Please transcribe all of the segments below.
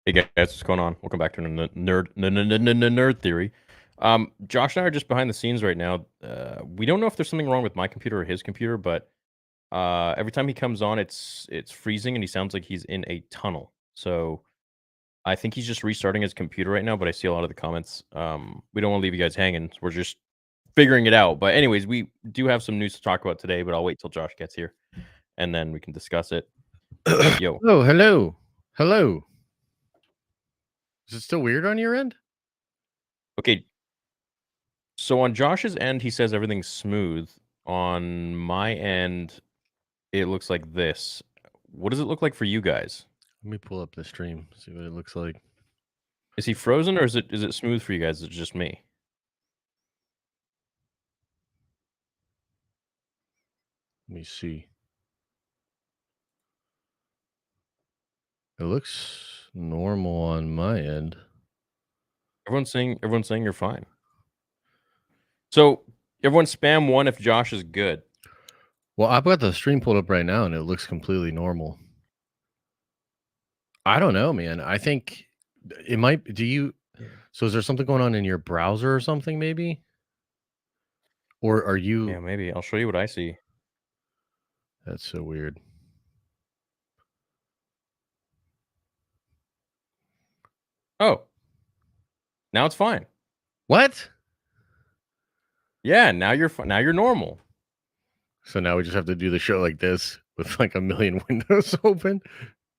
Hey guys, what's going on? Welcome back to Nerd Theory. Josh and I are just behind the scenes right now. We don't know if there's something wrong with my computer or his computer, but every time he comes on, it's freezing and he sounds like he's in a tunnel. So I think he's just restarting his computer right now. But I see a lot of the comments. We don't want to leave you guys hanging. So we're just figuring it out. But anyways, we do have some news to talk about today. But I'll wait till Josh gets here, and then we can discuss it. Yo, Oh, hello. Hello. Is it still weird on your end? okay. So on Josh's end, he says everything's smooth. On my end, it looks like this. What does it look like for you guys? Let me pull up the stream, see what it looks like. Is he frozen or is it smooth for you guys? Is it just me? Let me see. It looks normal on my end. Everyone's saying you're fine. So everyone spam one if Josh is good. Well, I've got the stream pulled up right now and it looks completely normal. I don't know, man. I think it might. So is there something going on in your browser or something, maybe? Or are you? Yeah, maybe. I'll show you what I see. That's so weird. Oh. Now it's fine. What? Yeah, now you're now you're normal. So now we just have to do the show like this with like a million windows open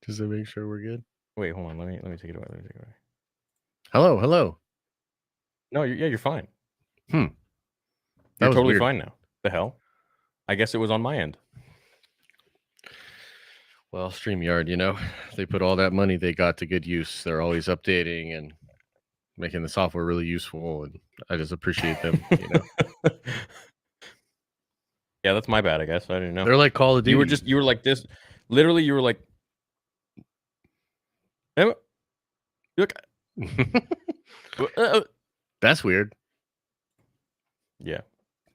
just to make sure we're good. Wait, hold on. Let me take it away. Hello. No, you're fine. That You're was totally weird. fine now. The hell? I guess it was on my end. Well, StreamYard, they put all that money they got to good use. They're always updating and making the software really useful, and I just appreciate them. Yeah, that's my bad, I guess. I didn't know. They're like Call of Duty. You were like this. Literally, you were like, look. That's weird. Yeah.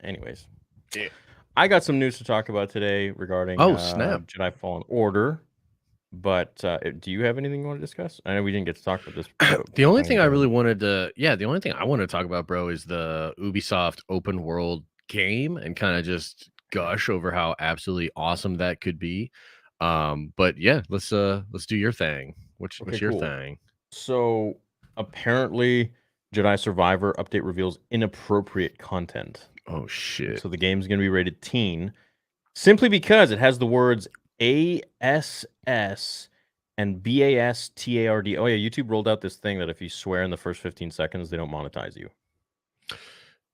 Anyways. Yeah. I got some news to talk about today regarding snap. Jedi Fallen Order. But do you have anything you want to discuss? I know we didn't get to talk about this. The only thing I really wanted to, the only thing I want to talk about, bro, is the Ubisoft open world game and kind of just gush over how absolutely awesome that could be. But yeah, let's do your thing. What's your thing? So apparently, Jedi Survivor update reveals inappropriate content. Oh shit! So the game's going to be rated teen, simply because it has the words ASS and BASTARD. Oh yeah, YouTube rolled out this thing that if you swear in the first 15 seconds, they don't monetize you.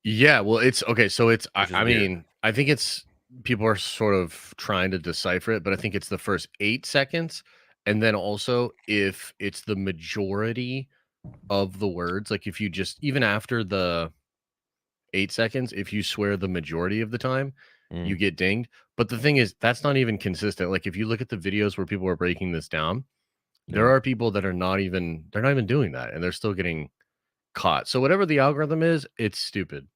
Yeah, well, it's okay. So it's, I mean, I think it's people are sort of trying to decipher it, but I think it's the first 8 seconds. And then also, if it's the majority of the words, like if you just, even after the 8 seconds, if you swear the majority of the time, you get dinged. But the thing is, that's not even consistent. Like if you look at the videos where people are breaking this down, there are people that are they're not even doing that, and they're still getting caught. So whatever the algorithm is, it's stupid.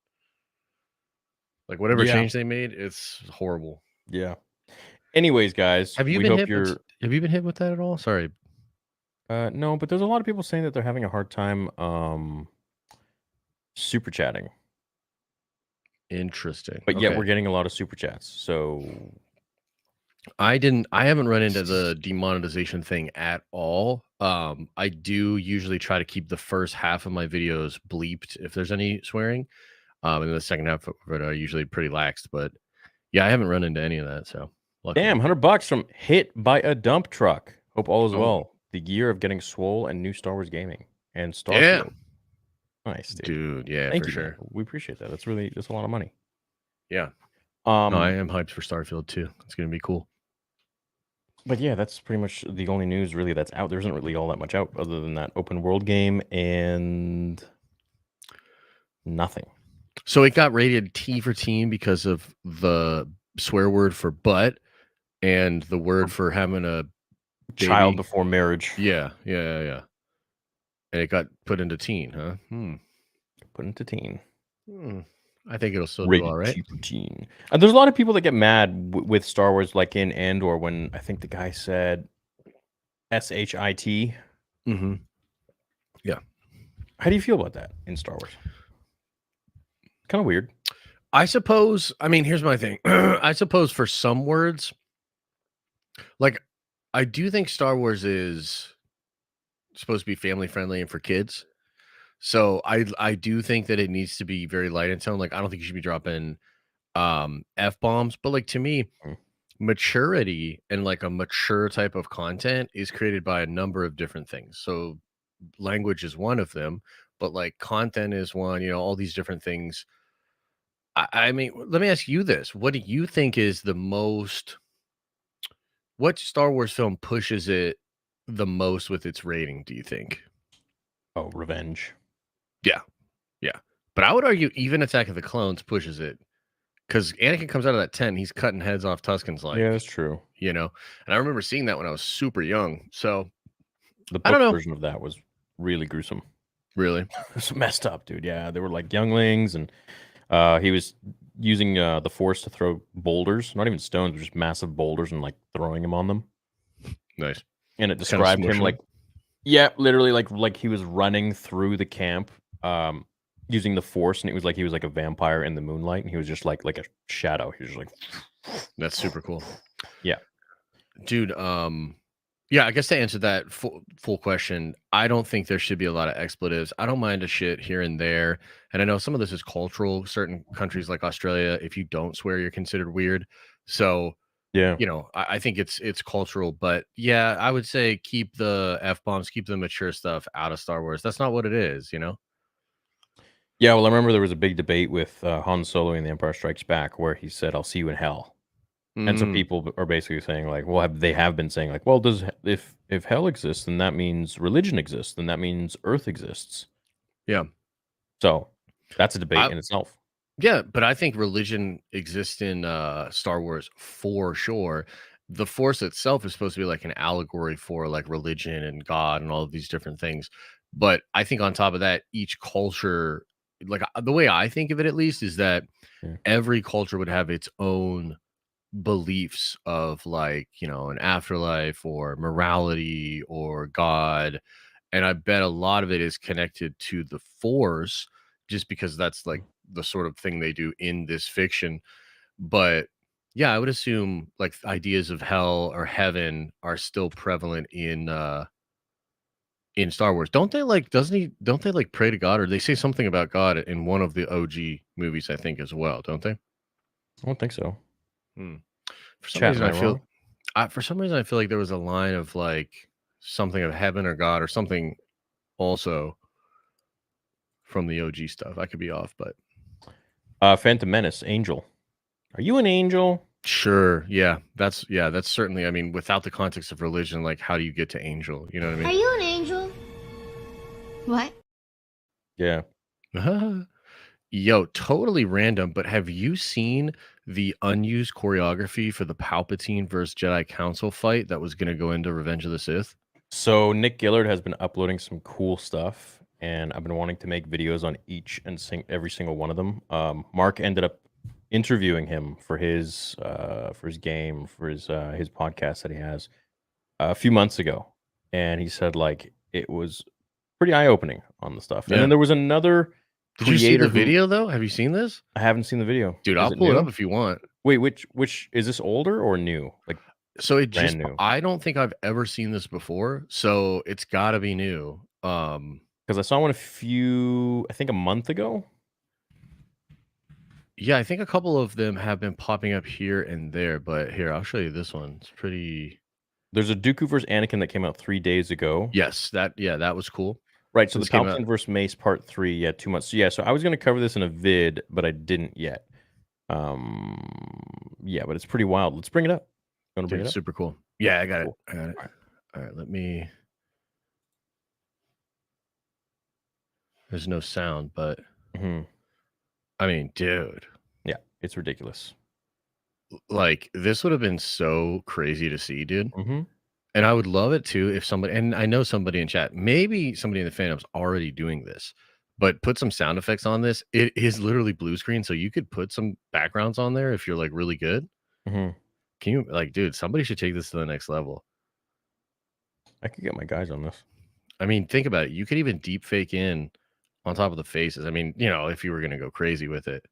Like whatever change they made, it's horrible. Yeah. Anyways, guys, have you been hit with that at all? Sorry. No, but there's a lot of people saying that they're having a hard time super chatting. Interesting. But yet we're getting a lot of super chats. So I haven't run into the demonetization thing at all. I do usually try to keep the first half of my videos bleeped if there's any swearing. And the second half of it are usually pretty laxed, but yeah, I haven't run into any of that. So luckily. Damn, $100 from hit by a dump truck. Hope all is well. The year of getting swole and new Star Wars gaming and Starfield. Yeah. Nice, dude. Yeah, thank for you, sure. Man. We appreciate that. That's a lot of money. Yeah. No, I am hyped for Starfield too. It's gonna be cool. But yeah, that's pretty much the only news really that's out. There isn't really all that much out other than that open world game and nothing. So it got rated T for teen because of the swear word for butt and the word for having a child before marriage. Yeah. And it got put into teen, huh? Put into teen. I think it'll still do all right. Teen. And there's a lot of people that get mad with Star Wars, like in Andor, when I think the guy said SHIT. Yeah. How do you feel about that in Star Wars? Kind of weird. I suppose, I mean, here's my thing. I suppose for some words, like, I do think Star Wars is supposed to be family friendly and for kids. So I do think that it needs to be very light in tone. Like, I don't think you should be dropping F bombs, but like to me, Mm. maturity and like a mature type of content is created by a number of different things. So language is one of them, but like content is one, all these different things. I mean, let me ask you this. What do you think is what Star Wars film pushes it the most with its rating, do you think? Oh, revenge. Yeah. Yeah. But I would argue even Attack of the Clones pushes it because Anakin comes out of that tent, he's cutting heads off Tuscans Yeah, that's true. and I remember seeing that when I was super young. So The I don't book know. version of that was really gruesome. Really? It's messed up, dude. Yeah, they were like younglings, and he was using the Force to throw boulders, not even stones, but just massive boulders, and like throwing them on them. Nice. And it Just kind of described him smushing like, them. yeah, literally like he was running through the camp, using the Force, and it was like he was like a vampire in the moonlight, and he was just like a shadow. He was just like, That's super cool. yeah. Dude, yeah, I guess to answer that full question, I don't think there should be a lot of expletives. I don't mind a shit here and there. And I know some of this is cultural. Certain countries like Australia, if you don't swear, you're considered weird. So, Yeah. I think it's cultural, but yeah, I would say keep the F bombs, keep the mature stuff out of Star Wars. That's not what it is. Yeah, well, I remember there was a big debate with Han Solo in The Empire Strikes Back where he said, "I'll see you in hell." And so Mm, people are basically saying like, well, they have been saying like, well, if hell exists, then that means religion exists, then that means Earth exists. yeah. So that's a debate I in itself. Yeah, but I think religion exists in Star Wars for sure. The Force itself is supposed to be like an allegory for like religion and God and all of these different things. But I think on top of that, each culture, like the way I think of it at least, is that Yeah. every culture would have its own beliefs of like, an afterlife or morality or God. And I bet a lot of it is connected to the Force just because that's like the sort of thing they do in this fiction. But yeah, I would assume like ideas of hell or heaven are still prevalent in Star Wars. Don't they like pray to God, or they say something about God in one of the OG movies, I think, as well, don't they? I don't think so. Hmm. For some Chat, reason am I wrong? I feel like there was a line of like something of heaven or God or something also from the OG stuff. I could be off, but Phantom Menace, Angel. Are you an angel? sure. That's certainly, I mean, without the context of religion, like how do you get to angel? You know what Are you an angel? What? Yeah. I mean? Yo, totally random, but have you seen the unused choreography for the Palpatine versus Jedi Council fight that was going to go into Revenge of the Sith? So Nick Gillard has been uploading some cool stuff, and I've been wanting to make videos on each and every single one of them. Mark ended up interviewing him for his game, for his podcast that he has a few months ago, and he said like it was pretty eye opening on the stuff. And then Yeah. there was another Did you see creator the who video though? Have you seen this? I haven't seen the video. Dude, Is I'll it pull it up new? if you want. Wait, which is this older or new? Like So brand new? I don't think I've ever seen this before, so it's got to be new. Because I saw one I think a month ago. Yeah, I think a couple of them have been popping up here and there, but here, I'll show you this one. It's pretty. There's a Dooku vs. Anakin that came out 3 days ago. Yes, that was cool. Right, so the This came out. Palpatine vs. Mace Part 3, yeah, 2 months. So, yeah, so I was gonna cover this in a vid, but I didn't yet. Yeah, but it's pretty wild. Let's bring it up. You wanna Dude, bring it it's up? super cool. Yeah, I got it. Cool. I got it. Alright. All right, let me. There's no sound, but Mhm. I mean, dude, Yeah, it's ridiculous. like this would have been so crazy to see, dude. Mhm. And I would love it too if somebody, and I know somebody in chat, maybe somebody in the fandom's already doing this, but put some sound effects on this. It is literally blue screen, so you could put some backgrounds on there if you're like really good. Mhm. Can you like, dude? Somebody should take this to the next level. I could get my guys on this. I mean, think about it. You could even deep fake in on top of the faces. I mean, if you were gonna go crazy with it.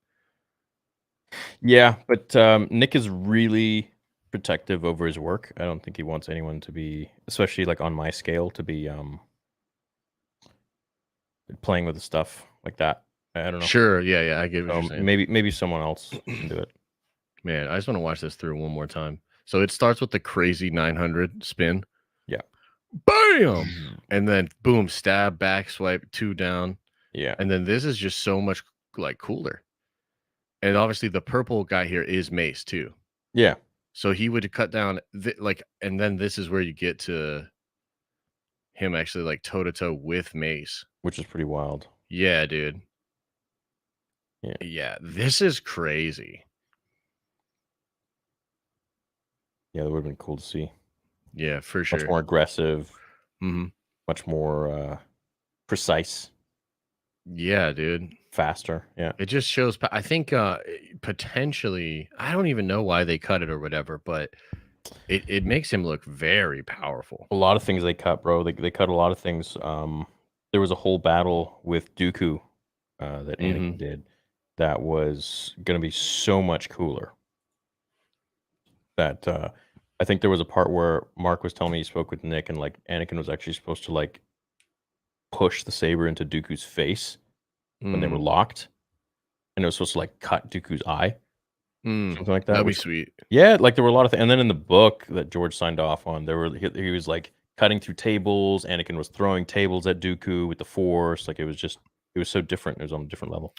Yeah, but Nick is really protective over his work. I don't think he wants anyone to be, especially like on my scale, to be playing with the stuff like that. I don't know. Sure, yeah, I get what you're saying. Maybe someone else can do it. Man, I just want to watch this through one more time. So it starts with the crazy 900 spin. Yeah. Bam! And then boom, stab, back swipe, 2 down. Yeah. And then this is just so much like cooler. And obviously the purple guy here is Mace too. Yeah. So he would cut down and then this is where you get to him actually like toe to toe with Mace, which is pretty wild. Yeah, dude. Yeah. Yeah, this is crazy. Yeah, that would have been cool to see. Yeah, for sure. Much more aggressive. Mm-hmm. Much more precise. Yeah, dude. Faster. Yeah. It just shows. I think potentially, I don't even know why they cut it or whatever, but it makes him look very powerful. A lot of things they cut, bro. They cut a lot of things. There was a whole battle with Dooku that Anakin did that was going to be so much cooler. That I think there was a part where Mark was telling me he spoke with Nick, and like Anakin was actually supposed to like push the saber into Dooku's face when they were locked, and it was supposed to like cut Dooku's eye, something like that. That'd be sweet. Yeah, like there were a lot of things. And then in the book that George signed off on, he was like cutting through tables. Anakin was throwing tables at Dooku with the Force. Like it was so different. It was on a different level.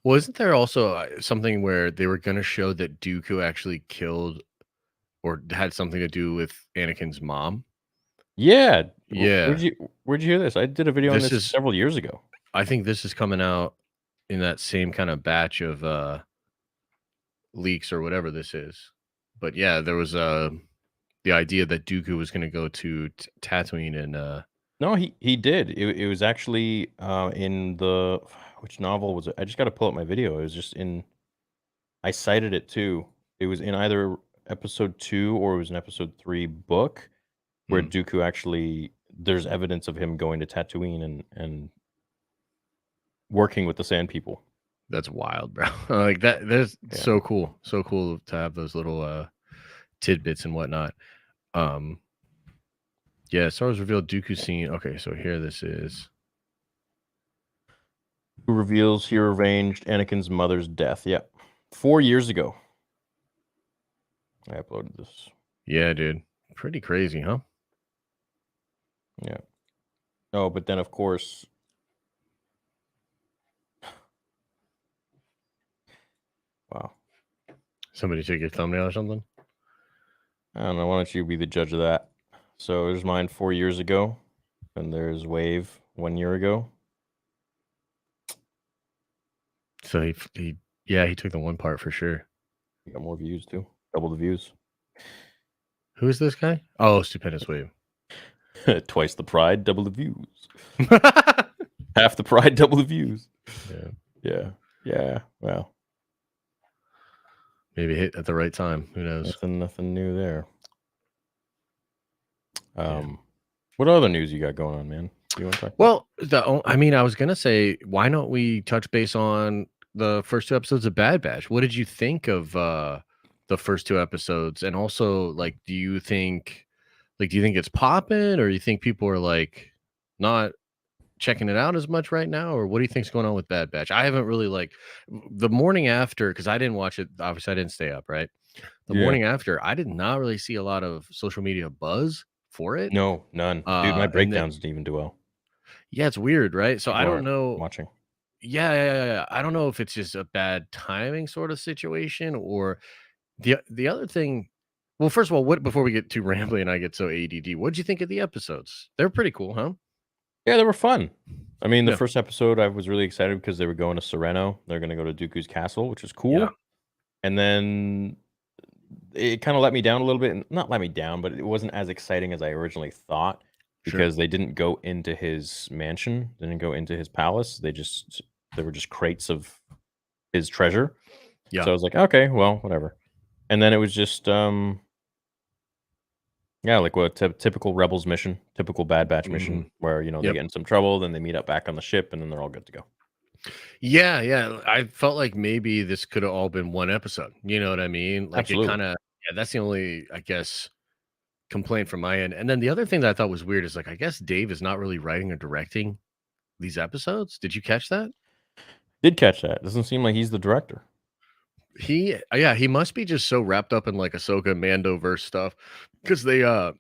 Well, isn't there also something where they were going to show that Dooku actually killed or had something to do with Anakin's mom? Yeah. Yeah. Where'd you hear this? I did a video on this several years ago. I think this is coming out in that same kind of batch of leaks or whatever this is. But yeah, there was the idea that Dooku was going to go to Tatooine and no, he did. It was actually in the which novel was it? I just got to pull up my video. It was just in. I cited it too. It was in either episode 2 or it was an episode 3 book where Dooku actually there's evidence of him going to Tatooine and working with the Sand People. That's wild, bro. Like that's so cool. So cool to have those little tidbits and whatnot. Yeah, Star Wars revealed Dooku scene. Okay, so here this is. Who reveals he arranged Anakin's mother's death. Yep. 4 years ago. I uploaded this. Yeah, dude. Pretty crazy, huh? Yeah. Oh, but then of course. Wow. Somebody took your thumbnail or something? I don't know. Why don't you be the judge of that? So there's mine 4 years ago, and there's Wave 1 year ago. So he took the one part for sure. He got more views too. Double the views. Who is this guy? Oh, Stupendous Wave. Twice the pride, double the views. Half the pride, double the views. Yeah. Well, maybe hit at the right time. Who knows? Nothing new there. What other news you got going on, man? You want to talk? Well, I was gonna say, why don't we touch base on the first 2 episodes of Bad Batch? What did you think of the first 2 episodes? And also, like, do you think it's popping, or you think people are like not checking it out as much right now, or what do you think's going on with Bad Batch? I haven't really the morning after, because I didn't watch it. Obviously, I didn't stay up, right? The morning after, I did not really see a lot of social media buzz for it. No, none. Dude, my breakdowns didn't even do well. Yeah, it's weird, right? So I don't know. Watching. Yeah. I don't know if it's just a bad timing sort of situation, or the other thing. Well, first of all, before we get too rambly and I get so ADD, what did you think of the episodes? They're pretty cool, huh? Yeah, they were fun. I mean, the first episode, I was really excited because they were going to Sereno. They're going to go to Dooku's castle, which is cool. Yeah. And then it kind of let me down a little bit. Not let me down, but it wasn't as exciting as I originally thought because they didn't go into his mansion, didn't go into his palace. They were just crates of his treasure. Yeah. So I was like, okay, well, whatever. And then it was just Yeah, like what typical Rebels mission, typical Bad Batch mission, Mhm. where they Yep. get in some trouble, then they meet up back on the ship, and then they're all good to go. Yeah, yeah. I felt like maybe this could have all been one episode. You know what I mean? Like it Absolutely. kind of. Yeah, that's the only, I guess, complaint from my end. And then the other thing that I thought was weird is like I guess Dave is not really writing or directing these episodes. Did you catch that? Did catch that. Doesn't seem like he's the director. Yeah, he must be just so wrapped up in like Ahsoka Mandoverse stuff because there's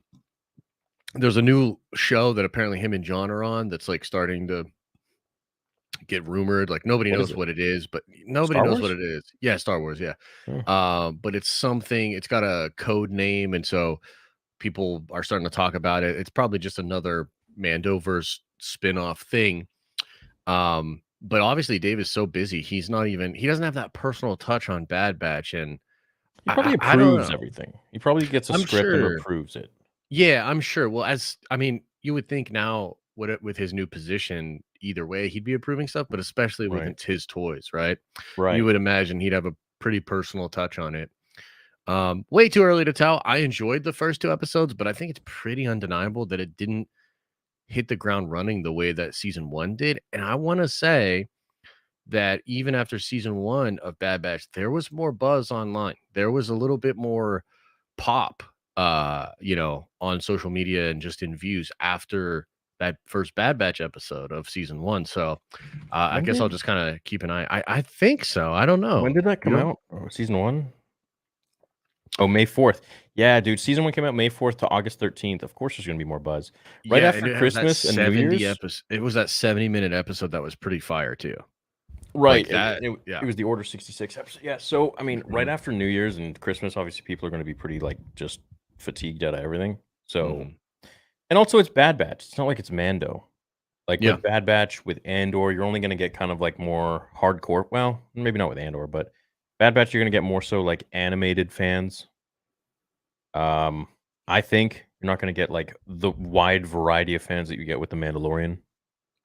a new show that apparently him and John are on that's like starting to get rumored. Like nobody What is knows it? what it is, but nobody Star knows what Wars? it is. Yeah, Star Wars. Yeah, Hmm. but it's something. It's got a code name, and so people are starting to talk about it. It's probably just another Mandoverse spin-off thing. But obviously Dave is so busy. He doesn't have that personal touch on Bad Batch. And He probably I don't approves know. everything. He probably gets a I'm script and sure. approves it. Yeah, I'm sure. Well, you would think now with his new position, either way, he'd be approving stuff, but especially with Right. it's his toys, right? You Right. would imagine he'd have a pretty personal touch on it. Way too early to tell. I enjoyed the first two episodes, but I think it's pretty undeniable that it didn't hit the ground running the way that season one did. And I want to say that even after season one of Bad Batch, there was more buzz online. There was a little bit more pop, on social media and just in views after that first Bad Batch episode of season one. So I When guess I'll did just kind of keep an eye. I think so. I don't when know. did that You come know? out? Oh, season 1? Oh, May 4th. Yeah, dude, season 1 came out May 4th to August 13th. Of course there's gonna be more buzz. Right Yeah, and after it has that Christmas and New 70 Year's. episode. It was that 70-minute episode that was pretty fire too. Right, Like and that. it Yeah. was the Order 66 episode. Yeah, so, I mean, right Mhm, after New Year's and Christmas, obviously, people are gonna be pretty, like, just fatigued out of everything. So mhm. and also it's Bad Batch. It's not like it's Mando. Like, Yeah. with Bad Batch, with Andor, you're only gonna get kind of, like, more hardcore, well, maybe not with Andor, but Bad Batch, you're gonna get more so, like, animated fans. Um, I think you're not gonna get, like, the wide variety of fans that you get with The Mandalorian.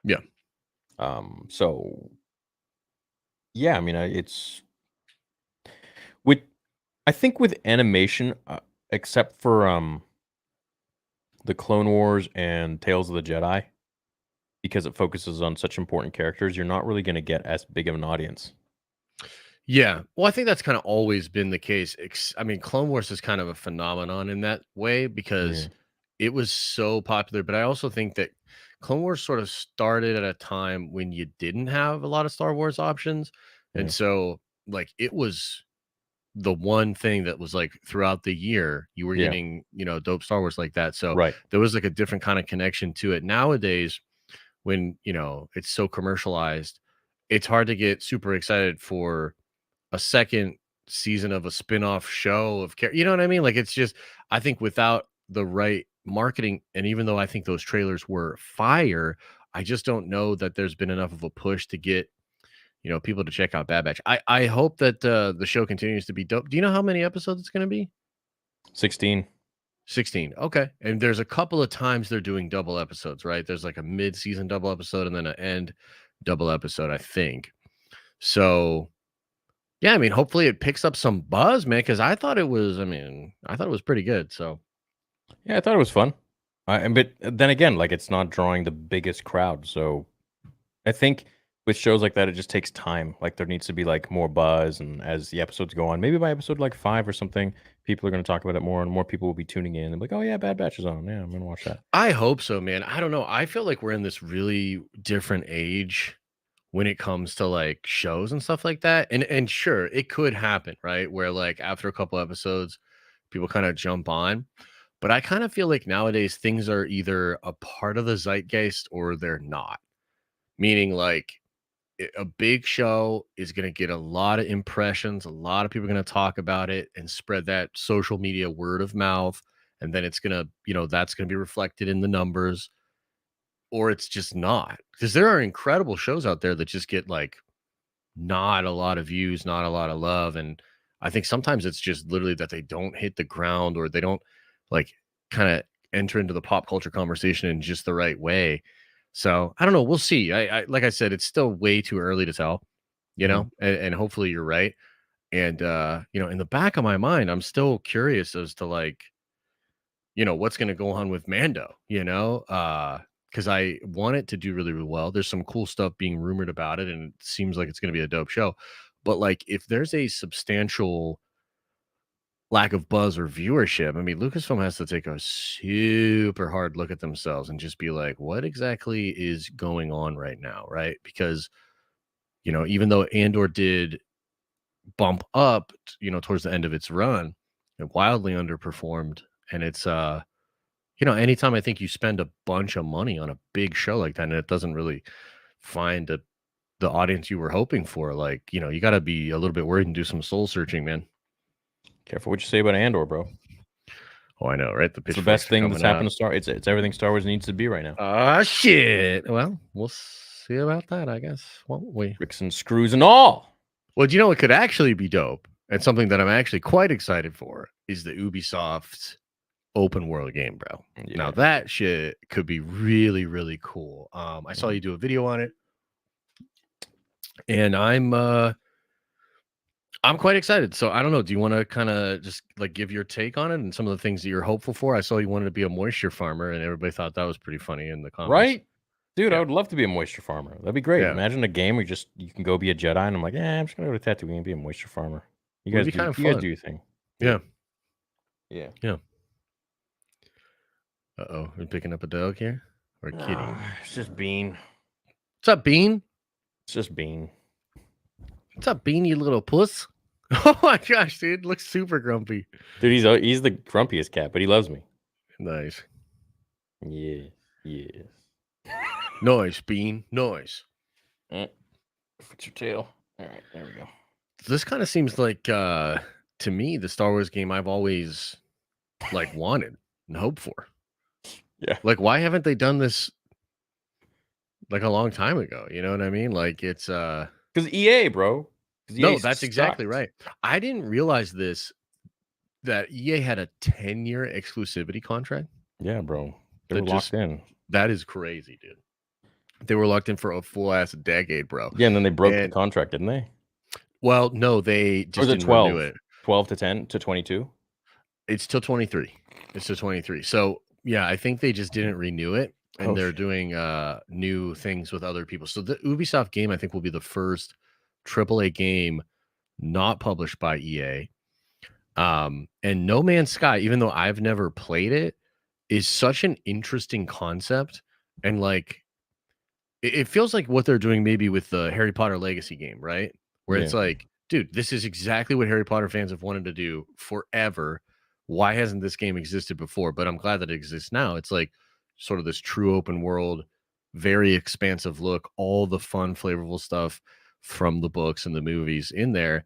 Yeah. So, yeah, I mean, it's with I think with animation, except for, the Clone Wars and Tales of the Jedi, because it focuses on such important characters, you're not really gonna get as big of an audience. Yeah. Well, I think that's kind of always been the case. I mean, Clone Wars is kind of a phenomenon in that way because Yeah, it was so popular. But I also think that Clone Wars sort of started at a time when you didn't have a lot of Star Wars options. And yeah, so, like, it was the one thing that was like throughout the year, you were yeah, getting, dope Star Wars like that. So right. there was like a different kind of connection to it. Nowadays, when, it's so commercialized, it's hard to get super excited for a second season of a spin-off show of you know what I mean? Like it's just I think without the right marketing, and even though I think those trailers were fire, I just don't know that there's been enough of a push to get, people to check out Bad Batch. I hope that the show continues to be dope. Do you know how many episodes it's going to be? 16. 16. Okay. And there's a couple of times they're doing double episodes, right? There's like a mid-season double episode and then an end double episode, I think. So yeah, I mean, hopefully it picks up some buzz, man, because I thought it was pretty good. So Yeah, I thought it was fun. But then again, like, it's not drawing the biggest crowd, so I think with shows like that, it just takes time. Like, there needs to be, like, more buzz, and as the episodes go on, maybe by episode, like, 5 or something, people are gonna talk about it more, and more people will be tuning in and be like, "Oh, yeah, Bad Batch is on. Yeah, I'm gonna watch that." I hope so, man. I don't know. I feel like we're in this really different age when it comes to like shows and stuff like that. And sure, it could happen, right? Where like after a couple episodes, people kind of jump on. But I kind of feel like nowadays things are either a part of the zeitgeist or they're not. Meaning like a big show is going to get a lot of impressions. A lot of people are going to talk about it and spread that social media word of mouth. And then it's going to, that's going to be reflected in the numbers, or it's just not. Because there are incredible shows out there that just get like not a lot of views, not a lot of love. And I think sometimes it's just literally that they don't hit the ground or they don't like kind of enter into the pop culture conversation in just the right way. So I don't know. We'll see. I like I said, it's still way too early to tell, Mhm. and hopefully you're right. And in the back of my mind, I'm still curious as to like what's going to go on with Mando, because I want it to do really, really well. There's some cool stuff being rumored about it, and it seems like it's going to be a dope show. But like, if there's a substantial lack of buzz or viewership, I mean, Lucasfilm has to take a super hard look at themselves and just be like, what exactly is going on right now, right? Because even though Andor did bump up, towards the end of its run, it wildly underperformed, and it's anytime I think you spend a bunch of money on a big show like that and it doesn't really find the audience you were hoping for, like, you got to be a little bit worried and do some soul searching, man. Careful what you say about Andor, bro. Oh, I know, right? It's the best thing that's happened to Star. It's everything Star Wars needs to be right now. Ah, shit. Well, we'll see about that, I guess, won't we? Tricks and screws and all. Well, do you know what could actually be dope, and something that I'm actually quite excited for, is the Ubisoft open world game, bro. Yeah. Now that shit could be really, really cool. I saw you do a video on it, and I'm quite excited. So I don't know. Do you want to kind of just like give your take on it and some of the things that you're hopeful for? I saw you wanted to be a moisture farmer, and everybody thought that was pretty funny in the comments. Right? Dude, I would love to be a moisture farmer. That'd be great. Yeah. Imagine a game where you can go be a Jedi, and I'm like, I'm just gonna go to Tatooine and be a moisture farmer. You guys do your thing. Yeah. Yeah. Uh-oh. We're picking up a dog here? Or a kitty? It's just Bean. What's up, Bean? It's just Bean. What's up, Bean, you little puss? Oh my gosh, dude. Looks super grumpy. Dude, he's the grumpiest cat, but he loves me. Nice. Yeah. Noise, Bean. Noise. Fix your tail. All right, there we go. This kind of seems like, to me, the Star Wars game I've always like wanted and hoped for. Yeah. Like, why haven't they done this like a long time ago? You know what I mean? Like, it's because EA, bro. No, that's exactly right. I didn't realize that EA had a 10-year exclusivity contract. Yeah, bro. They were locked in. That is crazy, dude. They were locked in for a full ass decade, bro. Yeah, and then they broke the contract, didn't they? Well, no, they just didn't 12? renew it. 12 to 10 to 22? It's till 23. It's till 23. So yeah, I think they just didn't renew it, and they're doing new things with other people. So the Ubisoft game, I think, will be the first AAA game not published by EA. And No Man's Sky, even though I've never played it, is such an interesting concept, and like it feels like what they're doing maybe with the Harry Potter Legacy game, right? Where it's like, dude, this is exactly what Harry Potter fans have wanted to do forever. Why hasn't this game existed before? But I'm glad that it exists now. It's like sort of this true open world, very expansive look, all the fun, flavorful stuff from the books and the movies in there.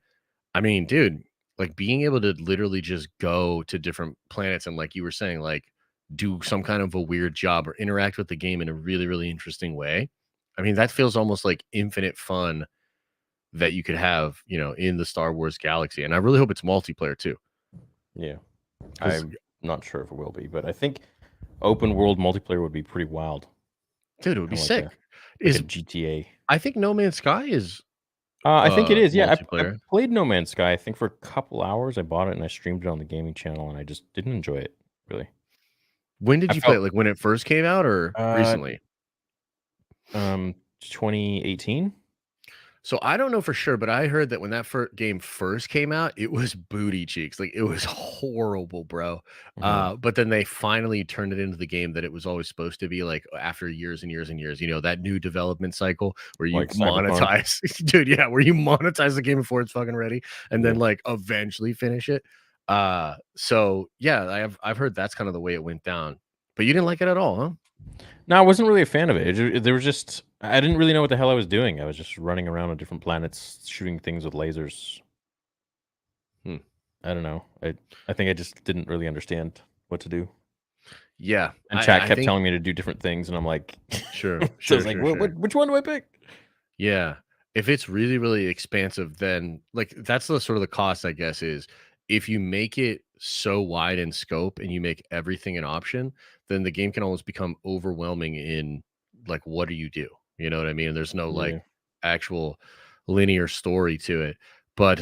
I mean, dude, like being able to literally just go to different planets and, like you were saying, like do some kind of a weird job or interact with the game in a really, really interesting way. I mean, that feels almost like infinite fun that you could have, in the Star Wars galaxy. And I really hope it's multiplayer too. Yeah. I'm not sure if it will be, but I think open world multiplayer would be pretty wild. Dude, it would be sick. Like a GTA. I think No Man's Sky is. I think it is. Yeah, I played No Man's Sky. I think for a couple hours. I bought it and I streamed it on the gaming channel, and I just didn't enjoy it really. When did you play it? Like when it first came out, or recently? 2018. So I don't know for sure, but I heard that when that game first came out, it was booty cheeks. Like it was horrible, bro. But then they finally turned it into the game that it was always supposed to be, like after years and years and years, that new development cycle where you like monetize, dude. Yeah. Where you monetize the game before it's fucking ready and then like eventually finish it. So yeah, I've heard that's kind of the way it went down, but you didn't like it at all, huh? No, I wasn't really a fan of it. There was just, I didn't really know what the hell I was doing. I was just running around on different planets, shooting things with lasers. I don't know. I think I just didn't really understand what to do. Yeah. And chat kept telling me to do different things, and I'm like, sure. So I was like, which one do I pick? Yeah. If it's really, really expansive, then like that's the sort of the cost, I guess, is if you make it so wide in scope and you make everything an option, then the game can almost become overwhelming in like, what do you do? You know what I mean? And there's no like actual linear story to it. But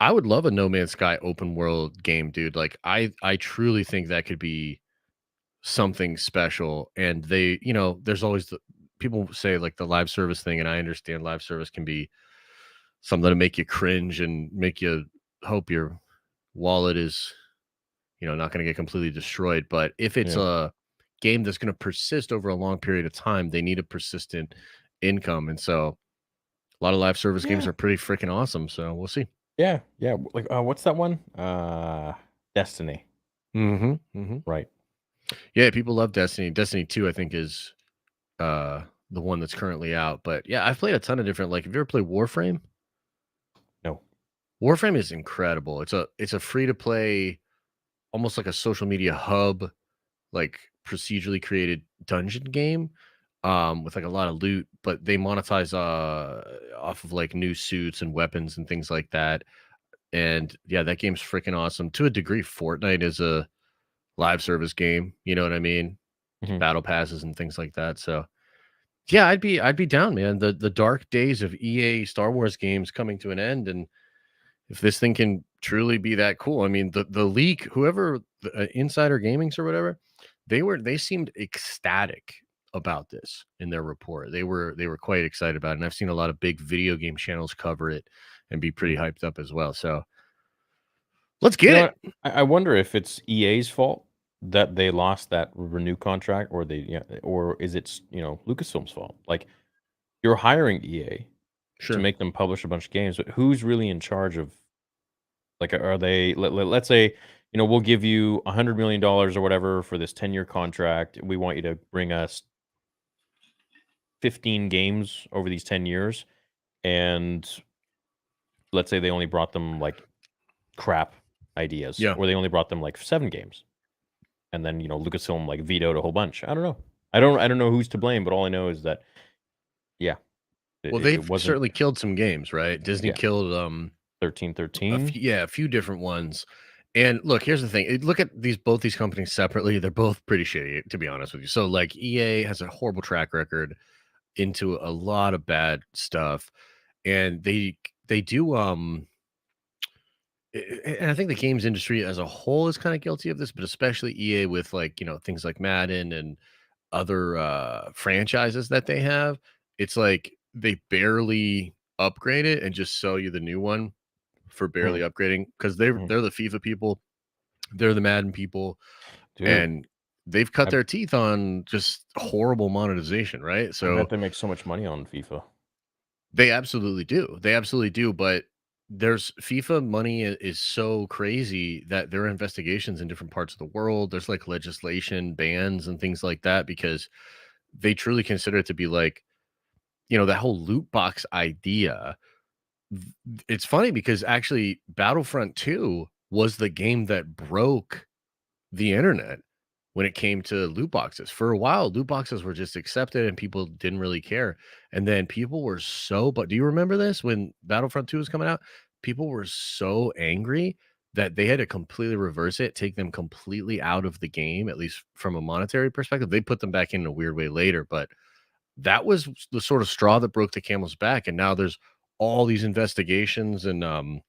I would love a No Man's Sky open world game, dude. Like I truly think that could be something special. And they, there's always people say like the live service thing, and I understand live service can be something to make you cringe and make you hope your wallet is, not going to get completely destroyed. But if it's a game that's going to persist over a long period of time, they need a persistent income. And so a lot of live service games are pretty freaking awesome. So we'll see. Yeah. Like, what's that one? Destiny. Right. Yeah, people love Destiny. Destiny 2, I think, is the one that's currently out. But yeah, I've played a ton of different. Like, have you ever played Warframe? No. Warframe is incredible. It's a free to play, almost like a social media hub, like procedurally created dungeon game, with like a lot of loot, but they monetize off of like new suits and weapons and things like that. And yeah, that game's freaking awesome. To a degree, Fortnite is a live service game. You know what I mean? Battle passes and things like that. So yeah, I'd be down, man. The dark days of EA Star Wars games coming to an end, and if this thing can truly be that cool, I mean, the leak, whoever Insider Gamings or whatever, they seemed ecstatic about this in their report. They were quite excited about it, and I've seen a lot of big video game channels cover it and be pretty hyped up as well. So let's get it. I wonder if it's EA's fault that they lost that renew contract, or or is it Lucasfilm's fault? Like, you're hiring EA to make them publish a bunch of games, but who's really in charge of? Like, are they? Let's say we'll give you $100 million or whatever for this 10-year contract. We want you to bring us 15 games over these 10 years, and let's say they only brought them like crap ideas, or they only brought them like 7 games, and then Lucasfilm like vetoed a whole bunch. I don't know. I don't know who's to blame, but all I know is that well, they've certainly killed some games, right? Disney killed 1313. A few different ones. And look, here's the thing. Look at both these companies separately. They're both pretty shitty, to be honest with you. So like EA has a horrible track record into a lot of bad stuff, and they do and I think the games industry as a whole is kind of guilty of this, but especially EA with like things like Madden and other franchises that they have. It's like they barely upgrade it and just sell you the new one for barely upgrading, because they're the FIFA people, they're the Madden people, and they've cut their teeth on just horrible monetization, right? So I bet they make so much money on FIFA. They absolutely do. But there's FIFA money is so crazy that there are investigations in different parts of the world. There's like legislation, bans, and things like that, because they truly consider it to be like, that whole loot box idea. It's funny because actually Battlefront 2 was the game that broke the internet when it came to loot boxes. For a while, loot boxes were just accepted and people didn't really care. And then people were but do you remember this when Battlefront 2 was coming out? People were so angry that they had to completely reverse it, take them completely out of the game, at least from a monetary perspective. They put them back in a weird way later, but that was the sort of straw that broke the camel's back. And now there's all these investigations and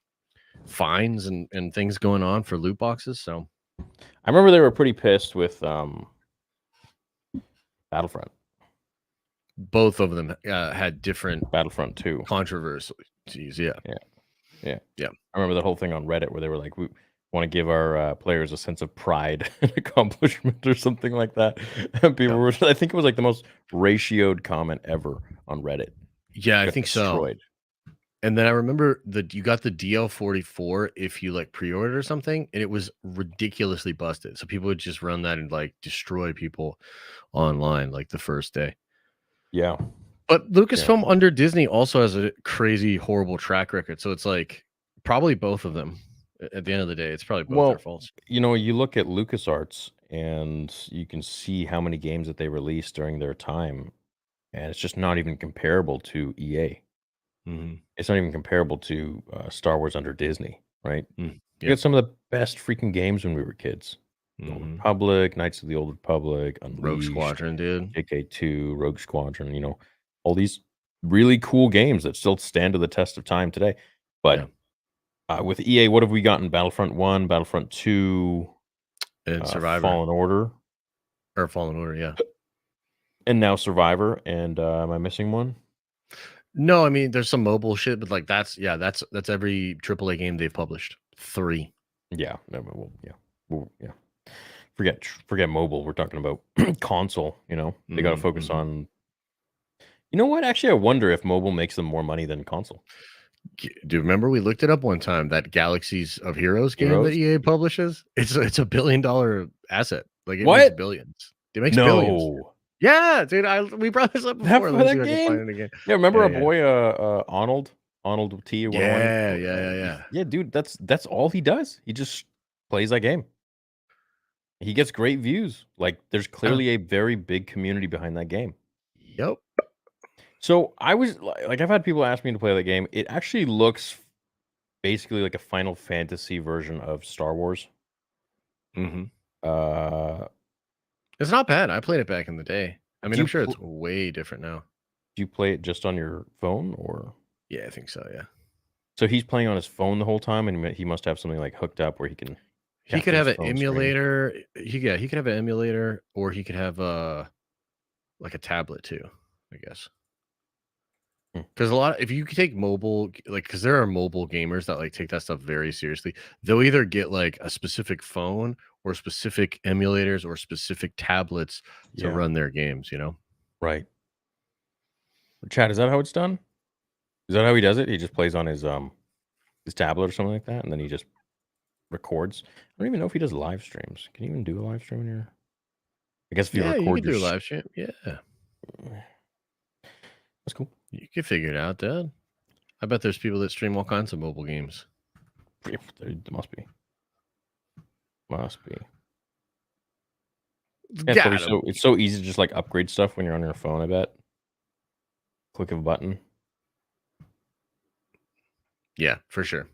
fines and things going on for loot boxes. So I remember they were pretty pissed with Battlefront. Both of them had different Battlefront 2 controversies. Yeah. I remember the whole thing on Reddit where they were like, we want to give our players a sense of pride and accomplishment or something like that. And people were, I think it was like the most ratioed comment ever on Reddit. Yeah, I think so. And then I remember that you got the DL44 if you like pre-order or something, and it was ridiculously busted. So people would just run that and like destroy people online like the first day. Yeah. But Lucasfilm under Disney also has a crazy, horrible track record. So it's like probably both of them. At the end of the day, it's probably both their faults. You look at LucasArts and you can see how many games that they released during their time, and it's just not even comparable to EA. It's not even comparable to Star Wars under Disney, right? You had some of the best freaking games when we were kids. Old Republic, Knights of the Old Republic, Unleashed, Rogue Squadron, dude. JK2, Rogue Squadron, all these really cool games that still stand to the test of time today. But With EA, what have we gotten? Battlefront 1, Battlefront 2, And Survivor. Fallen Order. Or Fallen Order, yeah. And now Survivor, and am I missing one? No, I mean there's some mobile shit, but like that's every AAA game they've published. 3. Yeah, yeah. Forget mobile. We're talking about console. You know, they got to focus on. You know what? Actually, I wonder if mobile makes them more money than console. Do you remember we looked it up one time? That Galaxies of Heroes game that EA publishes. It's a $1 billion asset. Like it makes billions. It makes billions. Yeah, dude. We brought this up before. That game? Yeah, remember our boy Arnold T. Yeah. Yeah, dude. That's all he does. He just plays that game. He gets great views. Like there's clearly a very big community behind that game. Yep. So I was like, I've had people ask me to play that game. It actually looks basically like a Final Fantasy version of Star Wars. Mm-hmm. It's not bad. I played it back in the day. I mean, I'm sure it's way different now. Do you play it just on your phone or? Yeah, I think so. Yeah. So he's playing on his phone the whole time, and he must have something like hooked up where he can. He could have an emulator. He could have an emulator, or he could have like a tablet too, I guess. Because if you take mobile, like, because there are mobile gamers that like take that stuff very seriously, they'll either get like a specific phone or specific emulators or specific tablets to run their games, you know? Right. Chad, is that how it's done? Is that how he does it? He just plays on his tablet or something like that, and then he just records. I don't even know if he does live streams. Can you even do a live stream in here? I guess if you record, you can do a live stream. Yeah, that's cool. You can figure it out, Dad. I bet there's people that stream all kinds of mobile games. There must be. Yeah, it's so easy to just like upgrade stuff when you're on your phone. I bet. Click of a button. Yeah, for sure.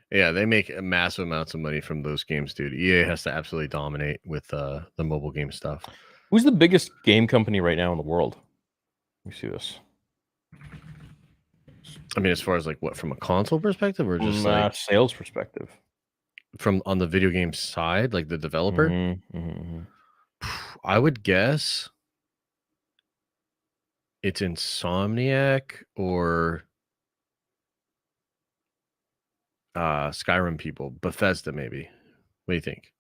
Yeah, they make massive amounts of money from those games, dude. EA has to absolutely dominate with the mobile game stuff. Who's the biggest game company right now in the world? Let me see this. I mean, as far as like what, from a console perspective or just like sales perspective? From on the video game side, like the developer? I would guess it's Insomniac or Skyrim people. Bethesda, maybe. What do you think?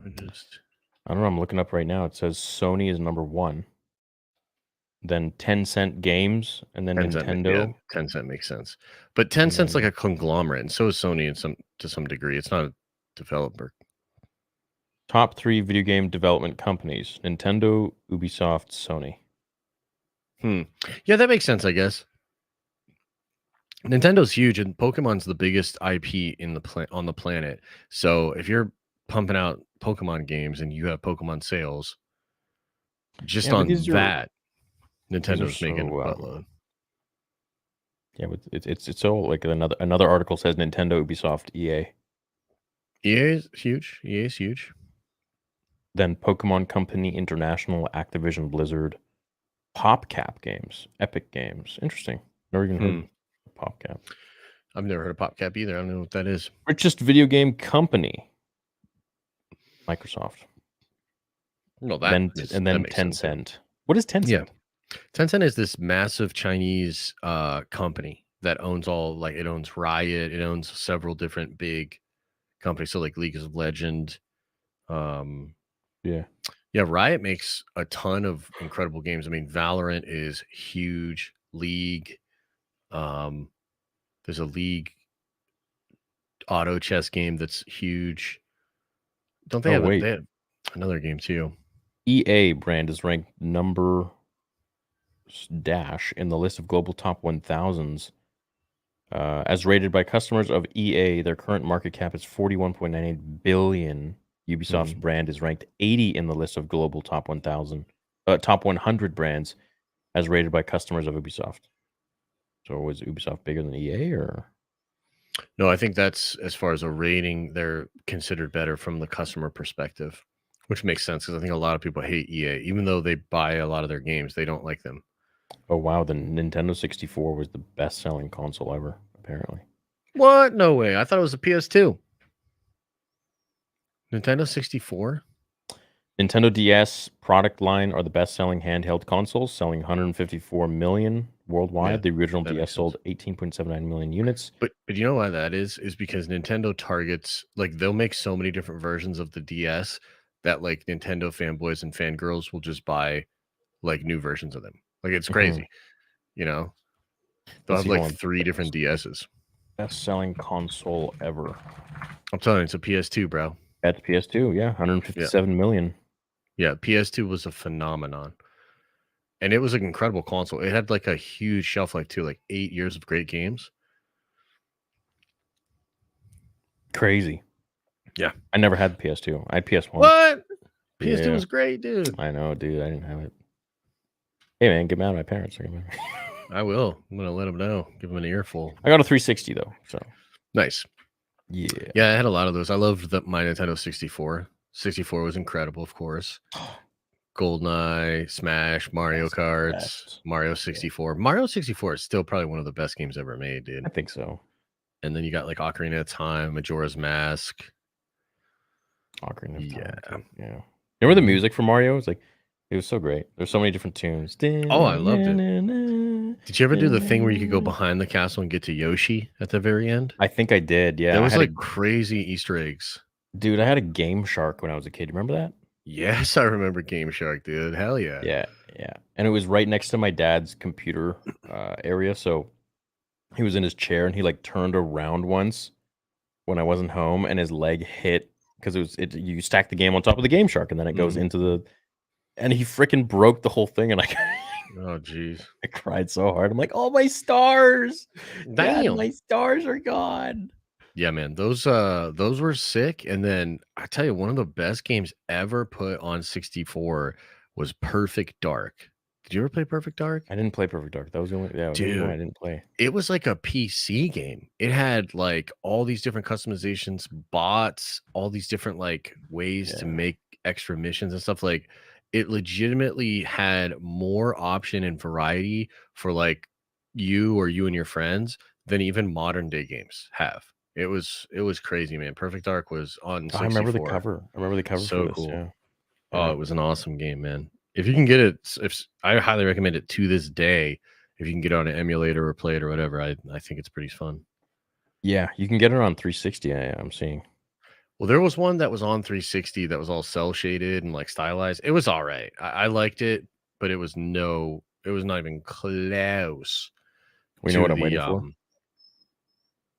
I don't know. I'm looking up right now. It says Sony is number 1. Then Tencent Games, and then Nintendo. Tencent makes sense, but Tencent's like a conglomerate, and so is Sony to some degree. It's not a developer. Top 3 video game development companies: Nintendo, Ubisoft, Sony. Yeah, that makes sense, I guess. Nintendo's huge, and Pokemon's the biggest IP on the planet. So if you're pumping out Pokemon games and you have Pokemon sales, just on that. Nintendo's making a buttload. Yeah, but it's so like another article says Nintendo, Ubisoft, EA. EA is huge. Then Pokemon Company International, Activision Blizzard, PopCap Games, Epic Games. Interesting. Never even heard of PopCap. I've never heard of PopCap either. I don't know what that is. Richest video game company, Microsoft. No, then Tencent. What is Tencent? Yeah. Tencent is this massive Chinese company that owns it owns Riot, it owns several different big companies, so like League of Legends. Riot makes a ton of incredible games. I mean, Valorant is huge. League, there's a League auto chess game that's huge. Don't they they have another game too? EA brand is ranked number dash in the list of global top 1000s. As rated by customers of EA, their current market cap is 41.98 billion. Ubisoft's brand is ranked 80 in the list of global top 100 brands as rated by customers of Ubisoft. So was Ubisoft bigger than EA or? No, I think that's, as far as a rating, they're considered better from the customer perspective, which makes sense because I think a lot of people hate EA. Even though they buy a lot of their games, they don't like them. Oh, wow. The Nintendo 64 was the best-selling console ever, apparently. What? No way. I thought it was a PS2. Nintendo 64? Nintendo DS product line are the best-selling handheld consoles, selling 154 million worldwide. The original DS sold 18.79 million units. But you know why that is? Is because Nintendo targets, like, they'll make so many different versions of the DS that, like, Nintendo fanboys and fangirls will just buy, like, new versions of them. Like, it's crazy, you know? They'll have, like, 3 different DSs. Best-selling console ever. I'm telling you, it's a PS2, bro. That's PS2, yeah, 157 million. Yeah, PS2 was a phenomenon. And it was an incredible console. It had, like, a huge shelf life, too, like 8 years of great games. Crazy. Yeah. I never had the PS2. I had PS1. What? PS2 was great, dude. I know, dude. I didn't have it. Hey, man, get mad at my parents. I will. I'm going to let them know. Give them an earful. I got a 360, though, so. Nice. Yeah. Yeah, I had a lot of those. I loved my Nintendo 64. 64 was incredible, of course. GoldenEye, Smash, Mario Kart, Mario 64. Yeah. Mario 64 is still probably one of the best games ever made, dude. I think so. And then you got like Ocarina of Time, Majora's Mask. Ocarina of Time. Yeah. Remember the music for Mario? It was so great. There's so many different tunes. Oh, I loved it. Did you ever do the thing where you could go behind the castle and get to Yoshi at the very end? I think I did, yeah. There was like crazy Easter eggs. Dude, I had a Game Shark when I was a kid. Remember that? Yes, I remember Game Shark, dude. Hell yeah. Yeah. And it was right next to my dad's computer area. So he was in his chair and he like turned around once when I wasn't home and his leg hit because you stack the game on top of the Game Shark and then it goes into the, and he freaking broke the whole thing and oh jeez, I cried so hard. I'm like, oh, my stars, damn, Dad, my stars are gone. Yeah, man, those were sick. And then I tell you, one of the best games ever put on 64 was Perfect Dark. Did you ever play Perfect Dark? I didn't play Perfect Dark. That was the only one I didn't play. It was like a PC game. It had like all these different customizations, bots, all these different like ways to make extra missions and stuff. Like it legitimately had more option and variety for like you and your friends than even modern day games have. It was crazy, man. Perfect Dark was on 64. I remember the cover. So for this, cool. Yeah. Oh, it was an awesome game, man. If you can get it, I highly recommend it to this day. If you can get it on an emulator or play it or whatever, I think it's pretty fun. Yeah, you can get it on 360. I'm seeing. Well, there was one that was on 360 that was all cell shaded and like stylized. It was all right. I liked it, but it was not even close. We know what I'm waiting for.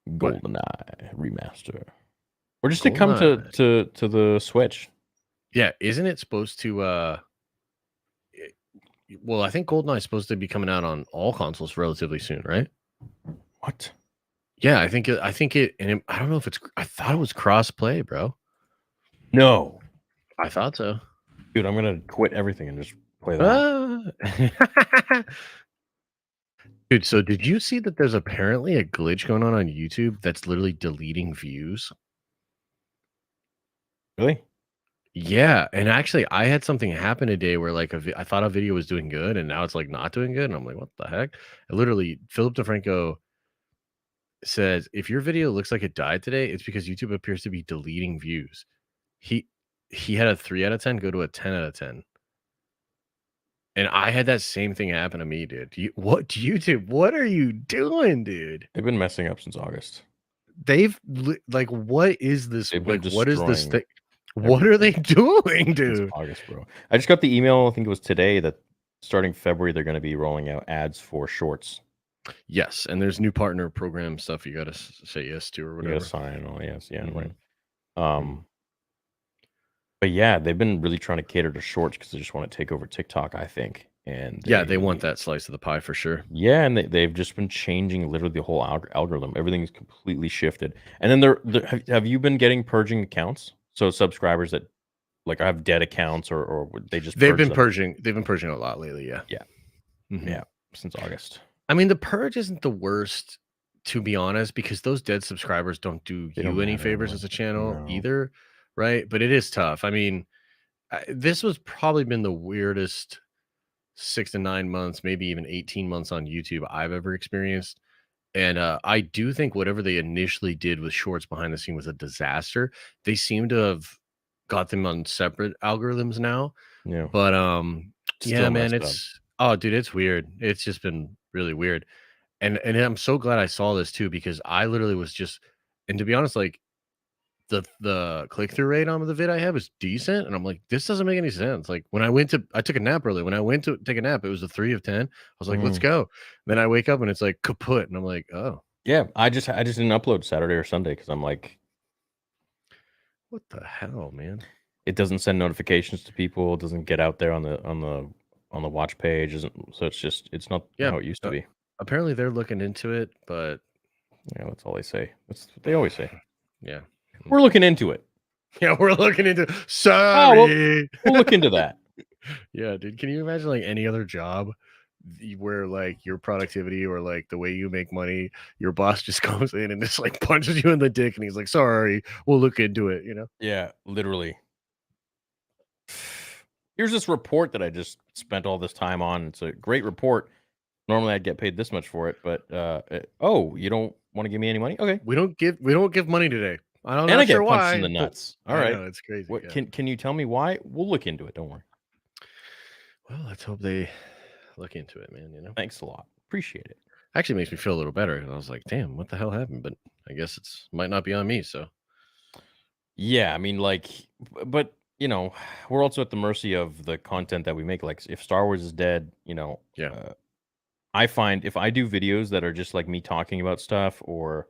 GoldenEye remaster, or just to come to the Switch. Yeah, isn't it supposed to? Well, I think GoldenEye is supposed to be coming out on all consoles relatively soon, right? What? Yeah, I think it, and I don't know if it's. I thought it was cross-play, bro. No, I thought so, dude. I'm gonna quit everything and just play that. Dude, so did you see that there's apparently a glitch going on YouTube that's literally deleting views? Really? Yeah, and actually, I had something happen today where like I thought a video was doing good, and now it's like not doing good, and I'm like, what the heck? Literally, Philip DeFranco says if your video looks like it died today, it's because YouTube appears to be deleting views. He had a 3 out of 10 go to a 10 out of 10. And I had that same thing happen to me, dude. YouTube, what are you doing, dude? They've been messing up since August. They've like, what is this? Like, what is this thing? What are they doing, dude? August, bro. I just got the email, I think it was today, that starting February, they're going to be rolling out ads for shorts. Yes, and there's new partner program stuff you got to say yes to or whatever. You got to sign. Oh, yes. Yeah, right. But yeah, they've been really trying to cater to shorts because they just want to take over TikTok, I think. And they want that slice of the pie for sure. Yeah, and they've just been changing literally the whole algorithm. Everything's completely shifted. And then have you been getting purging accounts? So subscribers that like have dead accounts or they've been purging a lot lately. Yeah. Yeah, since August. I mean, the purge isn't the worst, to be honest, because those dead subscribers don't do you any favors as a channel either, right? But it is tough. I mean, this was probably been the weirdest 6 to 9 months, maybe even 18 months on YouTube I've ever experienced. And I do think whatever they initially did with shorts behind the scene was a disaster. They seem to have got them on separate algorithms now. Yeah. But yeah, Still man, messed up. it's dude, it's weird. It's just been really weird. And I'm so glad I saw this too, because I literally was just, and to be honest, like the click-through rate on the vid I have is decent. And I'm like, this doesn't make any sense. Like when I took a nap earlier. When I went to take a nap, it was a 3 of 10. I was like, let's go. Then I wake up and it's like kaput. And I'm like, oh. Yeah, I just didn't upload Saturday or Sunday because I'm like, What the hell, man? it doesn't send notifications to people. It doesn't get out there on the watch page. So it's not how it used to be. Apparently they're looking into it, but yeah, that's all they say. That's what they always say. Yeah, we're looking into it. Yeah, we're looking into. Sorry, we'll look into that. Yeah, dude. Can you imagine like any other job where like your productivity or like the way you make money, your boss just comes in and just like punches you in the dick and he's like, sorry, we'll look into it, you know? Yeah, literally. Here's this report that I just spent all this time on. It's a great report. Normally I'd get paid this much for it, but oh, you don't want to give me any money? Okay. We don't give money today. And I get punched in the nuts. All right. Know, it's crazy. What can you tell me why? We'll look into it. Don't worry. Well, let's hope they look into it, man. You know? Thanks a lot. Appreciate it. Actually makes me feel a little better. And I was like, damn, what the hell happened? But I guess it's might not be on me. So yeah, I mean, like, but you know, we're also at the mercy of the content that we make. Like, if Star Wars is dead, you know, I find if I do videos that are just like me talking about stuff or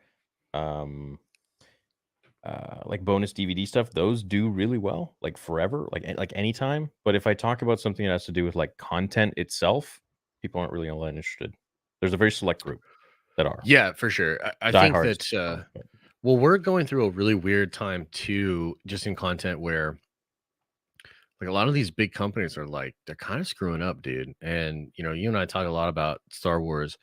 like bonus DVD stuff, those do really well, like forever, like anytime. But if I talk about something that has to do with like content itself, people aren't really all that interested. There's a very select group that are. Yeah, for sure. I think that well, we're going through a really weird time too, just in content where like a lot of these big companies are like they're kind of screwing up, dude. And you know, you and I talk a lot about Star Wars,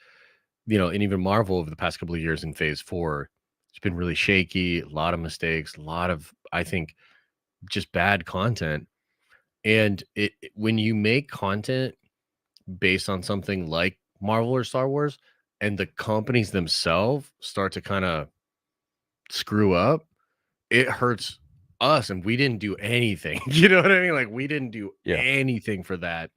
you know, and even Marvel over the past couple of years in Phase 4. It's been really shaky, a lot of mistakes, a lot of, I think, just bad content. And when you make content based on something like Marvel or Star Wars, and the companies themselves start to kind of screw up, it hurts us, and we didn't do anything. You know what I mean? Like we didn't do anything for that.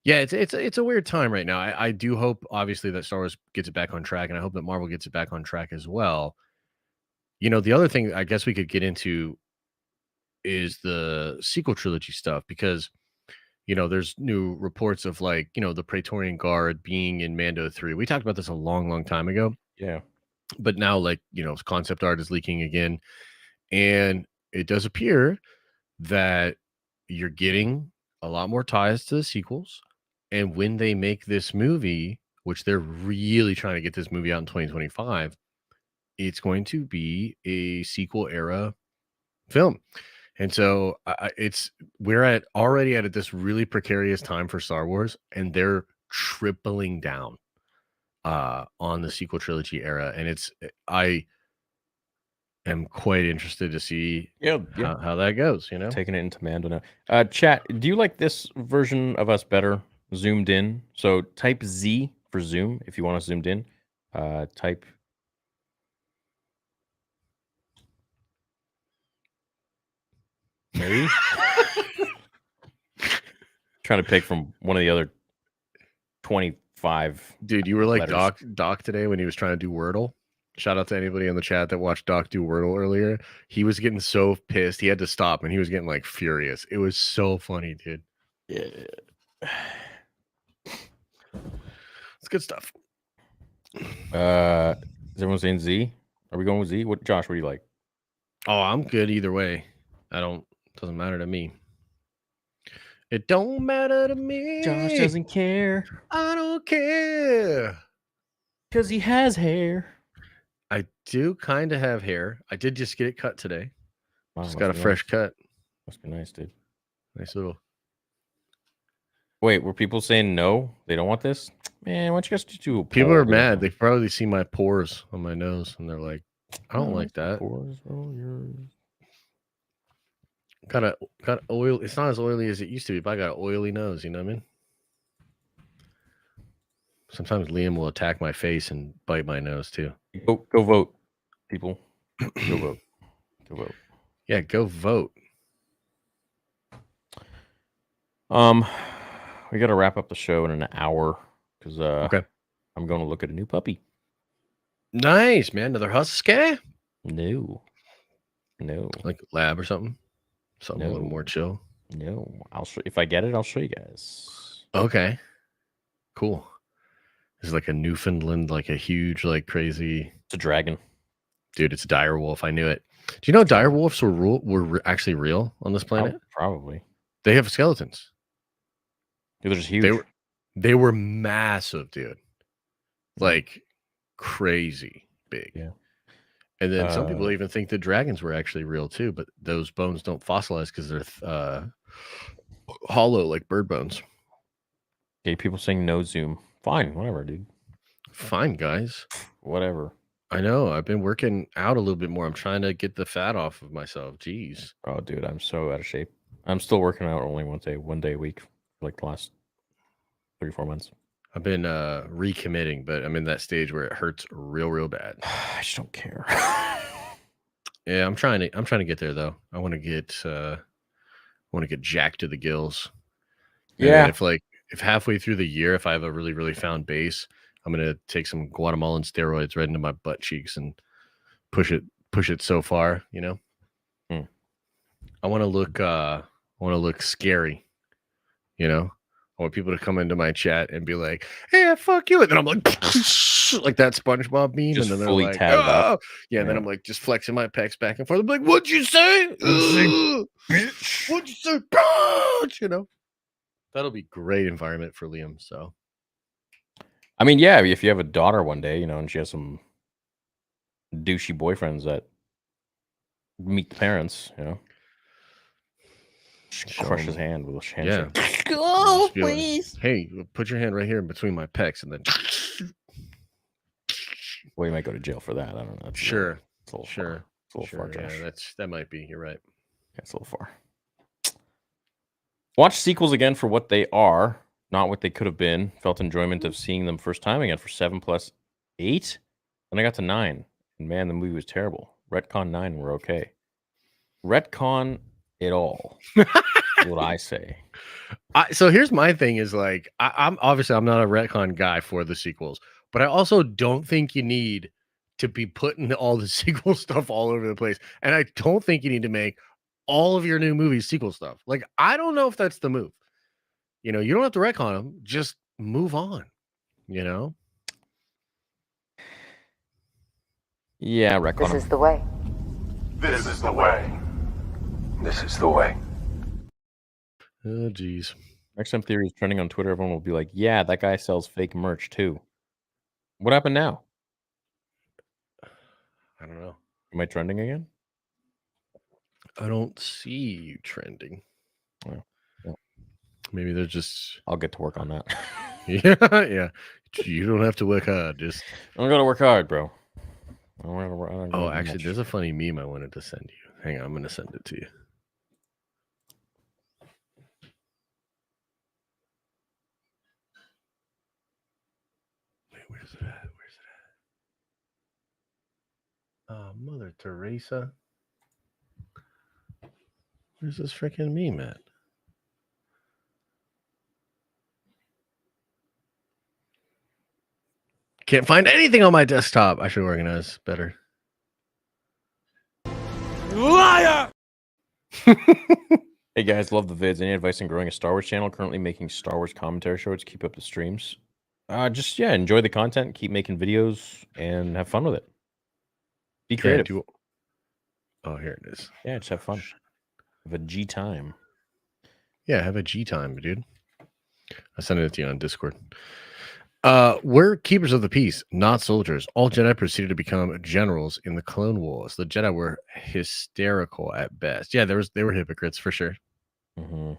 Yeah, it's a weird time right now. I do hope, obviously, that Star Wars gets it back on track, and I hope that Marvel gets it back on track as well. You know, the other thing I guess we could get into is the sequel trilogy stuff, because, you know, there's new reports of like, you know, the Praetorian Guard being in Mando 3. We talked about this a long, long time ago. Yeah. But now, like, you know, concept art is leaking again. And it does appear that you're getting a lot more ties to the sequels. And when they make this movie, which they're really trying to get this movie out in 2025, it's going to be a sequel era film. And so we're already at this really precarious time for Star Wars, and they're tripling down on the sequel trilogy era. And I am quite interested to see how that goes, you know? Taking it into Mando now. Chat, do you like this version of us better zoomed in? So type Z for zoom if you want us zoomed in. Type maybe. Trying to pick from one of the other 25. Dude, you were like Doc today when he was trying to do Wordle. Shout out to anybody in the chat that watched Doc do Wordle earlier. He was getting so pissed. He had to stop and he was getting like furious. It was so funny, dude. Yeah. It's good stuff. Is everyone saying Z? Are we going with Z? Josh, what do you like? Oh, I'm good either way. Doesn't matter to me. It don't matter to me. Josh doesn't care. I don't care. Because he has hair. I do kind of have hair. I did just get it cut today. Wow, just got a fresh cut. Must be nice, dude. Nice little. Wait, were people saying no? They don't want this? Man, why don't you guys do a People are mad. They probably see my pores on my nose and they're like, I don't like that. Pores, yours. Got oil. It's not as oily as it used to be, but I got an oily nose. You know what I mean? Sometimes Liam will attack my face and bite my nose too. Go vote, people. Go vote. Go vote. Yeah, go vote. We got to wrap up the show in an hour because Okay. I'm going to look at a new puppy. Nice, man. Another husky? No. Like lab or something? Something a little No. more chill. No. I'll show. If I get it, I'll show you guys. Okay. Cool. It's like a Newfoundland, like a huge, like crazy. It's a dragon. Dude, it's a dire wolf. I knew it. Do you know dire wolves were actually real on this planet? Probably. They have skeletons. Dude, they're just huge. They were massive, dude. Like crazy big. Yeah. And then some people even think that dragons were actually real too, but those bones don't fossilize because they're hollow like bird bones. Okay, people saying no zoom. Fine, whatever, dude. Fine, guys. Whatever. I know. I've been working out a little bit more. I'm trying to get the fat off of myself. Jeez. Oh, dude, I'm so out of shape. I'm still working out only one day a week for like the last 3-4 months. I've been recommitting, but I'm in that stage where it hurts real bad. I just don't care. Yeah, I'm trying to get there though. I want to get jacked to the gills. Yeah. And if halfway through the year, if I have a really found base, I'm gonna take some Guatemalan steroids right into my butt cheeks and push it so far, you know. I want to look scary, you know. I want people to come into my chat and be like, "Hey, fuck you," and then I'm like, like that SpongeBob meme, Just and then fully they're like, tatted up. "Oh!" Yeah, and then I'm like just flexing my pecs back and forth. I'm like, "What'd you say? Bitch. What'd you say, bitch?" You know, that'll be great environment for Liam. So, I mean, yeah, if you have a daughter one day, you know, and she has some douchey boyfriends that meet the parents, you know, crush his hand with a handshake. Oh, just be like, please. hey, put your hand right here in between my pecs, and then Well, you might go to jail for that. I don't know. sure, It's a little far. It's a little far, Josh. Yeah, that might be. You're right. Yeah, it's a little far. Watch sequels again for what they are, not what they could have been. Felt enjoyment of seeing them first time again for 7+8. Then I got to 9. And man, the movie was terrible. Retcon 9 were okay. Retcon it all. What I say. So here's my thing is like, I'm not a retcon guy for the sequels, but I also don't think you need to be putting all the sequel stuff all over the place. And I don't think you need to make all of your new movies sequel stuff. Like, I don't know if that's the move. You know, you don't have to retcon them, just move on, you know? Yeah, retcon. This is the way. This is the way. This is the way. Oh, geez. Next time Theory is trending on Twitter, everyone will be like, yeah, that guy sells fake merch too. What happened now? I don't know. Am I trending again? I don't see you trending. Oh, yeah. Maybe they're just... I'll get to work on that. yeah. You don't have to work hard. Just... I'm going to work hard, bro. Oh, actually, there's a funny meme I wanted to send you. Hang on, I'm going to send it to you. Wait, where's it at? Oh, Mother Teresa. Where's this freaking meme at? Can't find anything on my desktop. I should organize better. Liar! Hey guys, love the vids. Any advice on growing a Star Wars channel? Currently making Star Wars commentary shows. Keep up the streams. Just enjoy the content, keep making videos, and have fun with it. Be creative. Oh, here it is. Yeah, just have fun. Have a G time. Yeah, have a G time, dude. I sent it to you on Discord. We're keepers of the peace, not soldiers. All Jedi proceeded to become generals in the Clone Wars. The Jedi were hysterical at best. Yeah, they were hypocrites for sure. Mm-hmm.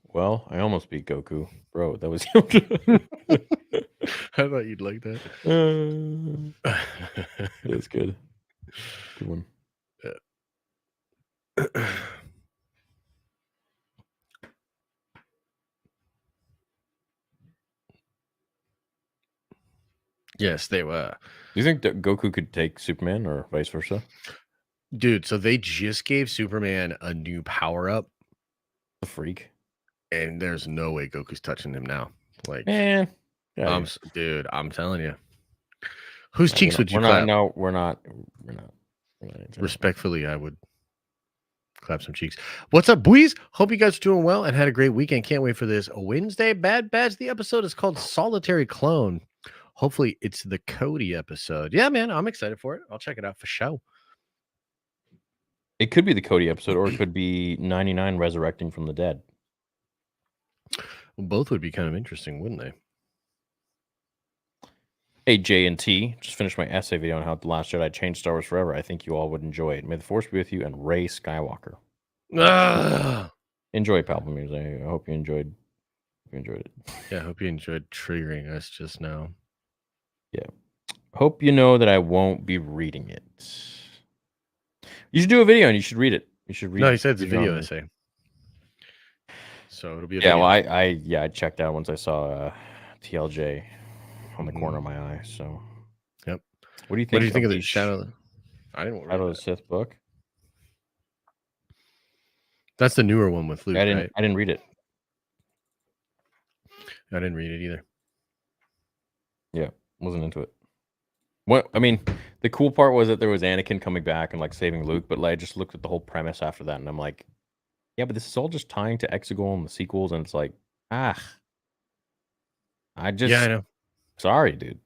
Well, I almost beat Goku, bro. That was. I thought you'd like that. That's good. Good one. Yes, they were. Do you think that Goku could take Superman or vice versa? Dude, so they just gave Superman a new power-up. A freak. And there's no way Goku's touching him now. Like, Man. Yeah, dude, I'm telling you. Whose cheeks would you we're clap? Not, no, we're not. Respectfully, I would clap some cheeks. What's up, boys? Hope you guys are doing well and had a great weekend. Can't wait for this Wednesday Bad Badge. The episode is called Solitary Clone. Hopefully, it's the Cody episode. Yeah, man, I'm excited for it. I'll check it out for sure. It could be the Cody episode, or it could be 99 resurrecting from the dead. Well, both would be kind of interesting, wouldn't they? Hey, J and T, just finished my essay video on how The Last Jedi changed Star Wars forever. I think you all would enjoy it. May the Force be with you, and Rey Skywalker. Enjoy Palpamuse. I hope you enjoyed it. Yeah, I hope you enjoyed triggering us just now. Yeah. Hope you know that I won't be reading it. You should do a video and you should read it. You should read it. No, he said it's a video essay. So it'll be a video. Well, I checked out once I saw TLJ on the corner of my eye. So yep. What do you think? What do you think of the Shadow? I didn't Shadow of the Sith book. That's the newer one with Luke. I right? didn't read it. I didn't read it either. Yeah, wasn't into it. What I mean, the cool part was that there was Anakin coming back and like saving Luke, but like I just looked at the whole premise after that, and I'm like, yeah, but this is all just tying to Exegol and the sequels, and it's like, I know. Sorry, dude,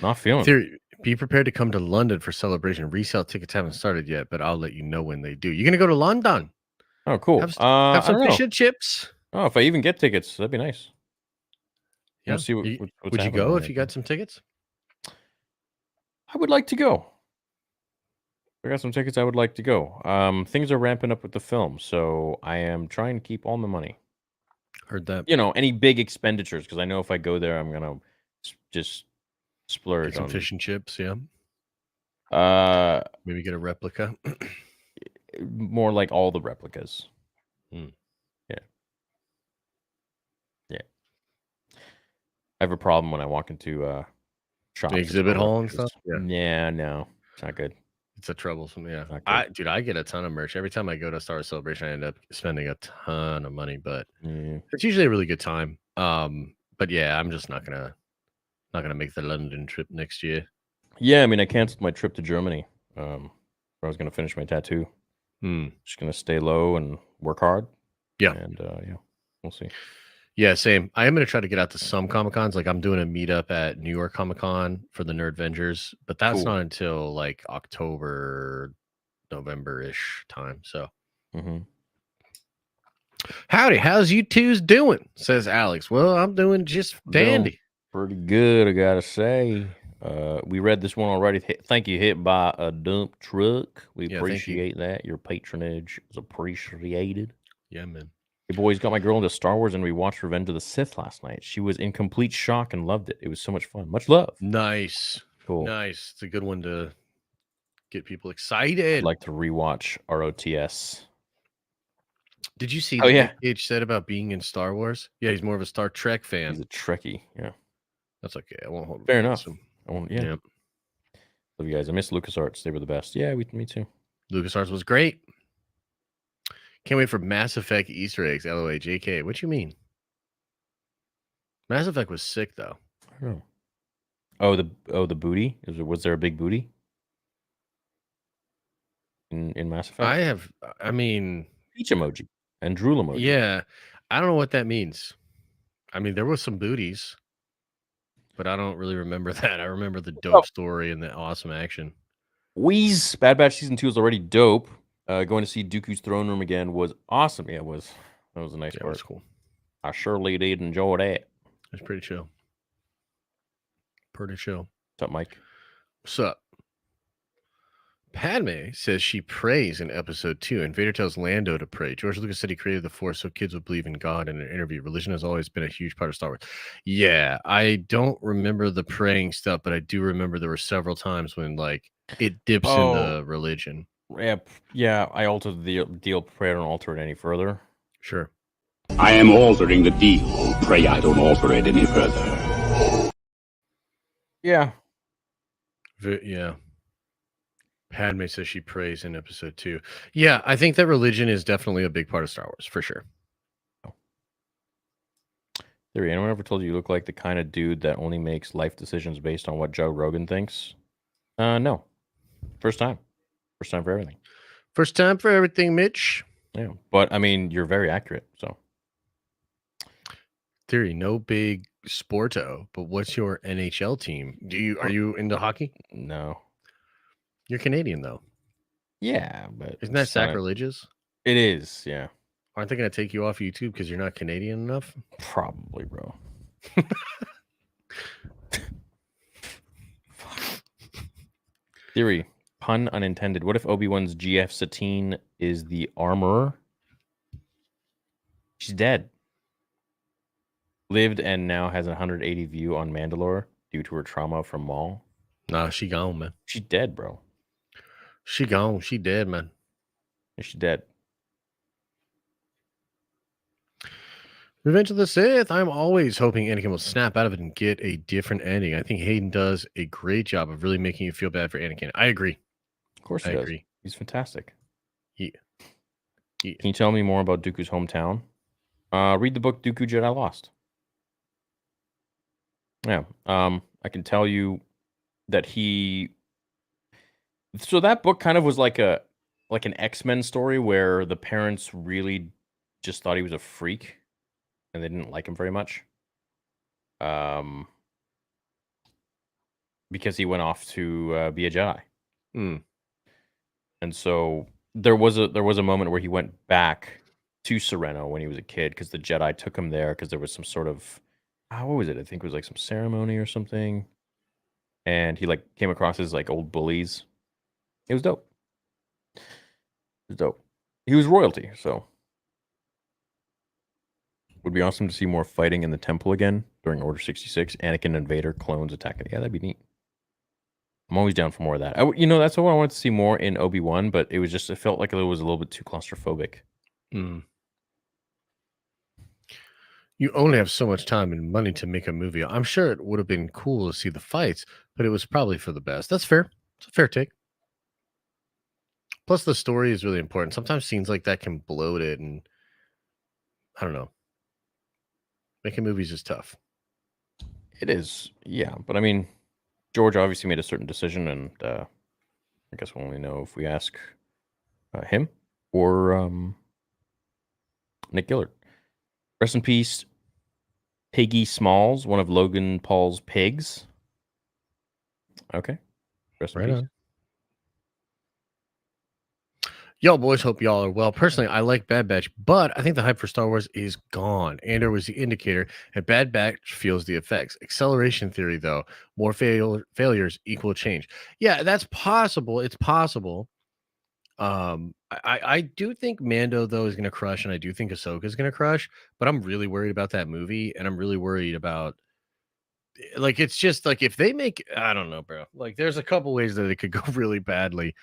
not feeling. Theory, be prepared to come to London for celebration. Resale tickets haven't started yet, but I'll let you know when they do. You're gonna go to London? Oh, cool. Have some fish and chips. Oh, if I even get tickets, that'd be nice. Yeah. See what's would you go if you got some tickets? I would like to go. If I got some tickets, I would like to go. Things are ramping up with the film, so I am trying to keep all my money. Heard that. You know, any big expenditures, because I know if I go there, I'm gonna just splurge on fish and chips. Yeah. Maybe get a replica. More like all the replicas. Yeah. I have a problem when I walk into shops. The exhibit hall and stuff. Yeah, no, it's not good. It's a troublesome. Yeah, I get a ton of merch every time I go to Star Wars Celebration. I end up spending a ton of money, but it's usually a really good time. But yeah, I'm just not gonna make the London trip next year. Yeah, I mean, I canceled my trip to Germany. Where I was gonna finish my tattoo. Just gonna stay low and work hard. Yeah, and we'll see. Yeah, same. I am going to try to get out to some Comic-Cons. Like I'm doing a meetup at New York Comic-Con for the Nerd Vengers, but that's not until like October, November-ish time. So, howdy, how's you twos doing? Says Alex. Well, I'm doing just dandy. Pretty good, I gotta say. We read this one already. Thank you, hit by a dump truck. We appreciate that. Your patronage is appreciated. Yeah, man. Hey, boys, got my girl into Star Wars, and we watched Revenge of the Sith last night. She was in complete shock and loved it. It was so much fun. Much love. Nice. Cool. Nice. It's a good one to get people excited. I'd like to rewatch ROTS. Did you see what H said about being in Star Wars? Yeah, he's more of a Star Trek fan. He's a Trekkie. Yeah. That's okay. I won't hold Fair enough. Love you guys. I miss LucasArts. They were the best. Yeah, me too. LucasArts was great. Can't wait for Mass Effect Easter eggs. LOA, JK. What you mean? Mass Effect was sick though. I don't know. Oh, the booty. Was there a big booty in Mass Effect? I mean, peach emoji and drool emoji. Yeah, I don't know what that means. I mean, there was some booties, but I don't really remember that. I remember the dope story and the awesome action. Wheeze Bad Batch season 2 is already dope. Going to see Dooku's throne room again was awesome. Yeah, that was a nice part. It was cool. I surely did enjoy that. It was pretty chill. Pretty chill. What's up, Mike? What's up? Padme says she prays in episode 2, and Vader tells Lando to pray. George Lucas said he created the Force so kids would believe in God in an interview. Religion has always been a huge part of Star Wars. Yeah, I don't remember the praying stuff, but I do remember there were several times when like it dips in the religion. Yeah, I altered the deal. Pray I don't alter it any further. Sure. I am altering the deal. Pray I don't alter it any further. Yeah. Yeah. Padme says she prays in episode 2. Yeah, I think that religion is definitely a big part of Star Wars, for sure. Theory, anyone ever told you look like the kind of dude that only makes life decisions based on what Joe Rogan thinks? No. First time. First time for everything. First time for everything, Mitch. Yeah. But, I mean, you're very accurate, so. Theory, no big sporto, but what's your NHL team? Are you into hockey? No. You're Canadian, though. Yeah, but Isn't that it's not- sacrilegious? It is, yeah. Aren't they going to take you off YouTube because you're not Canadian enough? Probably, bro. Theory, pun unintended. What if Obi-Wan's GF Satine is the armorer? She's dead. Lived and now has a 180 view on Mandalore due to her trauma from Maul. Nah, she gone, man. She's dead, bro. She gone. She dead, man. She's dead. Revenge of the Sith. I'm always hoping Anakin will snap out of it and get a different ending. I think Hayden does a great job of really making you feel bad for Anakin. I agree. Of course he I does. agree. He's fantastic. Yeah. Can you tell me more about Dooku's hometown? Read the book Dooku Jedi Lost. Yeah. I can tell you that so that book kind of was like an X-Men story where the parents really just thought he was a freak and they didn't like him very much. Because he went off to be a Jedi. Mm. And so there was a moment where he went back to Sereno when he was a kid because the Jedi took him there because there was some sort of what was it? I think it was like some ceremony or something. And he like came across his like old bullies. It was dope. It was dope. He was royalty, so would be awesome to see more fighting in the temple again during Order 66. Anakin and Vader clones attacking. Yeah, that'd be neat. I'm always down for more of that. That's what I wanted to see more in Obi-Wan, but it felt like it was a little bit too claustrophobic. Mm. You only have so much time and money to make a movie. I'm sure it would have been cool to see the fights, but it was probably for the best. That's fair. It's a fair take. Plus, the story is really important. Sometimes scenes like that can bloat it, and I don't know. Making movies is tough. It is, yeah. But I mean, George obviously made a certain decision, and I guess we'll only know if we ask him or Nick Gillard. Rest in peace, Piggy Smalls, one of Logan Paul's pigs. Okay. Rest in peace. Y'all boys, hope y'all are well. Personally, I like Bad Batch, but I think the hype for Star Wars is gone. Andor was the indicator, and Bad Batch feels the effects. Acceleration theory, though, more failures equal change. Yeah, that's possible. It's possible. I do think Mando, though, is going to crush, and I do think Ahsoka is going to crush, but I'm really worried about that movie, and I'm really worried about, like, it's just, like, if they make, I don't know, bro. Like, there's a couple ways that it could go really badly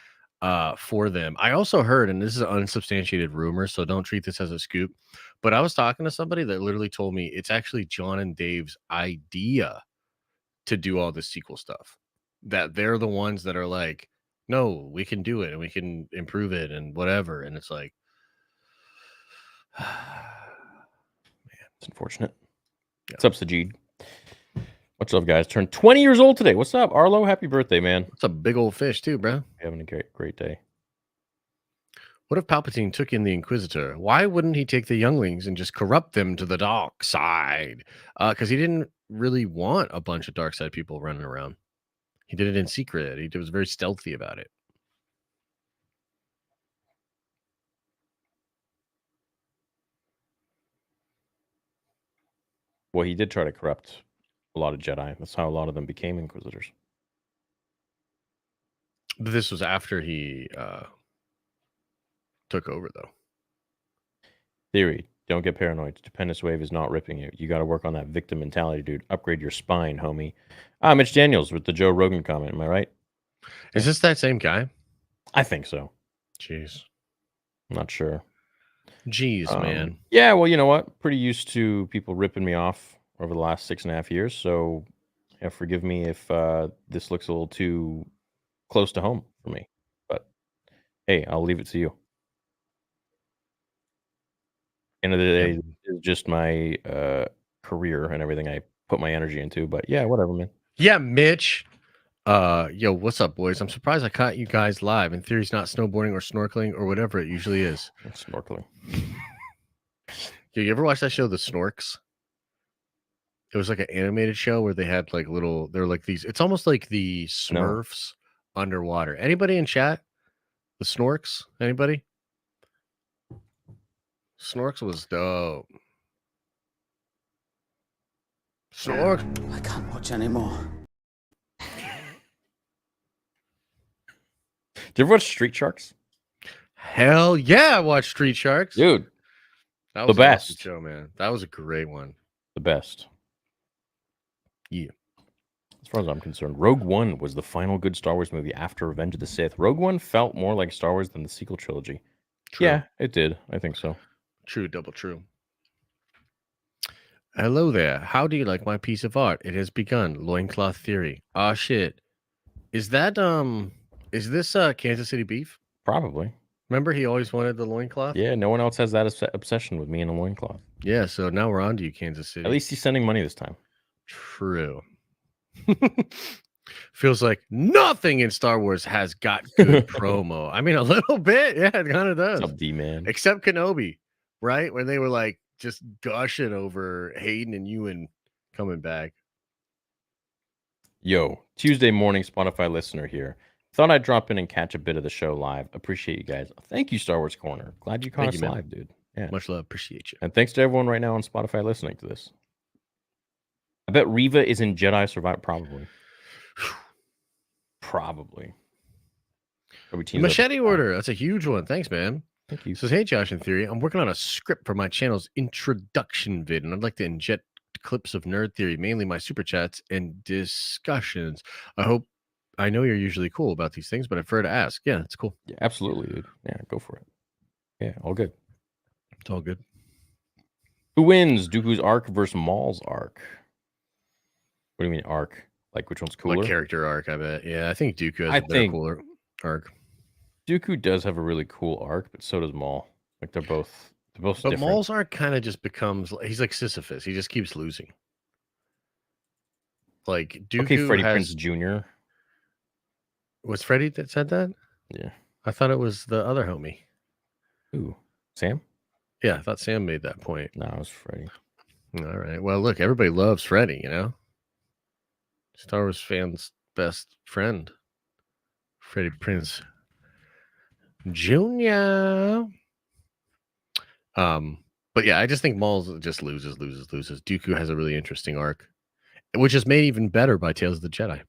for them. I also heard, and this is an unsubstantiated rumor, so don't treat this as a scoop, but I was talking to somebody that literally told me it's actually John and Dave's idea to do all this sequel stuff. That they're the ones that are like, no, we can do it and we can improve it and whatever. And it's like, man, it's unfortunate. Yeah. What's up, Sajid? What's up, guys? Turned 20 years old today. What's up, Arlo? Happy birthday, man. It's a big old fish, too, bro. Having a great day. What if Palpatine took in the Inquisitor? Why wouldn't he take the younglings and just corrupt them to the dark side? Because he didn't really want a bunch of dark side people running around. He did it in secret. He was very stealthy about it. Well, he did try to corrupt a lot of Jedi. That's how a lot of them became Inquisitors. But this was after he took over, though. Theory. Don't get paranoid. Stupendous Wave is not ripping you. You got to work on that victim mentality, dude. Upgrade your spine, homie. Mitch Daniels with the Joe Rogan comment. Am I right? Is this that same guy? I think so. Jeez. I'm not sure. Jeez, man. Yeah, well, you know what? Pretty used to people ripping me off over the last 6.5 years. So Yeah, forgive me if this looks a little too close to home for me, but hey, I'll leave it to you. End of the day, it's just my career and everything I put my energy into. But yeah, whatever, man. Yeah, Mitch. Yo, what's up, boys? I'm surprised I caught you guys live. In theory, it's not snowboarding or snorkeling or whatever it usually is. Snorkeling. Yo, you ever watch that show, The Snorks? It was like an animated show where they had like little, they're like these, it's almost like the Smurfs underwater. Anybody in chat? The Snorks? Anybody? Snorks was dope. Snorks. I can't watch anymore. Did you ever watch Street Sharks? Hell yeah, I watched Street Sharks. Dude, that was the an best awesome show, man. That was a great one. The best. Yeah. As far as I'm concerned, Rogue One was the final good Star Wars movie after Revenge of the Sith. Rogue One felt more like Star Wars than the sequel trilogy. True. Yeah, it did. I think so. True, double true. Hello there. How do you like my piece of art? It has begun. Loincloth theory. Ah, shit. Is that is this Kansas City beef? Probably. Remember he always wanted the loincloth? Yeah, no one else has that obsession with me and the loincloth. Yeah, so now we're on to you, Kansas City. At least he's sending money this time. True. Feels like nothing in Star Wars has got good promo. I mean, a little bit. Yeah, it kind of does. What's up, D-Man? Except Kenobi, right? When they were like just gushing over Hayden and Ewan coming back. Yo, Tuesday morning Spotify listener here. Thought I'd drop in and catch a bit of the show live. Appreciate you guys. Thank you, Star Wars Corner. Glad you caught us live, dude. Yeah. Much love. Appreciate you. And thanks to everyone right now on Spotify listening to this. I bet Reva is in Jedi Survivor. Probably. Probably. Machete order. That's a huge one. Thanks, man. Thank you. Says, hey, Josh, in theory, I'm working on a script for my channel's introduction vid, and I'd like to inject clips of nerd theory, mainly my super chats and discussions. I know you're usually cool about these things, but I prefer to ask. Yeah, it's cool. Yeah, absolutely, dude. Yeah, go for it. Yeah, all good. It's all good. Who wins? Dooku's arc versus Maul's arc? What do you mean arc? Like which one's cooler? Like character arc, I bet. Yeah, I think Dooku has a better cooler arc. Dooku does have a really cool arc, but so does Maul. Like they're both but different. Maul's arc kind of just becomes, he's like Sisyphus. He just keeps losing. Like Dooku Freddie Prinze Jr. Was Freddie that said that? Yeah. I thought it was the other homie. Who? Sam? Yeah, I thought Sam made that point. No, it was Freddie. All right. Well, look, everybody loves Freddie, you know? Star Wars fans' best friend. Freddie Prinze Jr. But yeah, I just think Maul just loses. Dooku has a really interesting arc, which is made even better by Tales of the Jedi.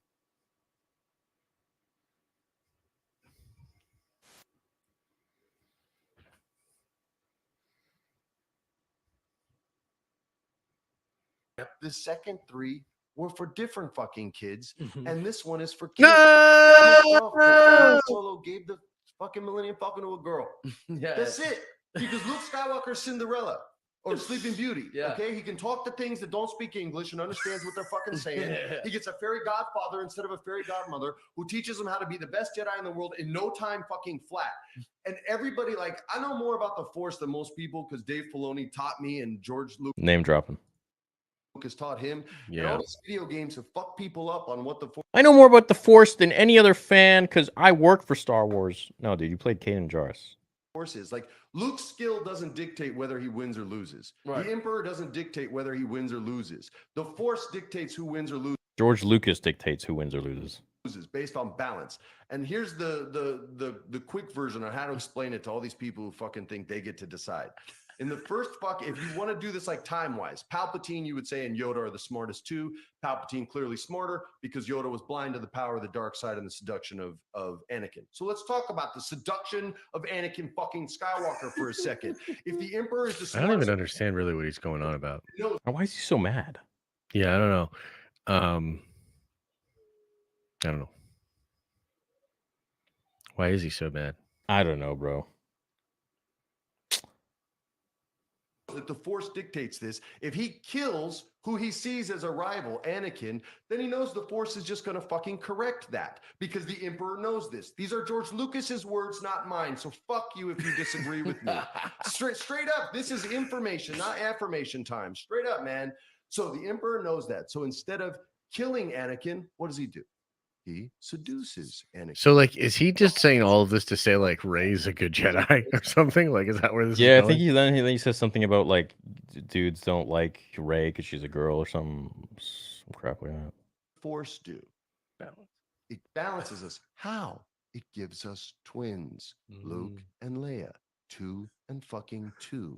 The second three were for different fucking kids, and this one is for kids. No! Solo gave the fucking Millennium Falcon to a girl. Yeah, that's it. Because Luke Skywalker's Cinderella or Sleeping Beauty. Yeah. Okay, he can talk to things that don't speak English and understands what they're fucking saying. He gets a fairy godfather instead of a fairy godmother who teaches him how to be the best Jedi in the world in no time fucking flat. And everybody, like, I know more about the Force than most people because Dave Filoni taught me and George Lucas. Name dropping. Has taught him. Yeah. And all these video games have fucked people up on what the Force. I know more about the Force than any other fan because I work for Star Wars. No, dude, you played Kanan Jarrus. Force is like Luke's skill doesn't dictate whether he wins or loses. Right. The Emperor doesn't dictate whether he wins or loses. The Force dictates who wins or loses. George Lucas dictates who wins or loses. Based on balance. And here's the quick version on how to explain it to all these people who fucking think they get to decide. In the first if you want to do this like time-wise, Palpatine, you would say, and Yoda are the smartest two. Palpatine clearly smarter because Yoda was blind to the power of the dark side and the seduction of Anakin. So let's talk about the seduction of Anakin fucking Skywalker for a second. If the Emperor is the smartest... I don't even understand really what he's going on about. Why is he so mad? Yeah, I don't know. I don't know. Why is he so mad? I don't know, bro. but the Force dictates this. If he kills who he sees as a rival, Anakin, then he knows the Force is just going to fucking correct that because the Emperor knows this. These are George Lucas's words, not mine. So fuck you if you disagree with me. Straight up, this is information, not affirmation time. Straight up, man. So the Emperor knows that. So instead of killing Anakin, what does he do? He seduces Anakin. So, like, is he just saying all of this to say, like, Rey's a good Jedi or something? Like, is that where this is Yeah, I going? think then he says something about like dudes don't like Rey because she's a girl or some crap like that. Force do. Balance. It balances us. How? It gives us twins, Luke and Leia, 2 and fucking 2.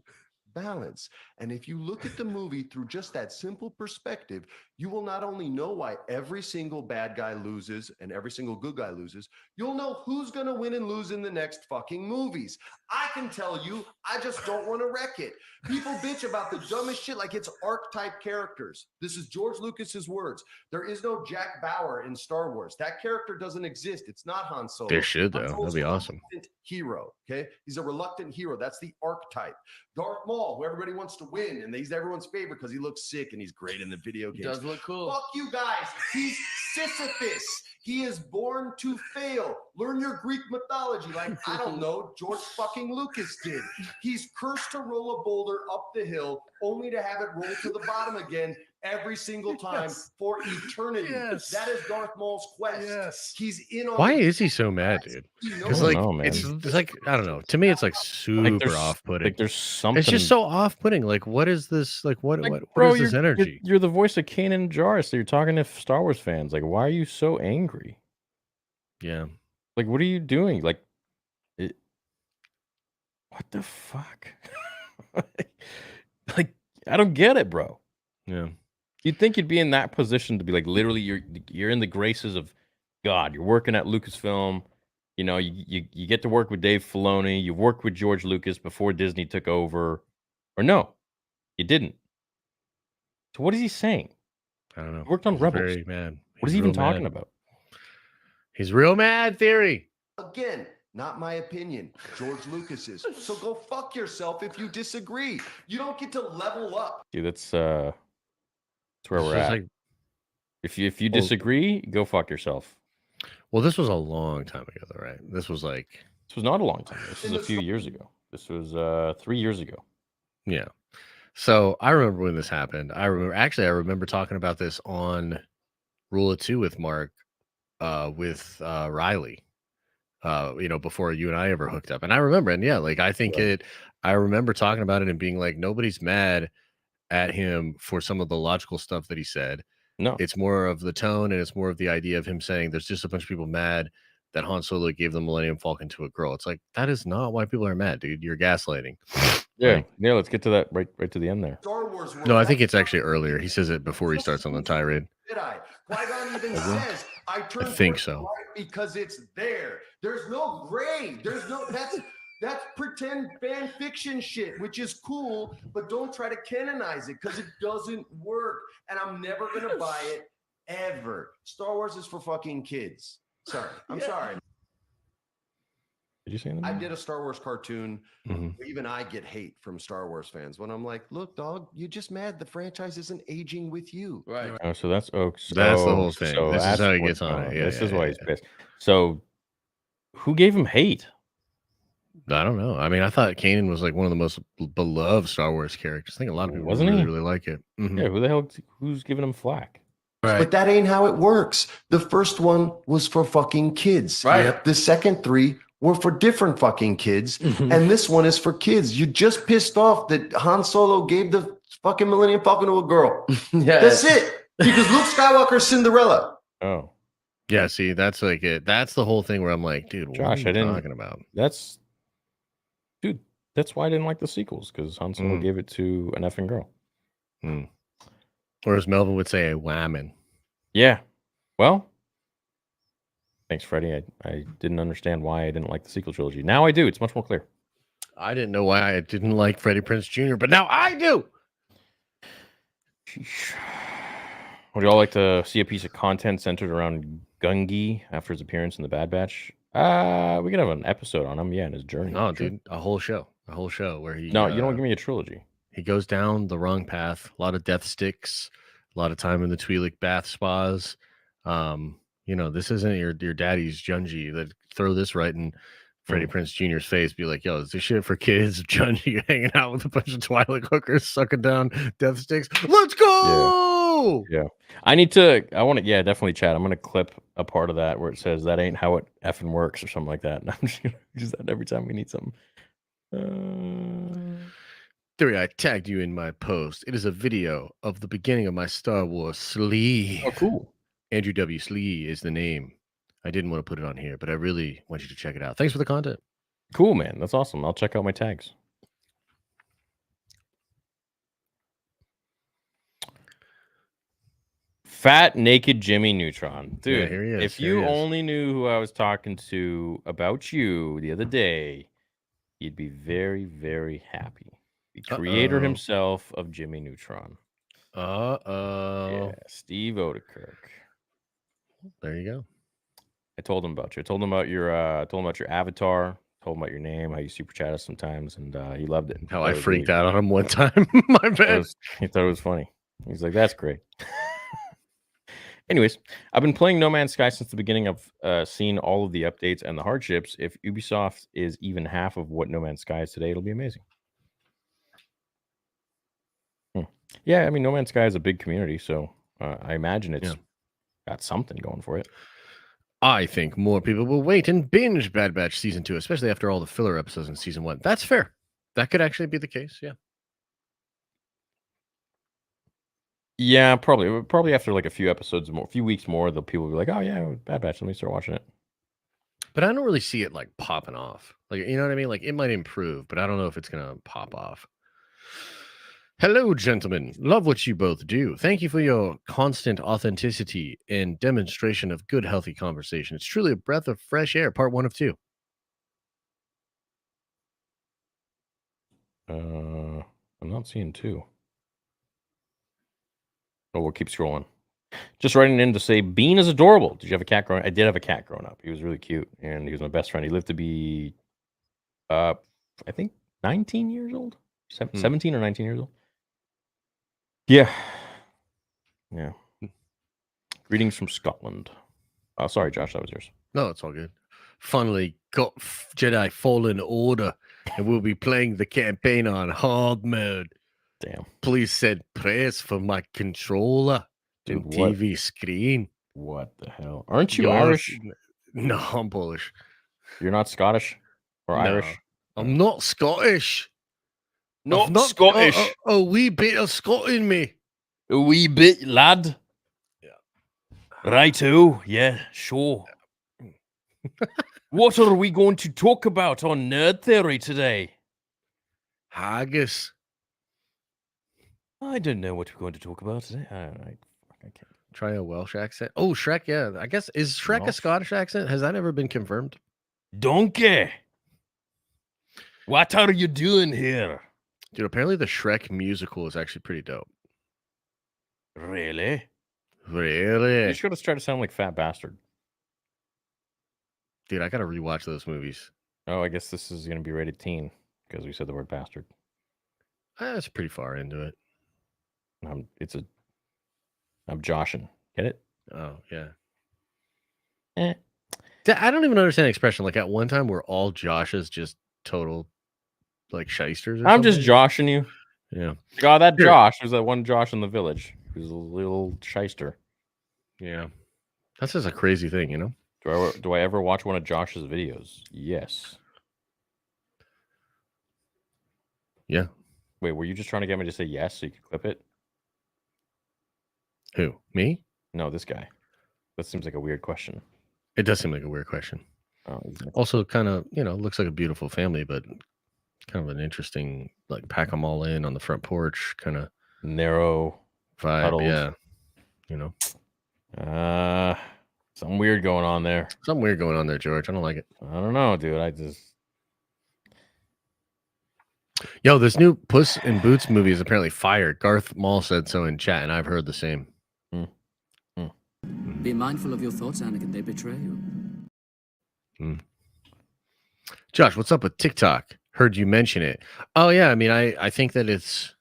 Balance. And if you look at the movie through just that simple perspective, you will not only know why every single bad guy loses and every single good guy loses, you'll know who's going to win and lose in the next fucking movies. I can tell you, I just don't want to wreck it. People bitch about the dumbest shit like it's archetype characters. This is George Lucas's words. There is no Jack Bauer in Star Wars. That character doesn't exist. It's not Han Solo. There should, Han though. Solo's That'd be a awesome. reluctant hero, okay? He's a reluctant hero. That's the archetype. Darth Maul, who everybody wants to win, and he's everyone's favorite because he looks sick and he's great in the video games. He does look cool. Fuck you guys. He's Sisyphus. He is born to fail. Learn your Greek mythology like, I don't know, George fucking Lucas did. He's cursed to roll a boulder up the hill only to have it roll to the bottom again every single time for eternity. Yes. That is Darth Maul's quest. Yes. He's in on Why the is he so mad, dude? He knows Because, I don't like, know, man. it's like, I don't know. To me, it's like super off-putting. Like there's something. It's just so off-putting. Like, what is this? Like, what bro, is this energy? You're the voice of Kanan Jarrus. So you're talking to Star Wars fans. Like, why are you so angry? Yeah. Like, what are you doing? Like, what the fuck? Like, I don't get it, bro. Yeah. You'd think you'd be in that position to be like, literally, you're in the graces of God. You're working at Lucasfilm. You know, you get to work with Dave Filoni. You've worked with George Lucas before Disney took over. Or no, you didn't. So what is he saying? I don't know. He worked on He's Rebels. very mad. What is he even talking about? He's real mad, Theory. Again, not my opinion. George Lucas's. So go fuck yourself if you disagree. You don't get to level up. Dude, that's where we're It's at. like, If you disagree, go fuck yourself. well, this was a long time ago, though, right? This was like, This was not a long time ago. This was a few years ago. This was 3 years ago. yeah. So I remember when this happened. I remember talking about this on Rule of Two with Mark, with Riley, before you and I ever hooked up. And I remember, and yeah, like I think I remember talking about it and being like, nobody's mad at him for some of the logical stuff that he said. No, It's more of the tone, and it's more of the idea of him saying there's just a bunch of people mad that Han Solo gave the Millennium Falcon to a girl. It's like, that is not why people are mad, dude. You're gaslighting. yeah. Let's get to that right to the end there. Star Wars. No, I think it's actually earlier. He says it before he starts on the tirade. Jedi. Qui-Gon even says, I turn think towards so. the light because it's there. There's no gray. There's no that's pretend fan fiction shit, which is cool, but don't try to canonize it because it doesn't work. And I'm never gonna buy it ever. Star Wars is for fucking kids. Sorry. I'm sorry. Did you say anything? I did a Star Wars cartoon. Mhm. Even I get hate from Star Wars fans when I'm like, look, dog, you're just mad the franchise isn't aging with you. Right. Oh, so that's That's the whole thing. So This is that's how he what- gets on it. Yeah, this yeah, is why yeah, he's yeah. pissed. So, who gave him hate? I don't know. I mean, I thought Kanan was like one of the most beloved Star Wars characters. I think a lot of people Wasn't really, he? really like it. Mhm. Yeah, who the hell? Who's giving him flack? But that ain't how it works. The first one was for fucking kids. Right. Yep. The second 3 were for different fucking kids. Mhm. And this one is for kids. You just pissed off that Han Solo gave the fucking Millennium Falcon to a girl. Yeah. That's it. Because Luke Skywalker's Cinderella. Oh, Yeah, see, that's like it. That's the whole thing where I'm like, dude, what Josh, are I you didn't- talking about? dude, that's why I didn't like the sequels because Han Solo Mm. gave it to an effing girl. Or as Melvin would say, a whammon. Yeah. Well, thanks, Freddie. I didn't understand why I didn't like the sequel trilogy. Now I do. It's much more clear. I didn't know why I didn't like Freddie Prinze Jr., but now I do. Sheesh. Would you all like to see a piece of content centered around Gungi after his appearance in the Bad Batch? We could have an episode on him, and his journey. No, Sure. dude, a whole show where he. No, you don't give me a trilogy. He goes down the wrong path. A lot of death sticks. A lot of time in the Twi'lek bath spas. This isn't your daddy's Junji. That throw this right in Freddie Prinze Jr.'s face. Be like, yo, is this shit for kids? Junji hanging out with a bunch of Twi'lek hookers sucking down death sticks. Let's go. Yeah. I want to, definitely, Chad. I'm going to clip a part of that where it says that ain't how it effing works or something like that. And I'm just going to use that every time we need something. Theory, I tagged you in my post. It is a video of the beginning of my Star Wars sleeve. Oh, cool. Andrew W. Slee is the name. I didn't want to put it on here, but I really want you to check it out. Thanks for the content. Cool, man. That's awesome. I'll check out my tags. Fat naked Jimmy Neutron. Dude, Yeah, here he is. If you only knew who I was talking to about you the other day, you'd be very, very happy. The creator himself of Jimmy Neutron. Yeah, Steve Odekirk. There you go. I told him about you. I told him about your avatar. Told him about your name, how you super chat us sometimes, and he loved it. How I freaked out on him one time. My bad. He thought it was funny. He's like, "That's great." Anyways, I've been playing No Man's Sky since the beginning. I've seen all of the updates and the hardships. If Ubisoft is even half of what No Man's Sky is today, it'll be amazing. Yeah, I mean, No Man's Sky is a big community, so I imagine it's got something going for it. I think more people will wait and binge Bad Batch Season 2, especially after all the filler episodes in Season 1. That's fair. That could actually be the case, yeah. Yeah, probably after like a few episodes more, a few weeks more, the people will be like, "Oh yeah, Bad Batch, let me start watching it." But I don't really see it like popping off. Like, you know what I mean? Like, it might improve, but I don't know if it's gonna pop off. Hello, gentlemen. Love what you both do. Thank you for your constant authenticity and demonstration of good, healthy conversation. It's truly a breath of fresh air. Part 1 of 2. I'm not seeing 2. Oh, we'll keep scrolling. Just writing in to say, Bean is adorable. Did you have a cat growing up? I did have a cat growing up. He was really cute, and he was my best friend. He lived to be, I think, 19 years old? 17 or 19 years old? Yeah. Yeah. Greetings from Scotland. Oh, sorry, Josh, that was yours. No, it's all good. Finally got Jedi Fallen Order, and we'll be playing the campaign on hard mode. Damn. Please send prayers for my controller and TV screen. What the hell? Aren't you Irish? No, I'm Polish. You're not Scottish or Irish? I'm not Scottish. Not Scottish. A wee bit of Scot in me. A wee bit, lad. Yeah. Righto. Yeah, sure. What are we going to talk about on Nerd Theory today? Haggis. I don't know what we're going to talk about today. I can't. Try a Welsh accent. Oh, Shrek, yeah. I guess, is Shrek a Scottish accent? Has that ever been confirmed? Donkey. What are you doing here? Dude, apparently the Shrek musical is actually pretty dope. Really? Really? You just got to try to sound like Fat Bastard. Dude, I got to rewatch those movies. Oh, I guess this is going to be rated teen because we said the word bastard. That's pretty far into it. I'm joshing. Get it? Oh, yeah. Eh. I don't even understand the expression. Like, at one time, were all Joshes just total, like, shysters? I'm just joshing you. Yeah. Oh, that Josh. There's that one Josh in the village who's a little shyster. Yeah. That's just a crazy thing, you know? Do I ever watch one of Josh's videos? Yes. Yeah. Wait, were you just trying to get me to say yes so you could clip it? Who? Me? No, this guy. That seems like a weird question. It does seem like a weird question. Oh, also, kind of, looks like a beautiful family, but kind of an interesting, like, pack them all in on the front porch kind of narrow vibe. Huddled. Yeah. Something weird going on there. Something weird going on there, George. I don't like it. I don't know, dude. Yo, this new Puss in Boots movie is apparently fire. Garth Mall said so in chat, and I've heard the same. Be mindful of your thoughts, Anakin. They betray you. Josh, what's up with TikTok? Heard you mention it. Oh, yeah. I mean, I think that it's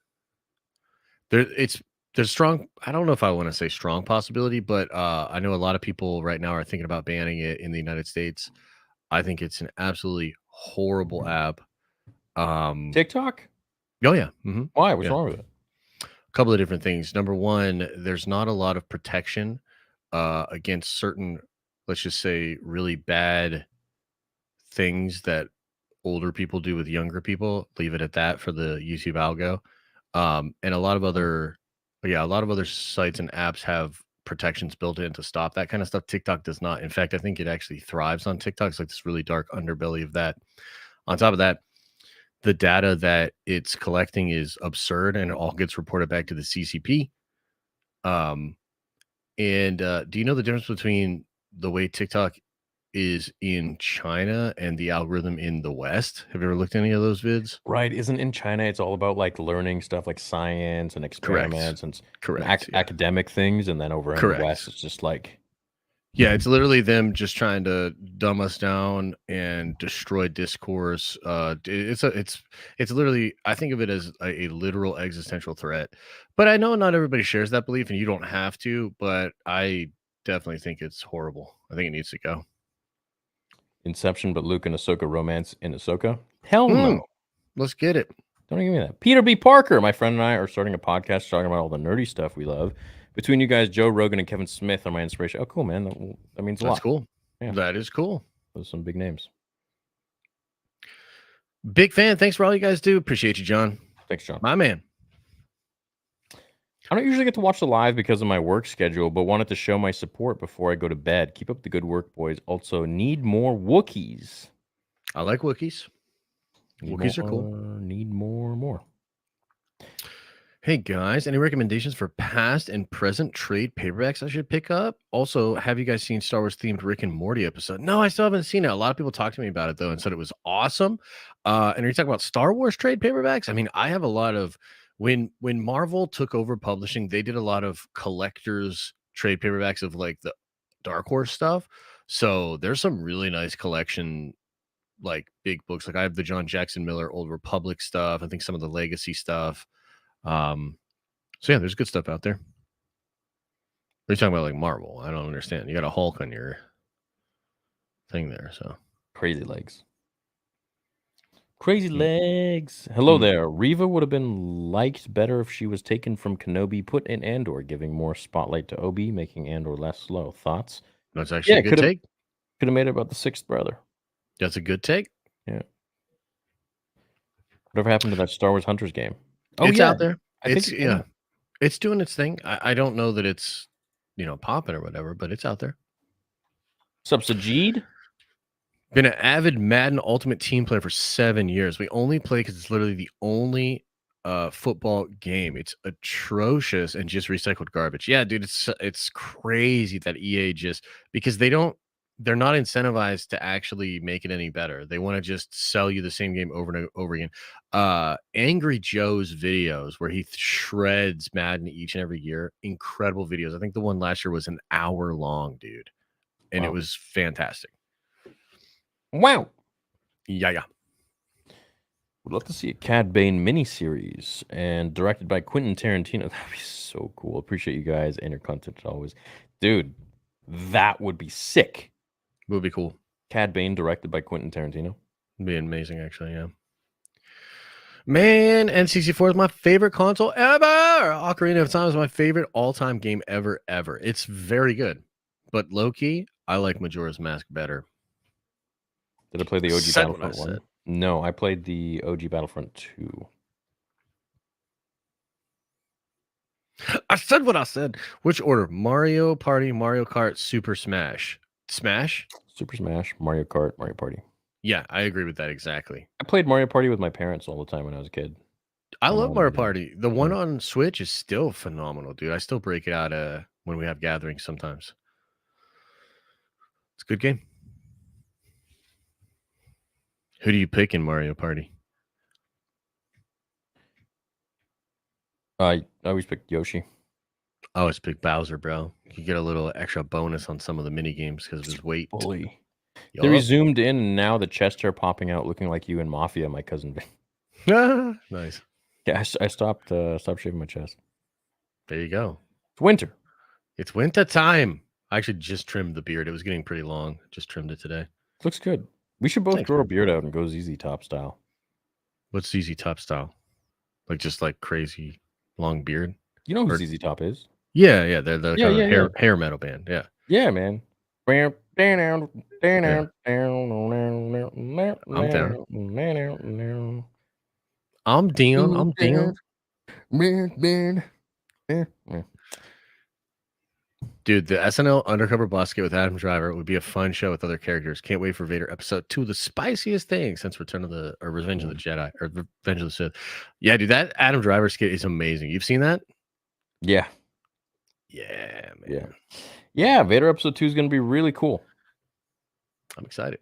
There's strong. I don't know if I want to say strong possibility, but I know a lot of people right now are thinking about banning it in the United States. I think it's an absolutely horrible app. TikTok? Oh yeah, Why? What's yeah. wrong with it? A couple of different things. Number one, there's not a lot of protection against certain, let's just say, really bad things that older people do with younger people. Leave it at that for the YouTube algo. And a lot of other sites and apps have protections built in to stop that kind of stuff. TikTok does not. In fact, I think it actually thrives on TikTok. It's like this really dark underbelly of that. On top of that, the data that it's collecting is absurd, and it all gets reported back to the CCP. Do you know the difference between the way TikTok is in China and the algorithm in the West? Have you ever looked at any of those vids? Right. Isn't in China it's all about like learning stuff like science and experiments and Correct. Yeah. academic things, and then over in the West it's just like Yeah, it's literally them just trying to dumb us down and destroy discourse. It's literally, I think of it as a literal existential threat. But I know not everybody shares that belief, and you don't have to. But I definitely think it's horrible. I think it needs to go. Inception, but Luke and Ahsoka romance in Ahsoka? Hell no. Let's get it. Don't give me that. Peter B. Parker, my friend and I are starting a podcast talking about all the nerdy stuff we love. Between you guys, Joe Rogan and Kevin Smith are my inspiration. Oh, cool, man. That means a lot. That's cool. Yeah. That is cool. Those are some big names. Big fan. Thanks for all you guys do. Appreciate you, John. Thanks, John. My man. I don't usually get to watch the live because of my work schedule, but wanted to show my support before I go to bed. Keep up the good work, boys. Also, need more Wookiees. I like Wookiees. Wookiees are cool. Need more. Hey guys, any recommendations for past and present trade paperbacks I should pick up? Also, have you guys seen Star Wars themed Rick and Morty episode? No, I still haven't seen it. A lot of people talked to me about it though and said it was awesome. And are you talking about Star Wars trade paperbacks? I mean, I have a lot of when Marvel took over publishing, they did a lot of collectors trade paperbacks of like the Dark Horse stuff. So there's some really nice collection, like big books. Like I have the John Jackson Miller Old Republic stuff. I think some of the Legacy stuff. So yeah, there's good stuff out there. Are you talking about like Marvel? I don't understand. You got a Hulk on your thing there, so crazy legs. Hello there. Reva would have been liked better if she was taken from Kenobi, put in Andor, giving more spotlight to Obi, making Andor less slow. Thoughts? That's actually a good take. Could have made it about the sixth brother. That's a good take. Yeah. Whatever happened to that Star Wars Hunters game? Oh, it's out there. It's doing its thing. I don't know that it's popping or whatever, but it's out there. Subsidied. Been an avid Madden Ultimate Team player for 7 years. We only play because it's literally the only football game. It's atrocious and just recycled garbage. Yeah, dude, it's crazy that EA just because they're not incentivized to actually make it any better. They want to just sell you the same game over and over again. Angry Joe's videos where he shreds Madden each and every year. Incredible videos. I think the one last year was an hour long, dude. And It was fantastic. Wow. Yeah. Would love to see a Cad Bane miniseries and directed by Quentin Tarantino. That'd be so cool. Appreciate you guys and your content as always. Dude, that would be sick. Would be cool. Cad Bane directed by Quentin Tarantino. It'd be amazing, actually, yeah. Man, N64 is my favorite console ever. Ocarina of Time is my favorite all-time game ever. It's very good. But low-key, I like Majora's Mask better. Did I play the OG Battlefront 1? No, I played the OG Battlefront 2. I said what I said. Which order? Mario Party, Mario Kart, Super Smash. Smash? Super Smash, Mario Kart, Mario Party. Yeah, I agree with that exactly. I played Mario Party with my parents all the time when I was a kid. I love Mario Party. The one on Switch is still phenomenal, dude. I still break it out when we have gatherings sometimes. It's a good game. Who do you pick in Mario Party? I always pick Yoshi. I always pick Bowser, bro. You get a little extra bonus on some of the mini games because of his weight. Bully. They resumed in, and now the chest hair popping out, looking like you in Mafia, my cousin. Nice. Yeah, I stopped shaving my chest. There you go. It's winter. It's winter time. I actually just trimmed the beard. It was getting pretty long. Just trimmed it today. Looks good. We should both Thanks, grow man. our beard out and go ZZ Top style. What's ZZ Top style? Like just like crazy long beard? You know who Or- ZZ Top is? Yeah. They're the Yeah, kind yeah, of hair metal band. Yeah. Yeah, man. I'm down. Dude, the SNL Undercover Boss Kit with Adam Driver would be a fun show with other characters. Can't wait for Vader episode 2, the spiciest thing since Revenge of the Jedi or Revenge of the Sith. Yeah, dude, that Adam Driver skit is amazing. You've seen that? Yeah. Yeah, man. Yeah, Vader episode 2 is going to be really cool. I'm excited.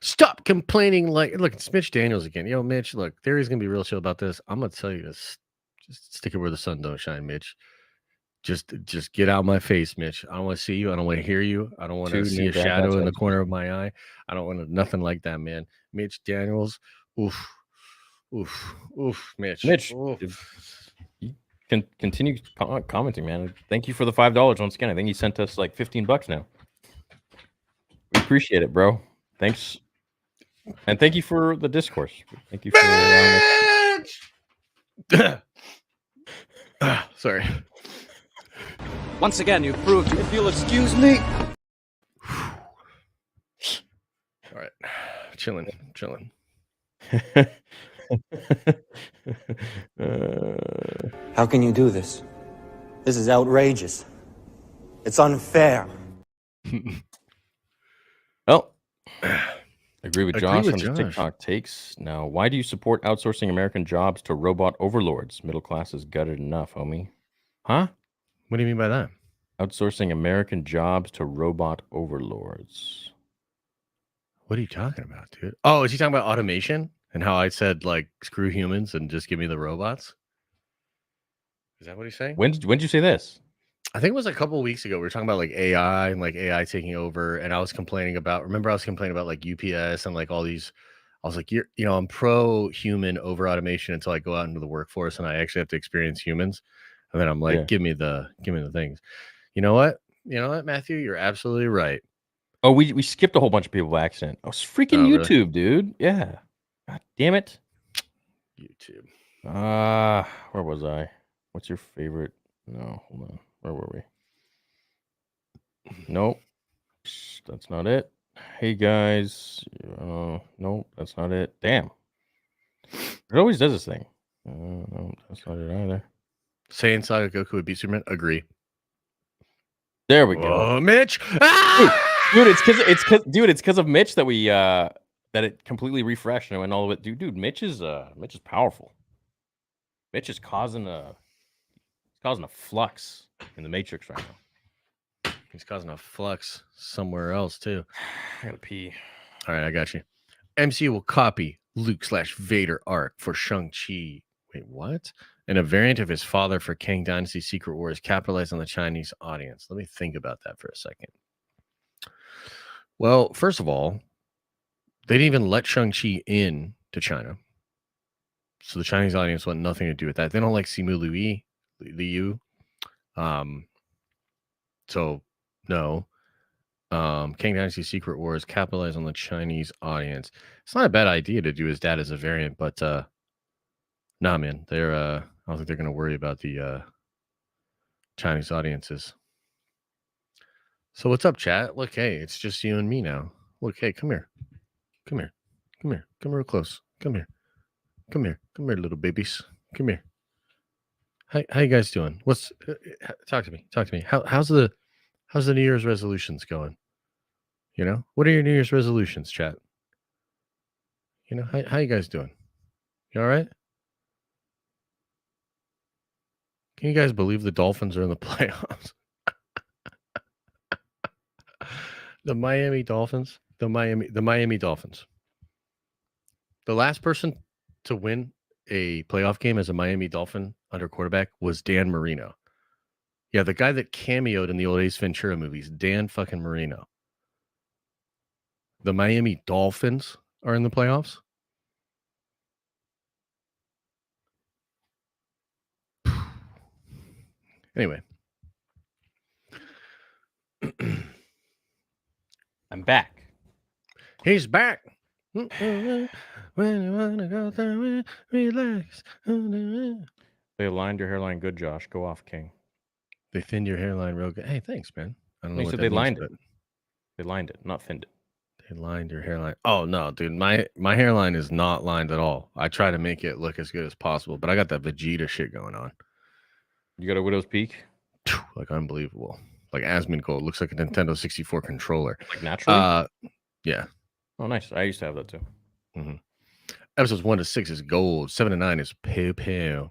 Stop complaining. Look, it's Mitch Daniels again. Yo, Mitch, look, Theory's going to be real chill about this. I'm going to tell you this. Just stick it where the sun don't shine, Mitch. Just get out my face, Mitch. I don't want to see you. I don't want to hear you. I don't want to see a shadow in the corner of my eye. I don't want nothing like that, man. Mitch Daniels. Oof, Mitch. Mitch, you can continue commenting, man. Thank you for the $5 once again. I think he sent us like $15 now. We appreciate it, bro. Thanks. And thank you for the discourse. Thank you for Sorry. Once again, you've proved. If you'll excuse me. All right. Chilling. How can you do this? This is outrageous. It's unfair. Well, agree with Josh on his TikTok takes. Now, why do you support outsourcing American jobs to robot overlords? Middle class is gutted enough, homie. Huh? What do you mean by that? Outsourcing American jobs to robot overlords. What are you talking about, dude? Oh, is he talking about automation and how I said like screw humans and just give me the robots? Is that what he's saying? When did you say this? I think it was a couple of weeks ago. We were talking about like AI and like AI taking over, and I was complaining about. Remember, I was complaining about like UPS and like all these. I was like, I'm pro human over automation until I go out into the workforce and I actually have to experience humans, and then I'm like, give me the things. You know what, Matthew, you're absolutely right. Oh, we skipped a whole bunch of people by accident. Oh, it's freaking YouTube, really? Dude. Yeah. God damn it. YouTube. Where was I? What's your favorite? No, hold on. Where were we? Nope. That's not it. Hey guys. Nope, that's not it. Damn. It always does this thing. No, that's not it either. Saiyan Saga Goku would beat Superman. Agree. There we go. Oh, Mitch. Dude, it's because of Mitch that we that it completely refreshed and it went all of it. Dude, Mitch is powerful. Mitch is causing a flux in the Matrix right now. He's causing a flux somewhere else too. I gotta pee. All right, I got you. MCU will copy Luke/Vader arc for Shang-Chi. Wait, what? And a variant of his father for Kang Dynasty Secret Wars, capitalize on the Chinese audience. Let me think about that for a second. Well, first of all, they didn't even let Shang-Chi in to China. So the Chinese audience want nothing to do with that. They don't like Simu Liu. So no. Kang Dynasty Secret Wars, capitalize on the Chinese audience. It's not a bad idea to do his dad as a variant, but nah, man. They're I don't think they're gonna worry about the Chinese audiences. So what's up, chat? Look, hey, it's just you and me now. Look, hey, come here. Come real close. Come here, little babies. Come here. How you guys doing? Talk to me. How's the New Year's resolutions going? What are your New Year's resolutions, chat? How you guys doing? You all right? Can you guys believe the Dolphins are in the playoffs? The Miami Dolphins. The Miami Dolphins. The last person to win a playoff game as a Miami Dolphin under quarterback was Dan Marino. Yeah, the guy that cameoed in the old Ace Ventura movies, Dan fucking Marino. The Miami Dolphins are in the playoffs. Anyway. I'm back. He's back. When you wanna go through it, relax. They aligned your hairline good, Josh. Go off, King. They thinned your hairline real good. Hey, thanks, man. I don't know You what said that they means, lined but it. They lined it, not thinned it. they lined your hairline. Oh no, dude, my hairline is not lined at all. I try to make it look as good as possible, but I got that Vegeta shit going on. You got a widow's peak? Like unbelievable. Like Asmongold looks like a Nintendo 64 controller. Like naturally? Yeah. Oh, nice. I used to have that too. Mm-hmm. Episodes 1 to 6 is gold. 7 to 9 is poo.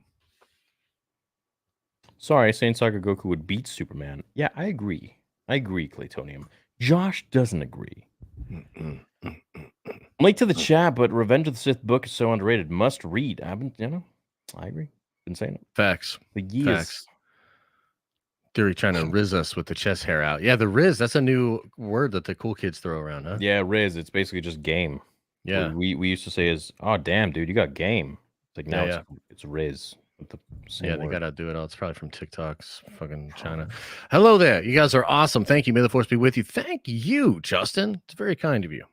Sorry, Saint Saga Goku would beat Superman. Yeah, I agree. Claytonium. Josh doesn't agree. I'm late to the chat, but Revenge of the Sith book is so underrated. Must read. I agree. Been saying it. Facts. The years. Facts. Theory trying to riz us with the chest hair out. Yeah, the riz, that's a new word that the cool kids throw around, huh? Yeah, Riz. It's basically just game. Yeah. We used to say is, oh damn, dude, you got game. It's like now it's Riz. With the same They word. gotta do it all. It's probably from TikTok's fucking China. Hello there. You guys are awesome. Thank you. May the force be with you. Thank you, Justin. It's very kind of you.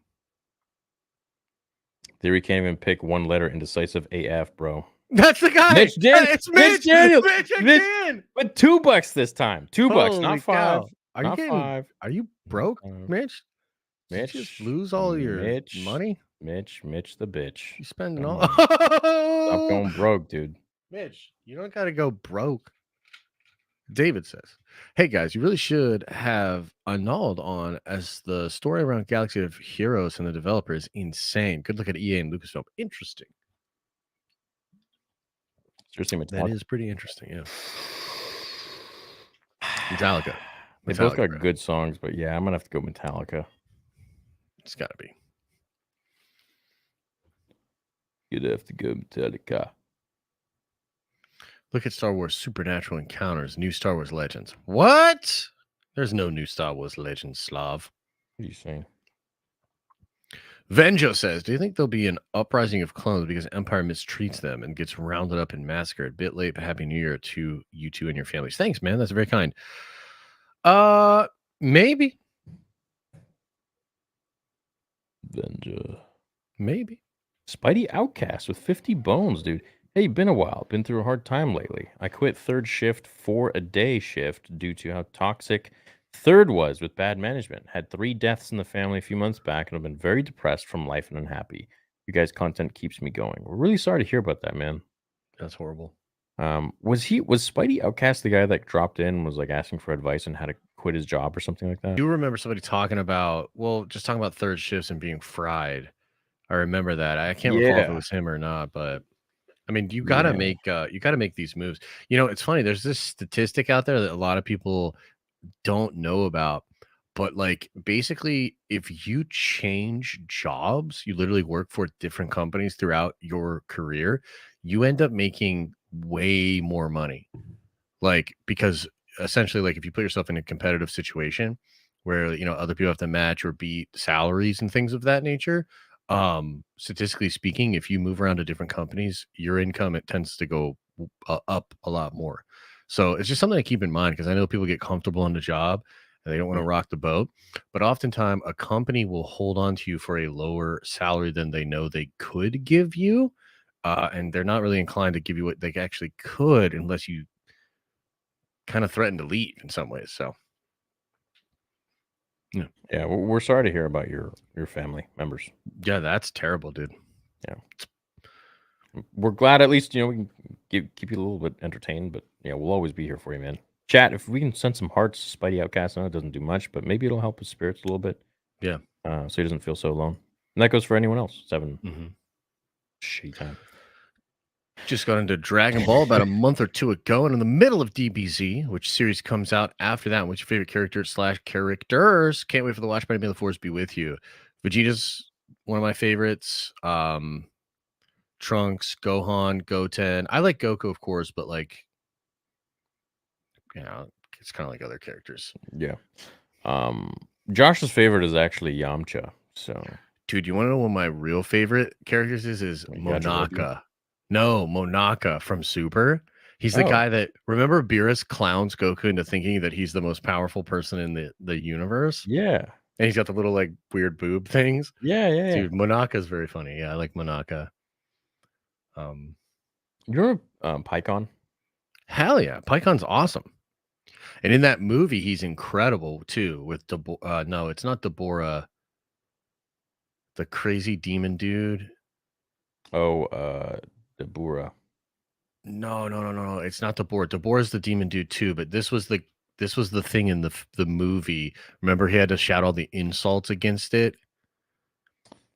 Theory can't even pick one letter. Indecisive AF, bro. That's the guy. Mitch Daniels. It's Mitch Daniels. Mitch again. But $2 this time. $2, not 5. Cow. Not 5. Are you broke, Mitch? Mitch, Did you just lose all your money? Mitch the bitch. You spending all? Stop going broke, dude. Mitch, you don't gotta go broke. David says, hey guys, you really should have annulled on, as the story around Galaxy of Heroes and the developer is insane. Good look at EA and Lucasfilm. Interesting. Seriously, that is pretty interesting. Yeah. Metallica. They both got good songs, but yeah, I'm gonna have to go Metallica. It's gotta be. You'd have to go Metallica. Look at Star Wars Supernatural Encounters, new Star Wars Legends. What? There's no new Star Wars Legends, Slav. What are you saying? Venjo says, do you think there'll be an uprising of clones because Empire mistreats them and gets rounded up and massacred? Bit late, but Happy New Year to you two and your families. Thanks, man. That's very kind. Maybe. Venjo. Maybe. Spidey Outcast with 50 bones, dude. Hey, been a while. Been through a hard time lately. I quit third shift for a day shift due to how toxic third was with bad management. Had 3 deaths in the family a few months back and have been very depressed from life and unhappy. You guys' content keeps me going. We're really sorry to hear about that, man. That's horrible. Was Spidey Outcast the guy that dropped in, was like asking for advice on how to quit his job or something like that? I do remember somebody talking about, just talking about third shifts and being fried. I remember that. I can't recall if it was him or not, but I mean, you gotta make these moves. You know, it's funny. There's this statistic out there that a lot of people don't know about, but like basically, if you change jobs, you literally work for different companies throughout your career, you end up making way more money. Like, because essentially, like if you put yourself in a competitive situation where other people have to match or beat salaries and things of that nature, statistically speaking, if you move around to different companies, your income, it tends to go up a lot more. So it's just something to keep in mind, because I know people get comfortable on the job and they don't want to rock the boat, but oftentimes a company will hold on to you for a lower salary than they know they could give you, and they're not really inclined to give you what they actually could unless you kind of threaten to leave in some ways. So yeah, we're sorry to hear about your family members. Yeah, that's terrible, dude. Yeah, we're glad at least we can keep you a little bit entertained, but yeah, we'll always be here for you, man. Chat, if we can send some hearts to Spidey Outcast, I know it doesn't do much, but maybe it'll help his spirits a little bit. Yeah, so he doesn't feel so alone, and that goes for anyone else. 7 shitty time. Just got into Dragon Ball about a month or 2 ago, and in the middle of DBZ, which series comes out after that? What's your favorite character/characters? Can't wait for the watch party. May the force be with you. Vegeta's one of my favorites. Trunks, Gohan, Goten. I like Goku, of course, but like, it's kind of like other characters. Yeah. Josh's favorite is actually Yamcha. So, dude, you want to know what my real favorite characters is? Monaka. No, Monaka from Super. He's the Oh. guy that remember Beerus clowns Goku into thinking that he's the most powerful person in the universe. Yeah. And he's got the little like weird boob things. Yeah. Dude, Monaka's very funny. Yeah, I like Monaka. You remember PyCon? Hell yeah, PyCon's awesome. And in that movie, he's incredible too. With no, it's not Deborah, the crazy demon dude. Oh, Dabura. No. It's not Deborah. Deborah's the demon dude too. But this was the thing in the movie. Remember, he had to shout all the insults against it,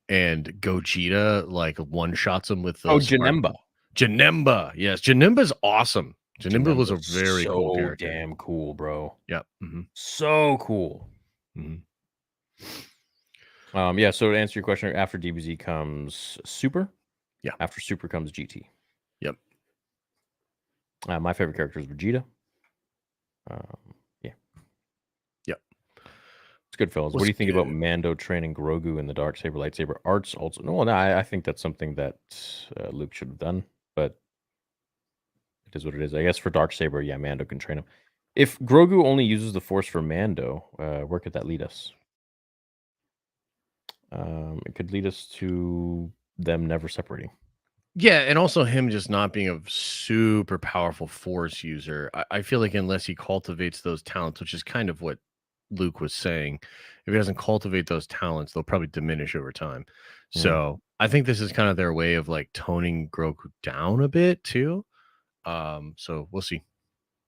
and Gogeta like one shots him with the Janemba. Janemba, yes, Janemba's awesome. Janemba was a very cool character. Damn cool, bro. Yep. So cool. Yeah. So to answer your question, after DBZ comes Super. Yeah. After Super comes GT. Yep. My favorite character is Vegeta. Yeah. Yep. It's good, fellas. What do you think about Mando training Grogu in the darksaber lightsaber arts? Also, no, I think that's something that Luke should have done, but it is what it is. I guess for darksaber, yeah, Mando can train him. If Grogu only uses the Force for Mando, where could that lead us? It could lead us to them never separating. Yeah, and also him just not being a super powerful Force user. I feel like unless he cultivates those talents, which is kind of what Luke was saying, if he doesn't cultivate those talents, they'll probably diminish over time. So I think this is kind of their way of like toning Grogu down a bit too. So we'll see.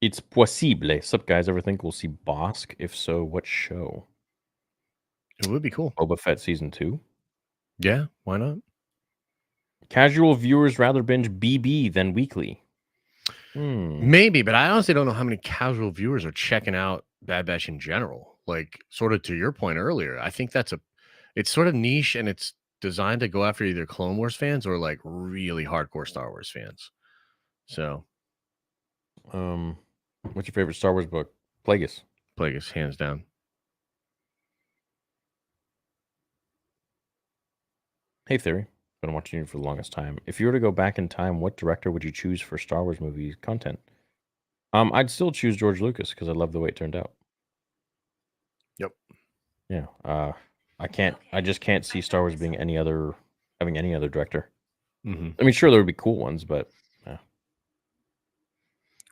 It's possible. Sup, guys? Ever think we'll see Bosk? If so, what show? It would be cool. Boba Fett season 2. Yeah, why not? Casual viewers rather binge BB than weekly. Maybe, but I honestly don't know how many casual viewers are checking out Bad Batch in general. Like, sort of to your point earlier, I think it's sort of niche, and it's designed to go after either Clone Wars fans or like really hardcore Star Wars fans. So, what's your favorite Star Wars book? Plagueis, hands down. Hey, Theory. Been watching you for the longest time. If you were to go back in time, what director would you choose for Star Wars movie content? I'd still choose George Lucas because I love the way it turned out. Yep. Yeah. I just can't see Star Wars being having any other director. I mean, sure, there would be cool ones, but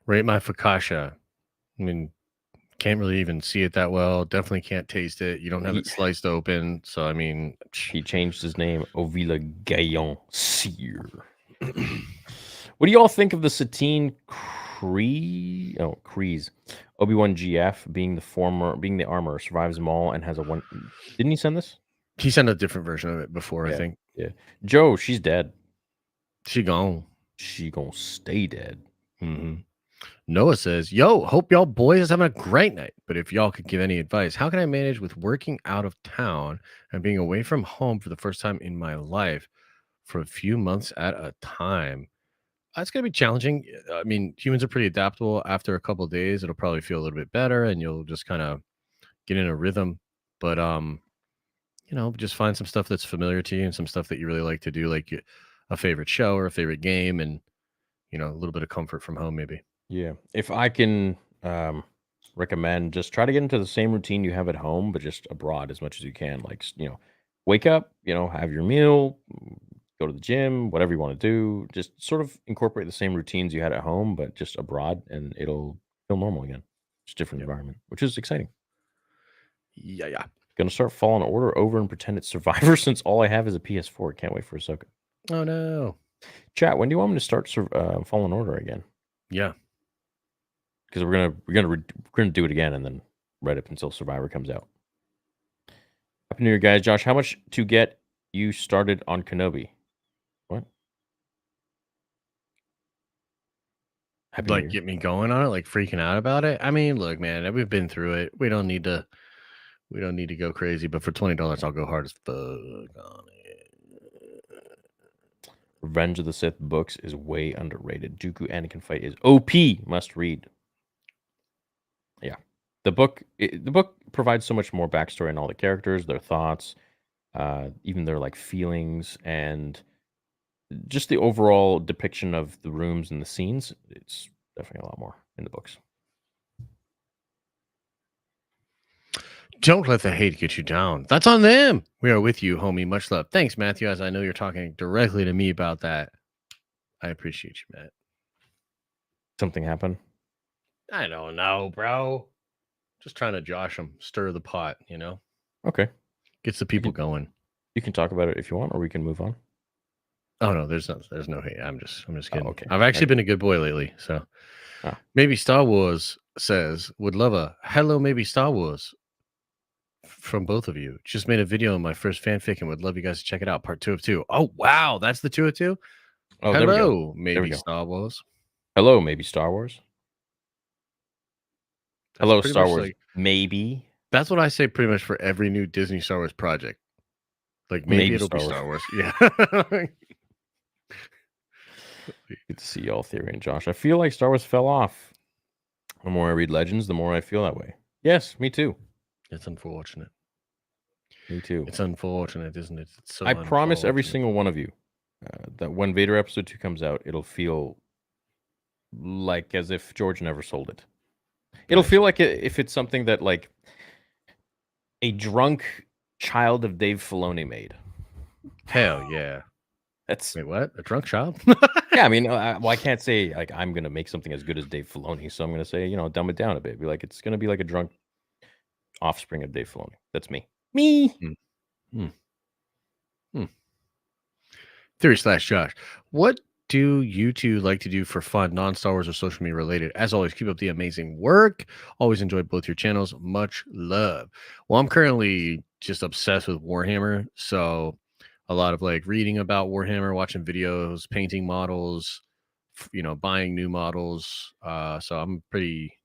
Rate my Fakasha. I mean, can't really even see it that well. Definitely can't taste it. You don't have it sliced open. So, I mean, he changed his name, Ovila Gaillon Seer. What do you all think of the Satine Kryze? Obi-Wan GF being the armor, survives them all and has a one. Didn't he send this? He sent a different version of it before, I think. Yeah. Joe, she's dead. She gone. She gonna stay dead. Noah says, yo, hope y'all boys is having a great night. But if y'all could give any advice, how can I manage with working out of town and being away from home for the first time in my life for a few months at a time? It's going to be challenging. I mean, humans are pretty adaptable. After a couple of days, it'll probably feel a little bit better and you'll just kind of get in a rhythm. But, just find some stuff that's familiar to you and some stuff that you really like to do, like a favorite show or a favorite game, and, a little bit of comfort from home, maybe. Yeah. If I can recommend, just try to get into the same routine you have at home, but just abroad as much as you can. Like, wake up, have your meal, go to the gym, whatever you want to do. Just sort of incorporate the same routines you had at home, but just abroad, and it'll feel normal again. It's a different environment, which is exciting. Yeah. Gonna start Fallen Order over and pretend it's Survivor since all I have is a PS4. Can't wait for Ahsoka. Oh, no. Chat, when do you want me to start Fallen Order again? Yeah. Because we're gonna do it again and then right up until Survivor comes out. Happy New Year, guys. Josh, how much to get you started on Kenobi? What? Happy New Year. Get me going on it, like freaking out about it. I mean, look, man, we've been through it. We don't need to go crazy, but for $20, I'll go hard as fuck on it. Revenge of the Sith books is way underrated. Dooku Anakin fight is OP. Must read. Yeah, the book provides so much more backstory on all the characters, their thoughts, even their like feelings, and just the overall depiction of the rooms and the scenes. It's Definitely a lot more in the books. Don't let the hate get you down. That's on them. We are with you, homie. Much love. Thanks, Matthew. As I know you're talking directly to me about that. I appreciate you, Matt. Something happened. I don't know, bro. Just trying to josh them, stir the pot, you know? Okay. Gets the people going. You can talk about it if you want, or we can move on. Oh no, there's no hate. I'm just kidding. okay. I've actually been a good boy lately. So maybe Star Wars says would love a hello, maybe Star Wars from both of you. Just made a video on my first fanfic and would love you guys to check it out. Part 2 of 2. Oh wow, that's the 2 of 2. Oh, hello, we maybe go. Star Wars. Hello, maybe Star Wars. That's hello, Star Wars. Like, maybe. That's what I say pretty much for every new Disney Star Wars project. Like maybe it'll be Star Wars. Yeah. Good to see y'all, Theory and Josh. I feel like Star Wars fell off. The more I read Legends, the more I feel that way. Yes, me too. It's unfortunate. Me too. It's unfortunate, isn't it? It's so I promise every single one of you that when Vader Episode 2 comes out, it'll feel like as if George never sold it. It'll feel like if it's something that like a drunk child of Dave Filoni made. Hell yeah. That's wait, what? A drunk child? Yeah, I mean, well, I can't say like I'm gonna make something as good as Dave Filoni, so I'm gonna say dumb it down a bit. Be like it's gonna be like a drunk offspring of Dave Filoni. That's me. Me. Theory/Josh. What do you two like to do for fun, non-Star Wars or social media related? As always, keep up the amazing work. Always enjoyed both your channels. Much love. Well, I'm currently just obsessed with Warhammer, so a lot of like reading about Warhammer, watching videos, painting models, buying new models. So I'm pretty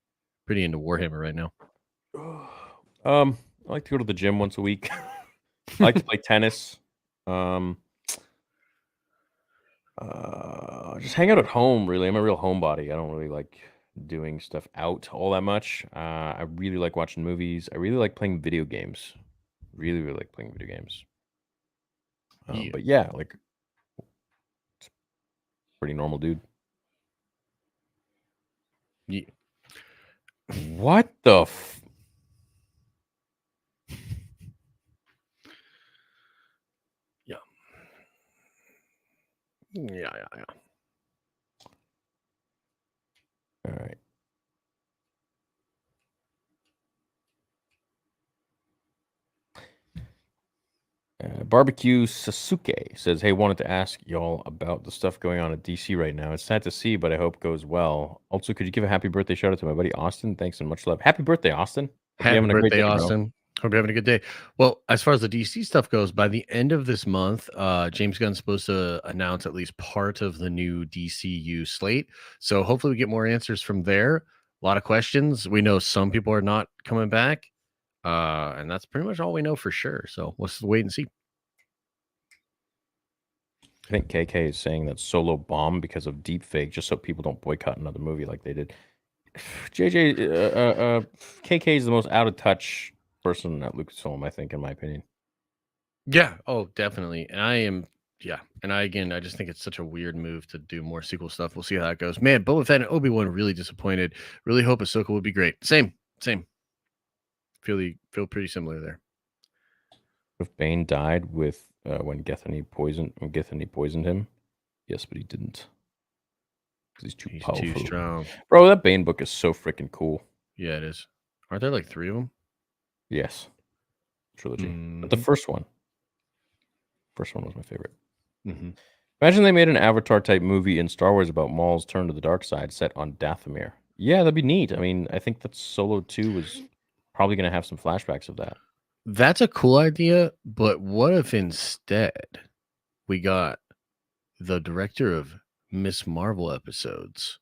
into Warhammer right now. I like to go to the gym once a week. I like to play tennis. Just hang out at home, really. I'm a real homebody. I don't really like doing stuff out all that much. I really like watching movies. I really like playing video games. Really, really like playing video games. But yeah, like pretty normal dude. Yeah. What the Yeah. All right. Barbecue Sasuke says, hey, wanted to ask y'all about the stuff going on at DC right now. It's sad to see, but I hope goes well. Also, could you give a happy birthday shout out to my buddy Austin? Thanks and much love. Happy birthday, Austin. Happy birthday, Austin. Hope you're having a good day. Well, as far as the DC stuff goes, by the end of this month, James Gunn's supposed to announce at least part of the new DCU slate. So hopefully we get more answers from there. A lot of questions. We know some people are not coming back. And that's pretty much all we know for sure. So let's wait and see. I think KK is saying that Solo bombed because of deepfake, just so people don't boycott another movie like they did. KK is the most out of touch person at Lucasfilm, I think, in my opinion. Yeah. Oh, definitely. And I just think it's such a weird move to do more sequel stuff. We'll see how that goes. Man, Boba Fett and Obi-Wan really disappointed. Really hope Ahsoka would be great. Same. Feel pretty similar there. If Bane died with when Gethany poisoned him, yes, but he didn't. He's too powerful. Too strong. Bro, that Bane book is so freaking cool. Yeah, it is. Aren't there like 3 of them? Yes. Trilogy. But the first one was my favorite. Mm-hmm. Imagine they made an Avatar type movie in Star Wars about Maul's turn to the dark side set on Dathomir. Yeah, that'd be neat. I mean, I think that Solo 2 was probably going to have some flashbacks of that. That's a cool idea, but what if instead we got the director of Miss Marvel episodes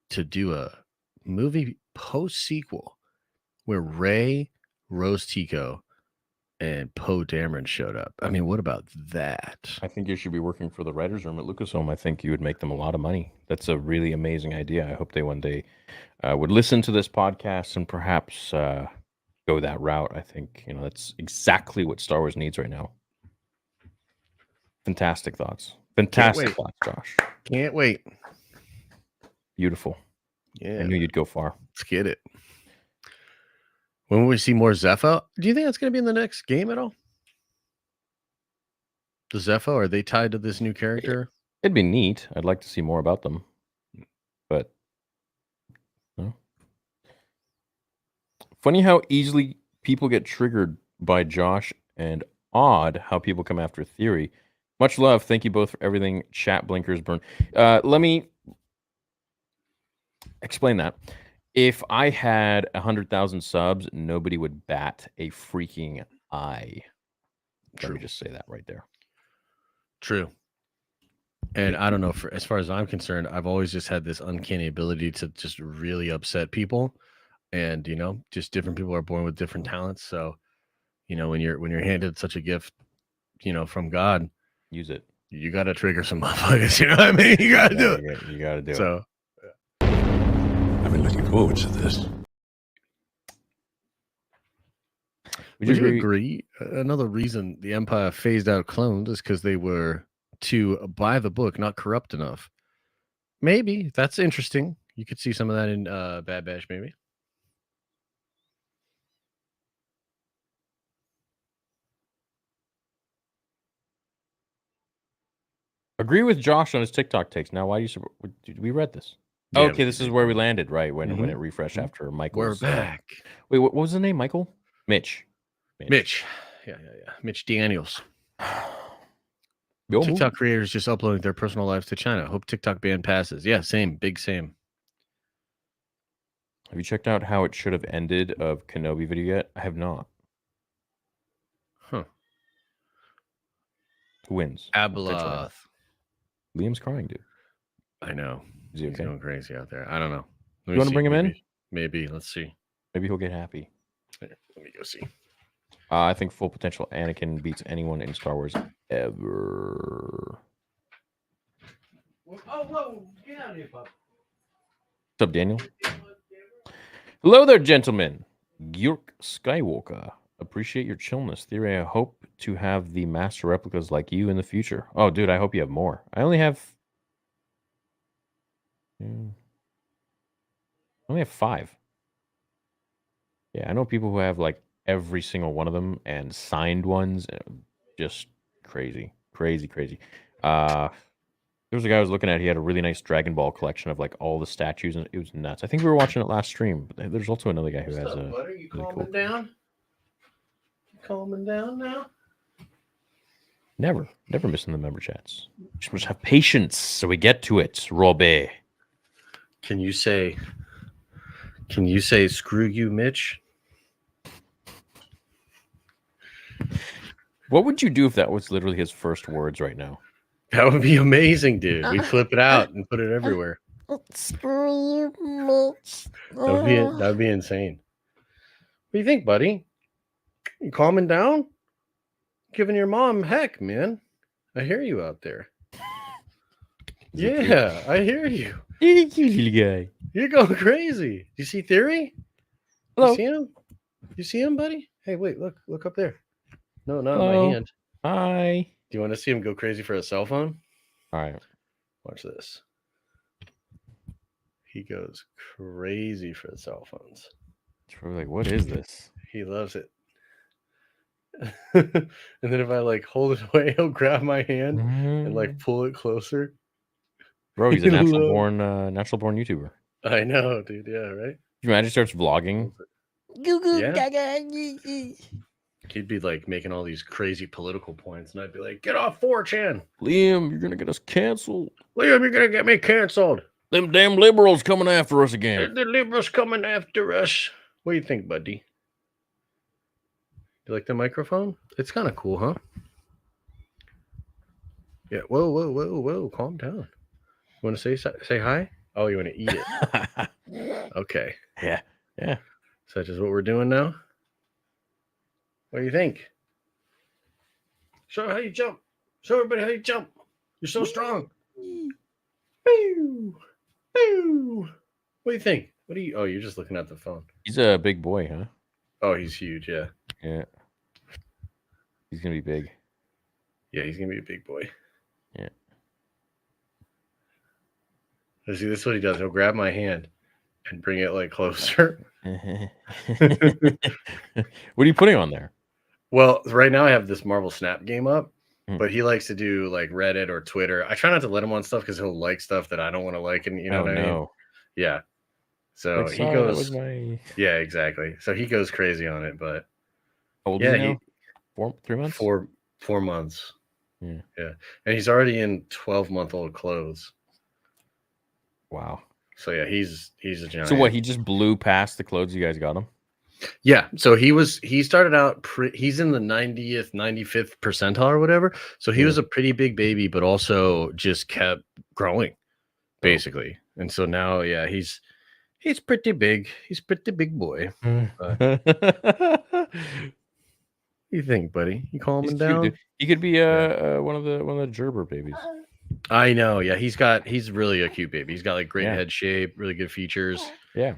to do a movie post-sequel where Rey, Rose Tico, and Poe Dameron showed up? I mean, what about that? I think you should be working for the writer's room at Lucasfilm. I think you would make them a lot of money. That's a really amazing idea. I hope they one day would listen to this podcast and perhaps go that route. I think that's exactly what Star Wars needs right now. Fantastic thoughts. Fantastic thoughts, Josh. Can't wait. Beautiful. Yeah, I knew you'd go far. let's get it. When will we see more Zepho? Do you think that's going to be in the next game at all? The Zepho, are they tied to this new character? It'd be neat. I'd like to see more about them, but no. Funny how easily people get triggered by Josh, and odd how people come after Theory. Much love. Thank you both for everything. Chat blinkers burn. Let me explain that. If I had 100,000 subs, nobody would bat a freaking eye. Let me just say that right there. True. And I don't know, for as far as I'm concerned, I've always just had this uncanny ability to just really upset people. And just different people are born with different talents. So, when you're handed such a gift, from God, use it. You got to trigger some motherfuckers. You know what I mean? You got to do it. You got to do it. So, I've been looking forward to this. Would you agree? Another reason the Empire phased out clones is because they were to buy the book, not corrupt enough. Maybe that's interesting. You could see some of that in Bad Batch, maybe. Agree with Josh on his TikTok takes. Now, why do you? We read this. Yeah, okay, this is where we landed, right? When it refreshed after Michael. We're back. Wait, what was the name? Michael? Mitch. Yeah. Mitch Daniels. TikTok creators just uploading their personal lives to China. Hope TikTok ban passes. Yeah, same. Big same. Have you checked out how it should have ended of Kenobi video yet? I have not. Huh. Who wins? Abeloth. Liam's crying, dude. I know. Is he okay? He's going crazy out there. I don't know. You want to bring him in? Maybe. Let's see. Maybe he'll get happy. Let me go see. I think full potential Anakin beats anyone in Star Wars ever. Whoa. Get out of here, pup. What's up, Daniel? Hello there, gentlemen. York Skywalker. Appreciate your chillness. Theory, I hope to have the master replicas like you in the future. Oh, dude, I hope you have more. I only have 5. Yeah, I know people who have like every single one of them and signed ones. Just crazy. There was a guy I was looking at. He had a really nice Dragon Ball collection of like all the statues, and it was nuts. I think we were watching it last stream. But there's also another guy who has a. Are you really calming down? You calming down now? Never missing the member chats. Just have patience so we get to it, Robbie. Can you say screw you, Mitch? What would you do if that was literally his first words right now? That would be amazing, dude. We'd flip it out and put it everywhere. Screw you, Mitch. That'd be insane. What do you think, buddy? You calming down? Giving your mom heck, man. I hear you out there. Yeah, I hear you. Little guy. You're going crazy. You see Theory? Hello. You see him? You see him, buddy? Hey, wait, look up there. No, not Hello. my hand. Hi. Do you want to see him go crazy for a cell phone? All right. Watch this. He goes crazy for the cell phones. It's probably like, what is this? He loves it. And then if I like hold it away, he'll grab my hand and like pull it closer. Bro, he's a natural born YouTuber. I know, dude. Yeah, right. You imagine he starts vlogging? Yeah. He'd be like making all these crazy political points, and I'd be like, "Get off 4chan, Liam! You're gonna get us canceled. Liam, you're gonna get me canceled. Them damn liberals coming after us again. The liberals coming after us." What do you think, buddy? You like the microphone? It's kind of cool, huh? Yeah. Whoa. Calm down. You want to say hi? Oh, you want to eat it? Okay. Yeah. So that's just what we're doing now. What do you think? Show how you jump. Show everybody how you jump. You're so strong. Boo. What do you think? Oh, you're just looking at the phone. He's a big boy, huh? Oh, he's huge, yeah. Yeah. He's gonna be big. Yeah, he's gonna be a big boy. Yeah. See, this is what he does. He'll grab my hand and bring it like closer. What are you putting on there? Well, right now I have this Marvel Snap game up, Mm. but he likes to do like Reddit or Twitter. I try not to let him on stuff because he'll like stuff that I don't want to like, and you know Oh what I mean? no! Yeah. So Like, he sorry, that was goes, my. yeah, exactly. So he goes crazy on it, but How old yeah, is he now? 3 months. 4 months. Yeah. Yeah, and he's already in 12-month-old clothes. Wow. So yeah, he's a giant. So what? He just blew past the clothes you guys got him. Yeah, so he started out he's in the 90th, 95th percentile or whatever. So he Yeah. was a pretty big baby, but also just kept growing, basically. And so now, yeah, he's pretty big. He's pretty big boy. What do you think, buddy? You calming He's cute, down? dude. He could be one of the Gerber babies. I know. Yeah, he's really a cute baby. He's got like great Yeah. head shape, really good features. Yeah.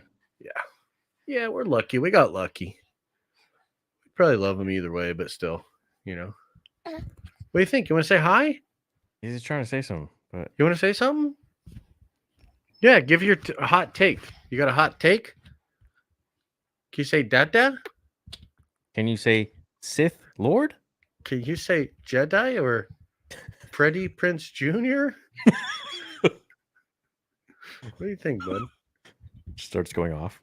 Yeah, we're lucky. We got lucky. We probably love him either way, but still, you know. What do you think? You want to say hi? He's just trying to say something, but You want to say something? Yeah, give your hot take. You got a hot take? Can you say Dada? can you say Sith Lord? Can you say Jedi or Freddie Prince Jr.? What do you think, bud? Starts going off.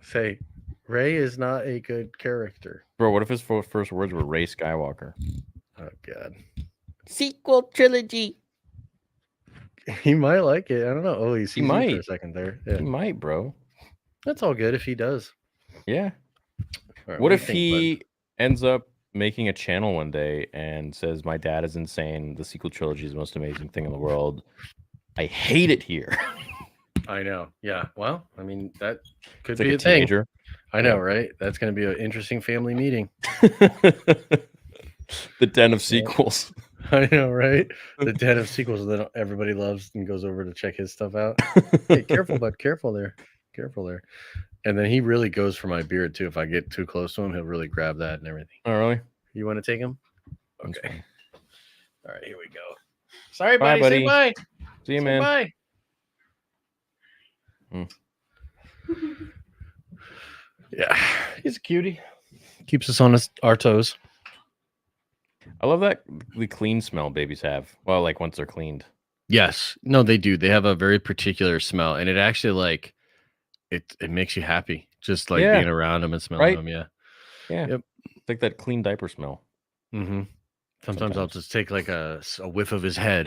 Say, Ray is not a good character. Bro, what if his first words were Ray Skywalker? Oh, God. Sequel trilogy. He might like it. I don't know. Oh, he sees you for a might. second there. Yeah. He might, bro. That's all good if he does. Yeah. All right, What do if you think, bud? he ends up making a channel one day and says, "My dad is insane. The sequel trilogy is the most amazing thing in the world. I hate it here." I know. Yeah. Well, I mean, that could It's be like a thing. teenager. I know, right? That's going to be an interesting family meeting. The den of sequels. I know, right? The den of sequels that everybody loves and goes over to check his stuff out. Hey, careful, bud. Careful there. Careful there. And then he really goes for my beard, too. If I get too close to him, he'll really grab that and everything. Oh, really? You want to take him? That's Okay. fine. All right, here we go. Sorry, Bye, buddy. Say buddy. bye. See you, Say man. bye. Yeah, he's a cutie. Keeps us on our toes. I love that the clean smell babies have. Well, like once they're cleaned. Yes. No, they do. They have a very particular smell, and it actually like it makes you happy just like Yeah. being around them and smelling Right? them. Yeah. Yeah. Yep. It's like that clean diaper smell. Mm-hmm. Sometimes I'll just take like a whiff of his head,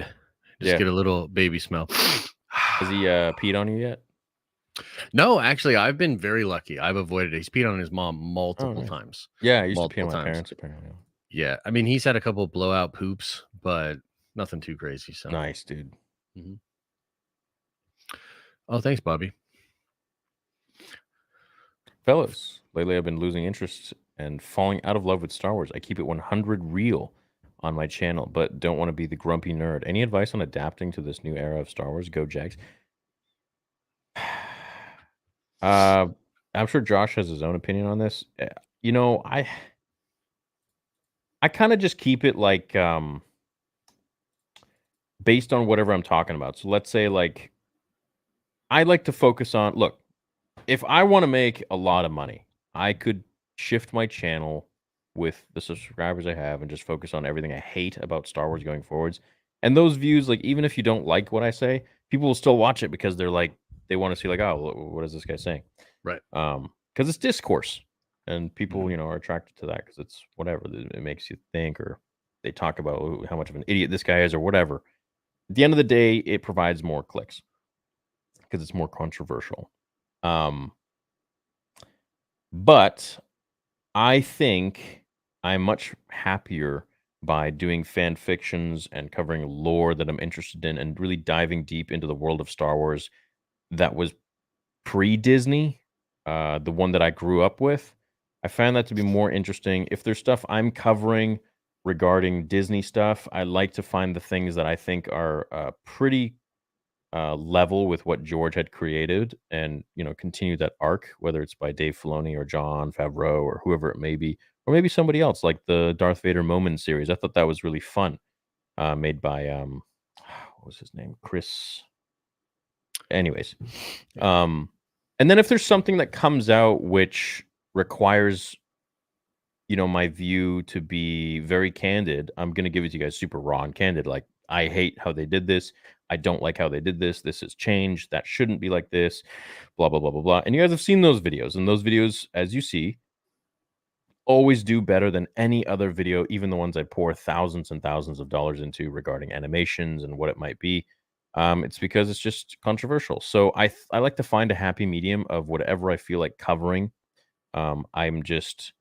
just Yeah. get a little baby smell. Has he peed on you yet? No, actually, I've been very lucky. I've avoided it. He's peed on his mom multiple nice. times. Yeah, I used to pee on Multiple my times. parents apparently. Yeah. I mean, he's had a couple blowout poops, but nothing too crazy. So Nice, dude. Oh, thanks, Bobby. Fellas, lately I've been losing interest and falling out of love with Star Wars. I keep it 100 real on my channel, but don't want to be the grumpy nerd. Any advice on adapting to this new era of Star Wars? Go Jags. I'm sure Josh has his own opinion on this. You know, I kind of just keep it like based on whatever I'm talking about. So let's say like I like to focus on, look, if I want to make a lot of money, I could shift my channel with the subscribers I have and just focus on everything I hate about Star Wars going forwards. And those views, like even if you don't like what I say, people will still watch it because they're like, they want to see like, oh, what is this guy saying? Right. Because it's discourse and people, you know, are attracted to that because it's whatever. It makes you think, or they talk about how much of an idiot this guy is or whatever. At the end of the day, it provides more clicks because it's more controversial. But I think I'm much happier by doing fan fictions and covering lore that I'm interested in and really diving deep into the world of Star Wars that was pre-Disney, the one that I grew up with. I find that to be more interesting. If there's stuff I'm covering regarding Disney stuff, I like to find the things that I think are pretty level with what George had created and, you know, continue that arc, whether it's by Dave Filoni or Jon Favreau or whoever it may be, or maybe somebody else like the Darth Vader Moment series. I thought that was really fun. Made by what was his name? Chris. anyways, and then if there's something that comes out which requires, my view to be very candid, I'm gonna give it to you guys super raw and candid. Like, I hate how they did this. I don't like how they did this. This has changed. That shouldn't be like this. Blah blah blah blah blah. And you guys have seen those videos, and those videos, as you see, always do better than any other video, even the ones I pour thousands and thousands of dollars into regarding animations and what it might be. It's because it's just controversial. So I like to find a happy medium of whatever I feel like covering. I'm just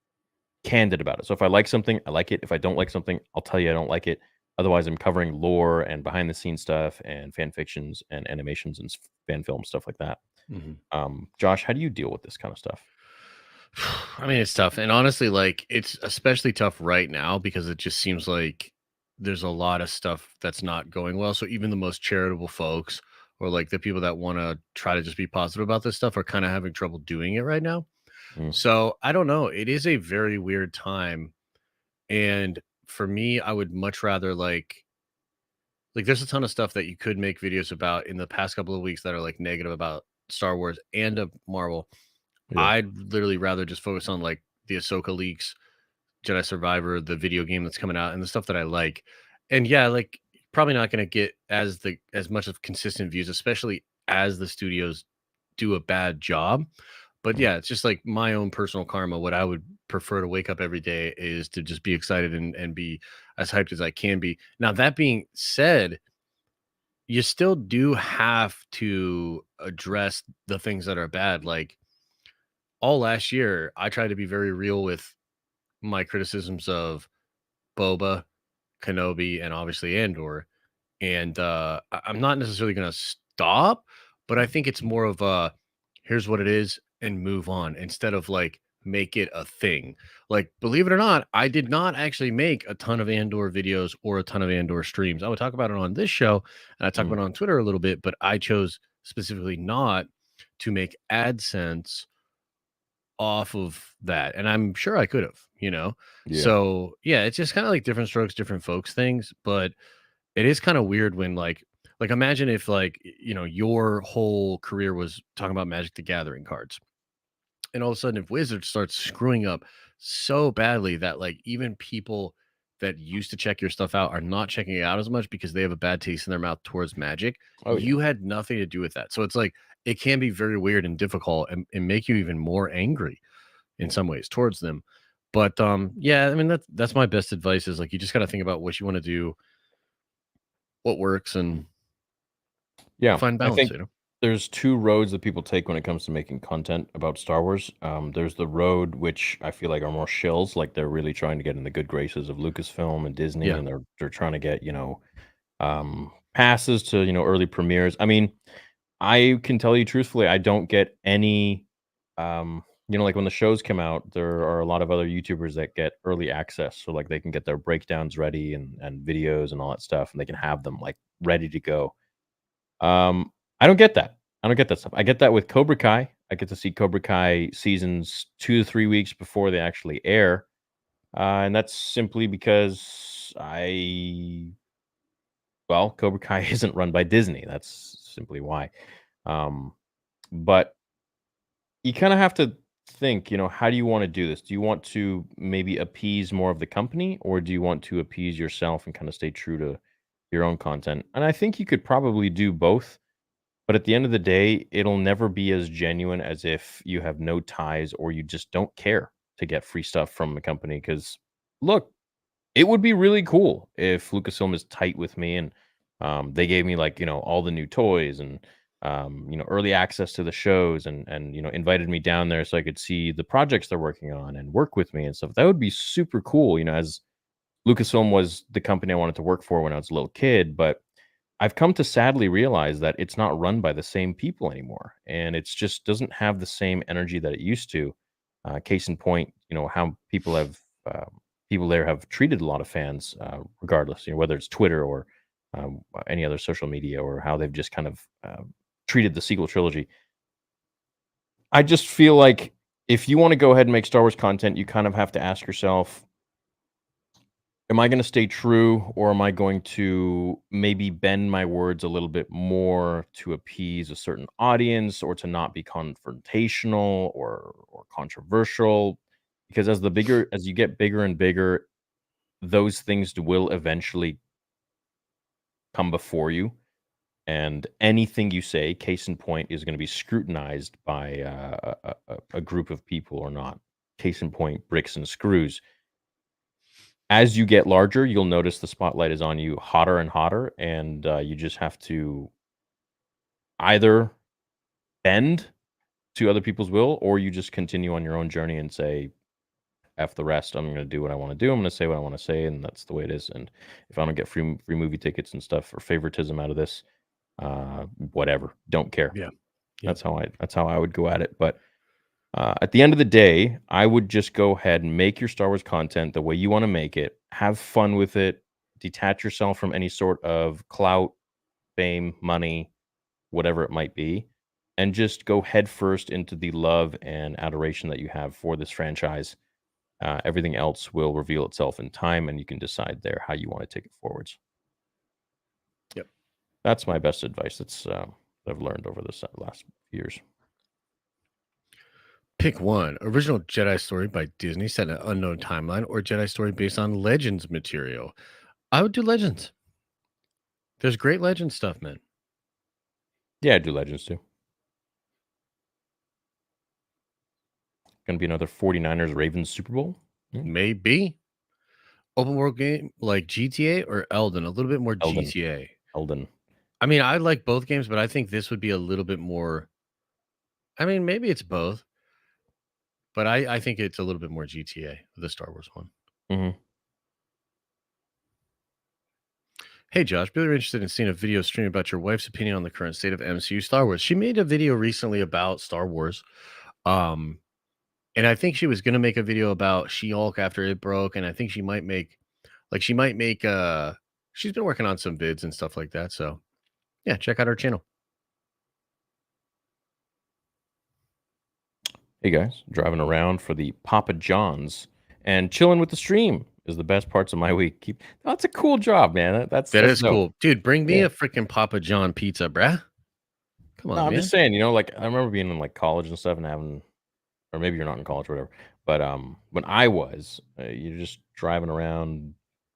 candid about it. So if I like something, I like it. If I don't like something, I'll tell you I don't like it. Otherwise, I'm covering lore and behind the scenes stuff and fan fictions and animations and fan film stuff like that. Josh, how do you deal with this kind of stuff? I mean, it's tough. And honestly, like, it's especially tough right now because it just seems like there's a lot of stuff that's not going well. So even the most charitable folks or like the people that want to try to just be positive about this stuff are kind of having trouble doing it right now. Mm. So I don't know. It is a very weird time. And for me, I would much rather like there's a ton of stuff that you could make videos about in the past couple of weeks that are like negative about Star Wars and of Marvel. Yeah. I'd literally rather just focus on like the Ahsoka leaks, Jedi Survivor, the video game that's coming out, and the stuff that I like. And yeah, like probably not going to get as much of consistent views, especially as the studios do a bad job. But yeah, it's just like my own personal karma. What I would prefer to wake up every day is to just be excited and be as hyped as I can be. Now, that being said, you still do have to address the things that are bad. Like all last year, I tried to be very real with my criticisms of Boba, Kenobi, and obviously Andor. And I'm not necessarily going to stop, but I think it's more of a here's what it is and move on instead of like make it a thing. Like, believe it or not, I did not actually make a ton of Andor videos or a ton of Andor streams. I would talk about it on this show and I talk about it on Twitter a little bit, but I chose specifically not to make AdSense off of that. And I'm sure I could have, Yeah. So yeah, it's just kind of like different strokes, different folks things, but it is kind of weird when like imagine if like your whole career was talking about Magic the Gathering cards. And all of a sudden if Wizards starts screwing up so badly that like even people that used to check your stuff out are not checking it out as much because they have a bad taste in their mouth towards Magic. Oh, yeah. You had nothing to do with that. So it's like it can be very weird and difficult and make you even more angry in some ways towards them. But yeah, I mean that's my best advice is like you just got to think about what you want to do, what works, and Yeah. find I balance, think there's two roads that people take when it comes to making content about Star Wars. There's the road which I feel like are more shills, like they're really trying to get in the good graces of Lucasfilm and Disney, Yeah. and they're trying to get passes to early premieres. I mean, I can tell you truthfully, I don't get any. Like when the shows come out, there are a lot of other YouTubers that get early access, so like they can get their breakdowns ready and videos and all that stuff, and they can have them like ready to go. I don't get that. I don't get that stuff. I get that with Cobra Kai. I get to see Cobra Kai seasons 2 to 3 weeks before they actually air. And that's simply because Cobra Kai isn't run by Disney. That's simply why. But you kind of have to think, how do you want to do this? Do you want to maybe appease more of the company, or do you want to appease yourself and kind of stay true to your own content? And I think you could probably do both. But at the end of the day, it'll never be as genuine as if you have no ties or you just don't care to get free stuff from the company. Because look, it would be really cool if Lucasfilm is tight with me and they gave me like all the new toys and early access to the shows and invited me down there so I could see the projects they're working on and work with me and stuff. That would be super cool. As Lucasfilm was the company I wanted to work for when I was a little kid, but I've come to sadly realize that it's not run by the same people anymore, and it's just doesn't have the same energy that it used to. Case in point, how people there have treated a lot of fans, regardless, whether it's Twitter or any other social media, or how they've just kind of treated the sequel trilogy. I just feel like if you want to go ahead and make Star Wars content, you kind of have to ask yourself, am I going to stay true, or am I going to maybe bend my words a little bit more to appease a certain audience, or to not be confrontational or controversial? Because as you get bigger and bigger, those things will eventually come before you, and anything you say, case in point, is going to be scrutinized by a group of people or not. Case in point, bricks and screws. As you get larger, you'll notice the spotlight is on you hotter and hotter, and you just have to either bend to other people's will, or you just continue on your own journey and say, F the rest. I'm going to do what I want to do. I'm going to say what I want to say, and that's the way it is. And if I don't get free movie tickets and stuff or favoritism out of this, whatever, don't care. Yeah. That's how I would go at it. But at the end of the day, I would just go ahead and make your Star Wars content the way you want to make it. Have fun with it. Detach yourself from any sort of clout, fame, money, whatever it might be, and just go headfirst into the love and adoration that you have for this franchise. Everything else will reveal itself in time, and you can decide there how you want to take it forwards. Yep. That's my best advice. That's I've learned over the last years. Pick one: original Jedi story by Disney set in an unknown timeline, or Jedi story based on Legends material. I would do Legends. There's great Legends stuff, man. Yeah, I'd do Legends too. Going to be another 49ers Ravens Super Bowl? Maybe. Open world game like GTA or Elden? A little bit more Elden. GTA. Elden. I mean, I like both games, but I think this would be a little bit more. I mean, maybe it's both, but I think it's a little bit more GTA, the Star Wars one. Mm-hmm. Hey, Josh, really interested in seeing a video stream about your wife's opinion on the current state of MCU Star Wars. She made a video recently about Star Wars. And I think she was going to make a video about She-Hulk after it broke. And I think she might make, she's been working on some vids and stuff like that. So yeah, check out her channel. Hey guys, driving around for the Papa John's and chilling with the stream is the best parts of my week. That's a cool job, man. That's That's dope. cool. Dude, bring me a freaking Papa John pizza, bruh. Come on, No, I'm man. just saying, like I remember being in like college and stuff and having, or maybe you're not in college or whatever, but when I was, you're just driving around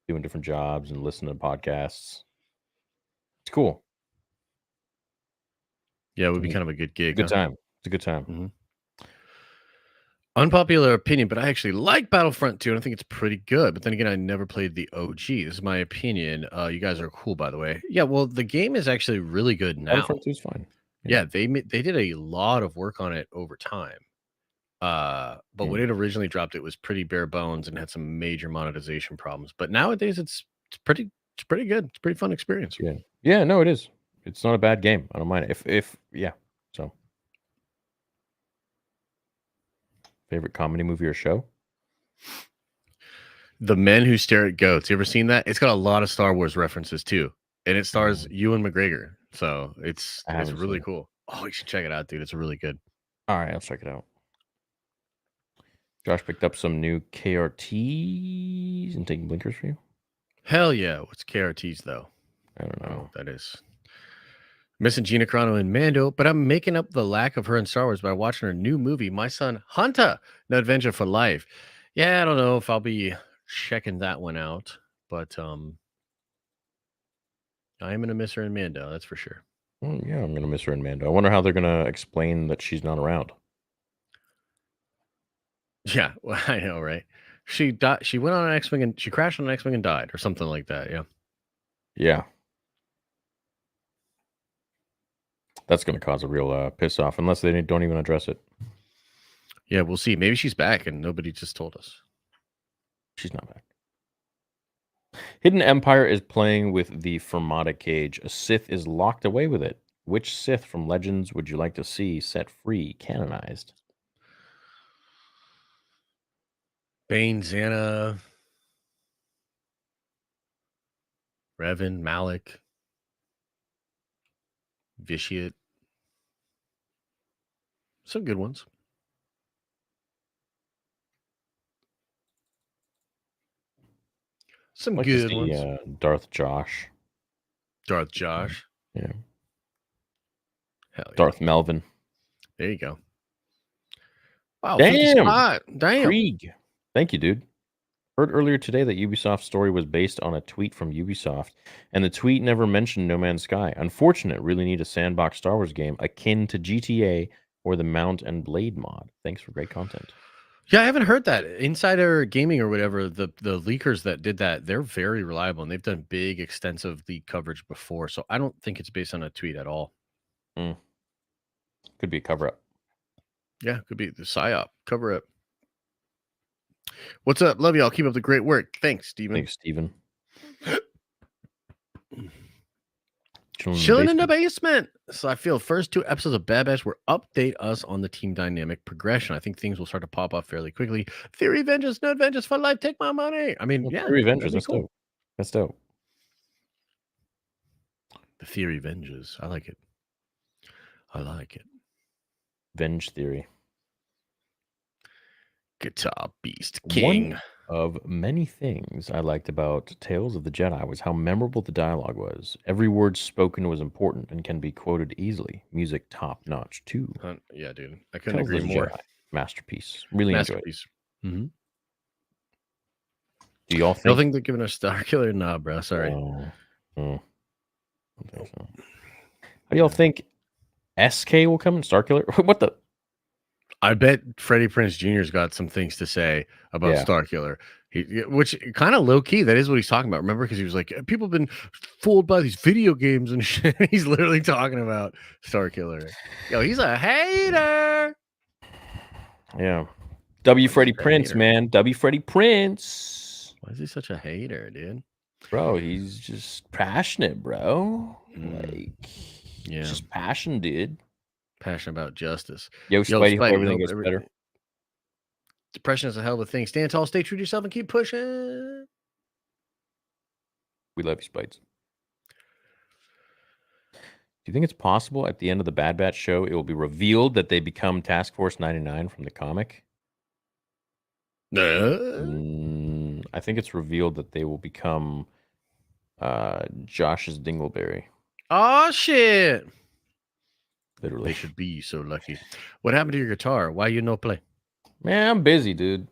doing different jobs and listening to podcasts. It's cool. Yeah, it would be kind of a good gig. Good time. It's a good time. Mm-hmm. Unpopular opinion, but I actually like Battlefront 2, and I think it's pretty good. But then again, I never played the OG. This is my opinion. You guys are cool, by the way. Yeah, well, the game is actually really good now. Battlefront 2 is fine. Yeah, they did a lot of work on it over time. But when it originally dropped, it was pretty bare bones and had some major monetization problems. But nowadays, it's pretty good. It's a pretty fun experience. Yeah, no, it is. It's not a bad game. I don't mind it. If so. Favorite comedy movie or show? The Men Who Stare at Goats. You ever seen that? It's got a lot of Star Wars references too, and it stars Ewan McGregor. So it's really cool. Oh, you should check it out, dude. It's really good. All right, I'll check it out. Josh picked up some new KRTs and taking blinkers for you. Hell yeah! What's KRTs though? I don't know what that is. Missing Gina Carano and Mando, but I'm making up the lack of her in Star Wars by watching her new movie, My Son Hunter, No Adventure for Life. Yeah, I don't know if I'll be checking that one out, but I am gonna miss her in Mando, that's for sure. Yeah, I'm gonna miss her in Mando. I wonder how they're gonna explain that she's not around. Yeah, well, I know, right? She died. She went on an X-wing and she crashed on an X-wing and died, or something like that. Yeah. Yeah. That's going to cause a real piss off unless they don't even address it. Yeah, we'll see. Maybe she's back and nobody just told us. She's not back. Hidden Empire is playing with the Fermata cage. A Sith is locked away with it. Which Sith from Legends would you like to see set free, canonized? Bane, Xana, Revan, Malik, Vitiate. Some good ones. Some I'd like to good see ones. Darth Josh. Darth Josh. Yeah. Hell yeah. Darth Melvin. There you go. Wow, 50 Damn. spot. Damn. Krieg. Thank you, dude. Heard earlier today that Ubisoft's story was based on a tweet from Ubisoft, and the tweet never mentioned No Man's Sky. Unfortunate. Really need a sandbox Star Wars game akin to GTA or the Mount and Blade mod. Thanks for great content. Yeah, I haven't heard that. Insider Gaming or whatever, the leakers that did that, they're very reliable and they've done big, extensive leak coverage before. So I don't think it's based on a tweet at all. Could be a cover up. Yeah, could be the PSYOP. Cover up. What's up? Love y'all. Keep up the great work. Thanks, Steven. Thanks, Steven. Chilling in the basement. So I feel first 2 episodes of Bad Batch will update us on the team dynamic progression. I think things will start to pop up fairly quickly. Theory vengeance, no vengeance for life. Take my money. I mean, yeah. Theory vengeance. That's cool. dope. That's dope. The theory venges. I like it. I like it. Venge Theory. Guitar Beast King. One of many things I liked about Tales of the Jedi was how memorable the dialogue was. Every word spoken was important and can be quoted easily. Music top notch too. Yeah, dude. I couldn't Tales agree of the more. Jedi. Masterpiece. Really enjoyed it. Masterpiece. Mm-hmm. Do y'all think? Don't think they're giving us Star Killer? Nah, bro. Sorry. I don't think so. How do y'all think SK will come in Starkiller? What the? I bet Freddie Prinze Jr.'s got some things to say about Yeah. Starkiller. Which kind of low key, that is what he's talking about. Remember, because he was like, people have been fooled by these video games and shit. He's literally talking about Starkiller. Yo, he's a hater. Yeah. W. Why is Freddie he a Prince, hater? man. W. Freddie Prince. Why is he such a hater, dude? Bro, he's just passionate, bro. Yeah. Just passion, dude. Passionate about justice. Yo, Spidey, hope everything nope, gets better. Depression is a hell of a thing. Stand tall, stay true to yourself, and keep pushing. We love you, Spides. Do you think it's possible at the end of the Bad Batch show it will be revealed that they become Task Force 99 from the comic? I think it's revealed that they will become Josh's Dingleberry. Oh, shit. Literally. They should be so lucky. What happened to your guitar? Why you no play? Man, I'm busy, dude.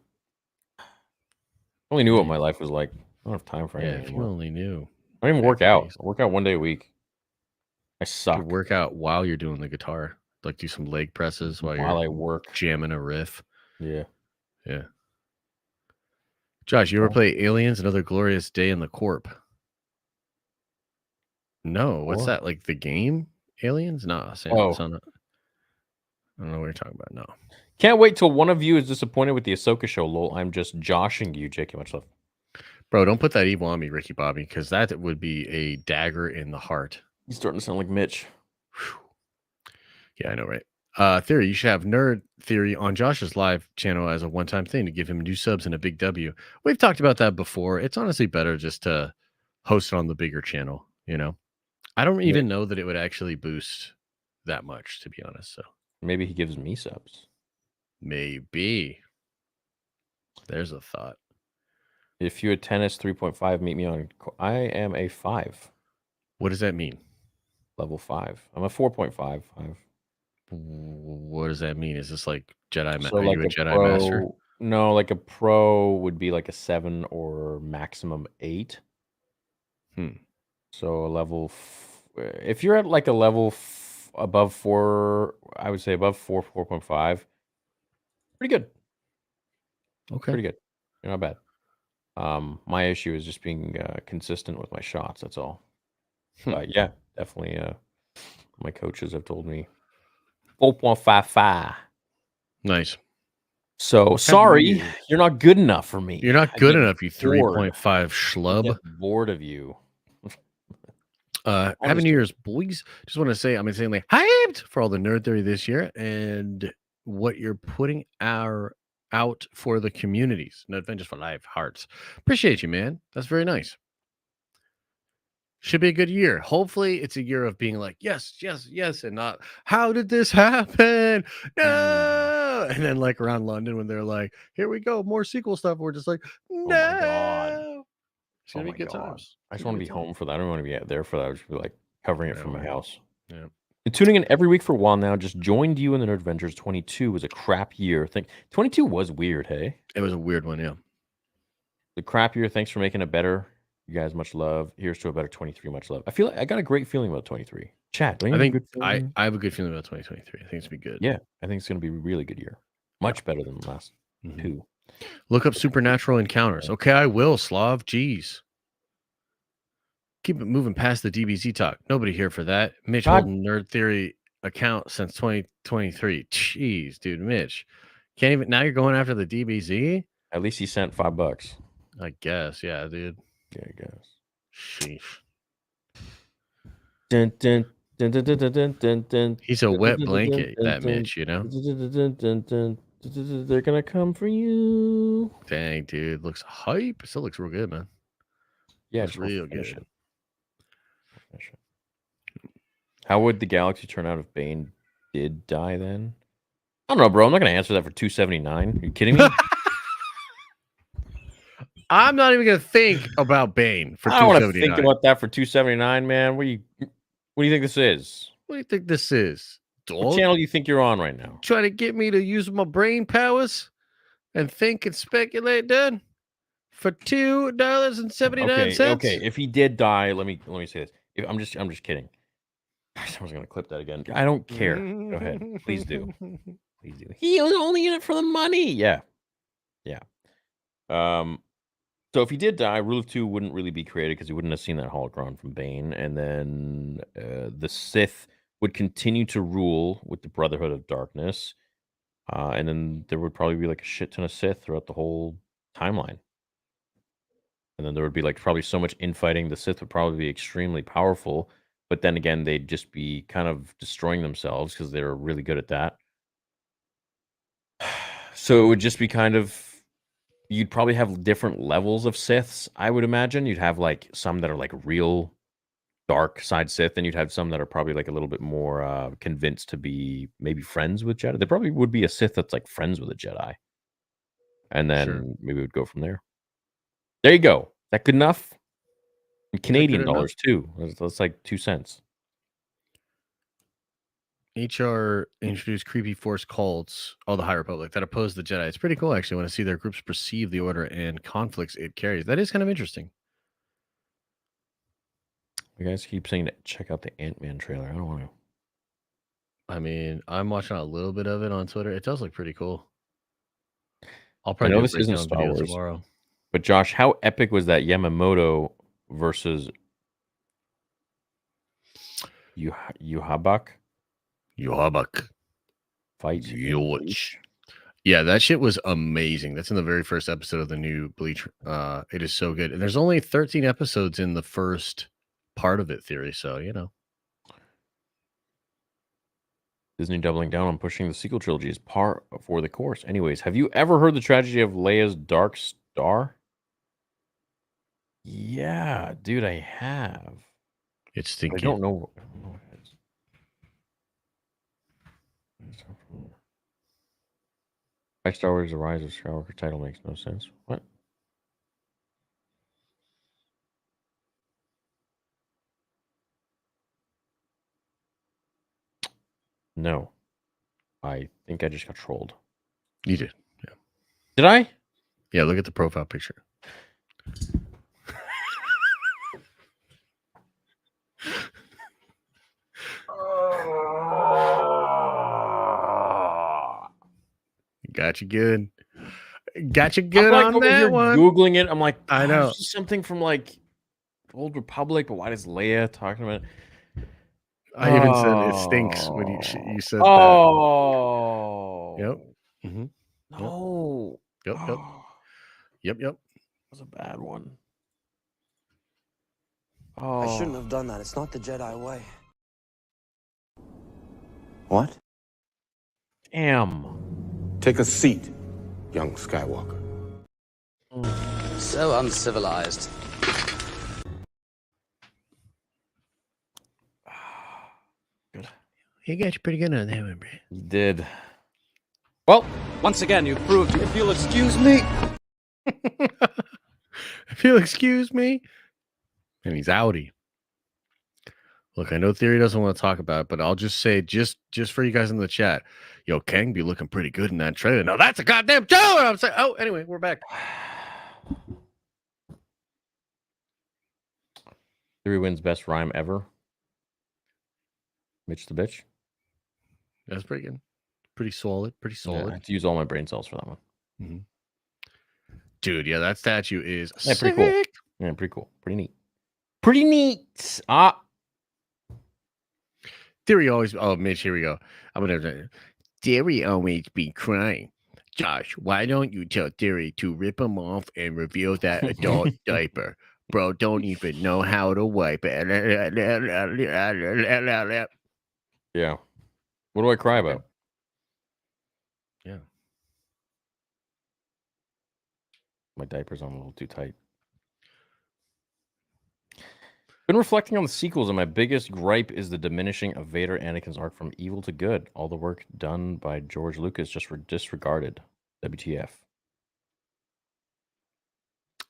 Only knew what my life was like. I don't have time for Yeah, anything if you anymore. only knew. I don't even work out. Nice. I work out one day a week. I suck. You work out while you're doing the guitar. Like do some leg presses while I you're work. jamming a riff. Yeah. Yeah. Josh, you ever play Aliens, Another Glorious Day in the Corp? No. What's that? Like the game? Aliens? Nah. Sam, I don't know what you're talking about. No. Can't wait till one of you is disappointed with the Ahsoka show. Lol. I'm just joshing you, JK. Much love. Bro, don't put that evil on me, Ricky Bobby, because that would be a dagger in the heart. He's starting to sound like Mitch. Whew. Yeah, I know, right? Theory, you should have Nerd Theory on Josh's live channel as a one-time thing to give him new subs and a big W. We've talked about that before. It's honestly better just to host it on the bigger channel, you know? I don't even know that it would actually boost that much, to be honest. So maybe he gives me subs. Maybe. There's a thought. If you're a tennis 3.5, meet me on. I am a 5. What does that mean? Level 5. I'm a 4.5. What does that mean? Is this like Jedi? So are like you a Jedi Master? No, like a pro would be like a 7 or maximum 8. So a level. If you're at like a level above 4, I would say above 4, 4.5. Pretty good. Okay. Pretty good. You're not bad. My issue is just being consistent with my shots. That's all. Yeah, definitely. My coaches have told me 4.55. Nice. So sorry, you're not good enough for me. You're not good enough, you 3.5 schlub. I get bored of you. Happy New Year's, boys. Just want to say I'm insanely hyped for all the Nerd Theory this year and what you're putting out for the communities. No Adventures for Life hearts. Appreciate you, man. That's very nice. Should be a good year. Hopefully, it's a year of being like, yes, yes, yes, and not, how did this happen? No. And then, like, around London, when they're like, here we go, more sequel stuff, we're just like, no. Oh my God. It's gonna be good times. I just want to be home for that. I don't want to be out there for that. I would just be like covering it from my house. Yeah. Been tuning in every week for a while now. Just joined you in the Nerd Adventures. 22 was a crap year. 22 was weird, hey? It was a weird one, yeah. The crap year. Thanks for making it better. You guys, much love. Here's to a better 23. Much love. I feel like I got a great feeling about 23. Chat, don't you I have a think good feeling? I have a good feeling about 2023. I think it's gonna be good. Yeah, I think it's going to be a really good year. Much better than the last two. Look up supernatural encounters. Okay, I will, Slav. Jeez. Keep it moving past the DBZ talk. Nobody here for that. Mitch holding Nerd Theory account since 2023. Jeez, dude, Mitch. Can't even now you're going after the DBZ? At least he sent $5. I guess, yeah, dude. Yeah, I guess. Sheesh. Dun, dun, dun, dun, dun, dun, dun, dun, He's a wet dun, blanket, dun, that dun, Mitch, you know? They're gonna come for you. Dang, dude. Looks hype. Still looks real good, man. Yeah, Looks it's real good. How would the galaxy turn out if Bane did die then? I don't know, bro. I'm not gonna answer that for $2.79. Are you kidding me? I'm not even gonna think about Bane for I don't want to $2.79. think about that for $2.79, man. What do you think this is? What do you think this is? What Dog? channel do you think you're on right now? Trying to get me to use my brain powers and think and speculate, dude, for $2.79. Okay. If he did die, let me say this. I'm just kidding. Someone's gonna clip that again. I don't care. Go ahead. Please do. Please do. He was only in it for the money. Yeah. So if he did die, Rule of Two wouldn't really be created because he wouldn't have seen that holocron from Bane, and then the Sith would continue to rule with the Brotherhood of Darkness, and then there would probably be like a shit ton of Sith throughout the whole timeline. And then there would be like probably so much infighting. The Sith would probably be extremely powerful, but then again, they'd just be kind of destroying themselves because they're really good at that. So it would just be kind of, you'd probably have different levels of Siths, I would imagine. You'd have like some that are like real dark side Sith, and you'd have some that are probably like a little bit more convinced to be maybe friends with Jedi. There probably would be a Sith that's like friends with a Jedi. And then maybe we'd go from there. There you go. Is that good enough? In Canadian dollars too. That's like 2 cents. HR introduced creepy force cults, the High Republic, that oppose the Jedi. It's pretty cool, actually, when I see their groups perceive the order and conflicts it carries. That is kind of interesting. You guys keep saying to check out the Ant-Man trailer. I don't want to. I mean, I'm watching a little bit of it on Twitter. It does look pretty cool. I'll I probably know do a this isn't breakdown Star video Wars, tomorrow. but Josh, how epic was that Yamamoto versus Yuhabak fight? Huge. Yeah, that shit was amazing. That's in the very first episode of the new Bleach. It is so good. And there's only 13 episodes in the first part of it, Theory. So, you know. Disney doubling down on pushing the sequel trilogy as par for the course. Anyways, have you ever heard the tragedy of Leia's Dark Star? Yeah, dude, I have. It's stinky. I don't know what it is. Why Star Wars: The Rise of Skywalker title makes no sense. What? No. I think I just got trolled. You did. Yeah. Did I? Yeah, look at the profile picture. Got you good. Got you good I'm like on over that here one. Googling it. I'm like, I know. This is something from like Old Republic, but why does Leia talking about it? I even said it stinks when you said that. Oh. Yep. Mm-hmm. No. Yep. Yep. That was a bad one. I shouldn't Oh. have done that. It's not the Jedi way. What? Damn. Take a seat, young Skywalker. So uncivilized. Good. He got you pretty good on that one, bro. You did. Well, Once again, you've proved. If you'll excuse me. If you'll excuse me. And he's outie. Look, I know Theory doesn't want to talk about it, but I'll just say, just for you guys in the chat, yo, Kang be looking pretty good in that trailer. No, that's a goddamn trailer. I'm saying, oh, anyway, we're back. Theory wins best rhyme ever. Mitch the bitch. That's pretty good. Pretty solid. Pretty Yeah, I solid. have to use all my brain cells for that one. Mm-hmm. Dude, yeah, that statue is Yeah, sick. pretty cool. Yeah, pretty cool. Pretty neat. Pretty neat. Theory always. Oh, Mitch, here we go. I'm gonna. Theory always be crying. Josh, why don't you tell Theory to rip him off and reveal that adult diaper? Bro, don't even know how to wipe it. Yeah. What do I cry about? Yeah. My diaper's on a little too tight. Been reflecting on the sequels, and my biggest gripe is the diminishing of Vader Anakin's arc from evil to good. All the work done by George Lucas just were disregarded. WTF.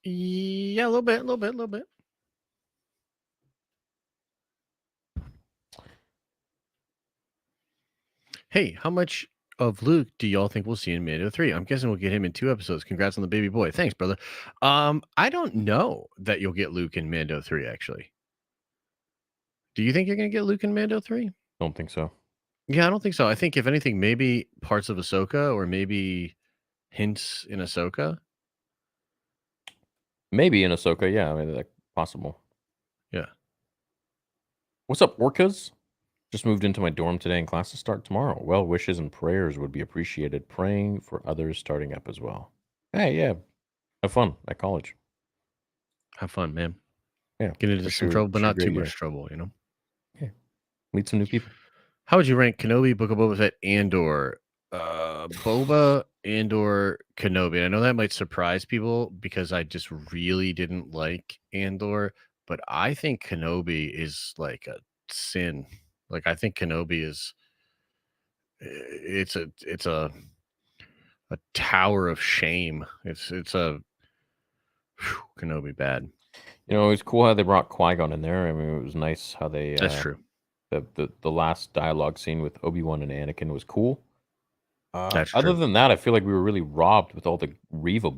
Yeah, a little bit. Hey, how much of Luke do y'all think we'll see in Mando 3? I'm guessing we'll get him in 2 episodes. Congrats on the baby boy. Thanks, brother. I don't know that you'll get Luke in Mando 3, actually. Do you think you're going to get Luke in Mando 3? Don't think so. Yeah, I don't think so. I think, if anything, maybe parts of Ahsoka or maybe hints in Ahsoka. Maybe in Ahsoka, yeah. I mean, that's possible. Yeah. What's up, orcas? Just moved into my dorm today and classes start tomorrow. Well wishes and prayers would be appreciated. Praying for others starting up as well. Hey, yeah. Have fun at college. Have fun, man. Yeah. Get into some trouble, but not too much trouble, you know? Yeah. Meet some new people. How would you rank Kenobi, Book of Boba Fett, Andor? Boba, Andor, Kenobi. I know that might surprise people because I just really didn't like Andor, but I think Kenobi is like a sin. Like, I think Kenobi is it's a tower of shame. It's a Kenobi bad. You know, it was cool how they brought Qui-Gon in there. I mean, it was nice how they That's true. The last dialogue scene with Obi-Wan and Anakin was cool. That's other true. than that, I feel like we were really robbed with all the Reva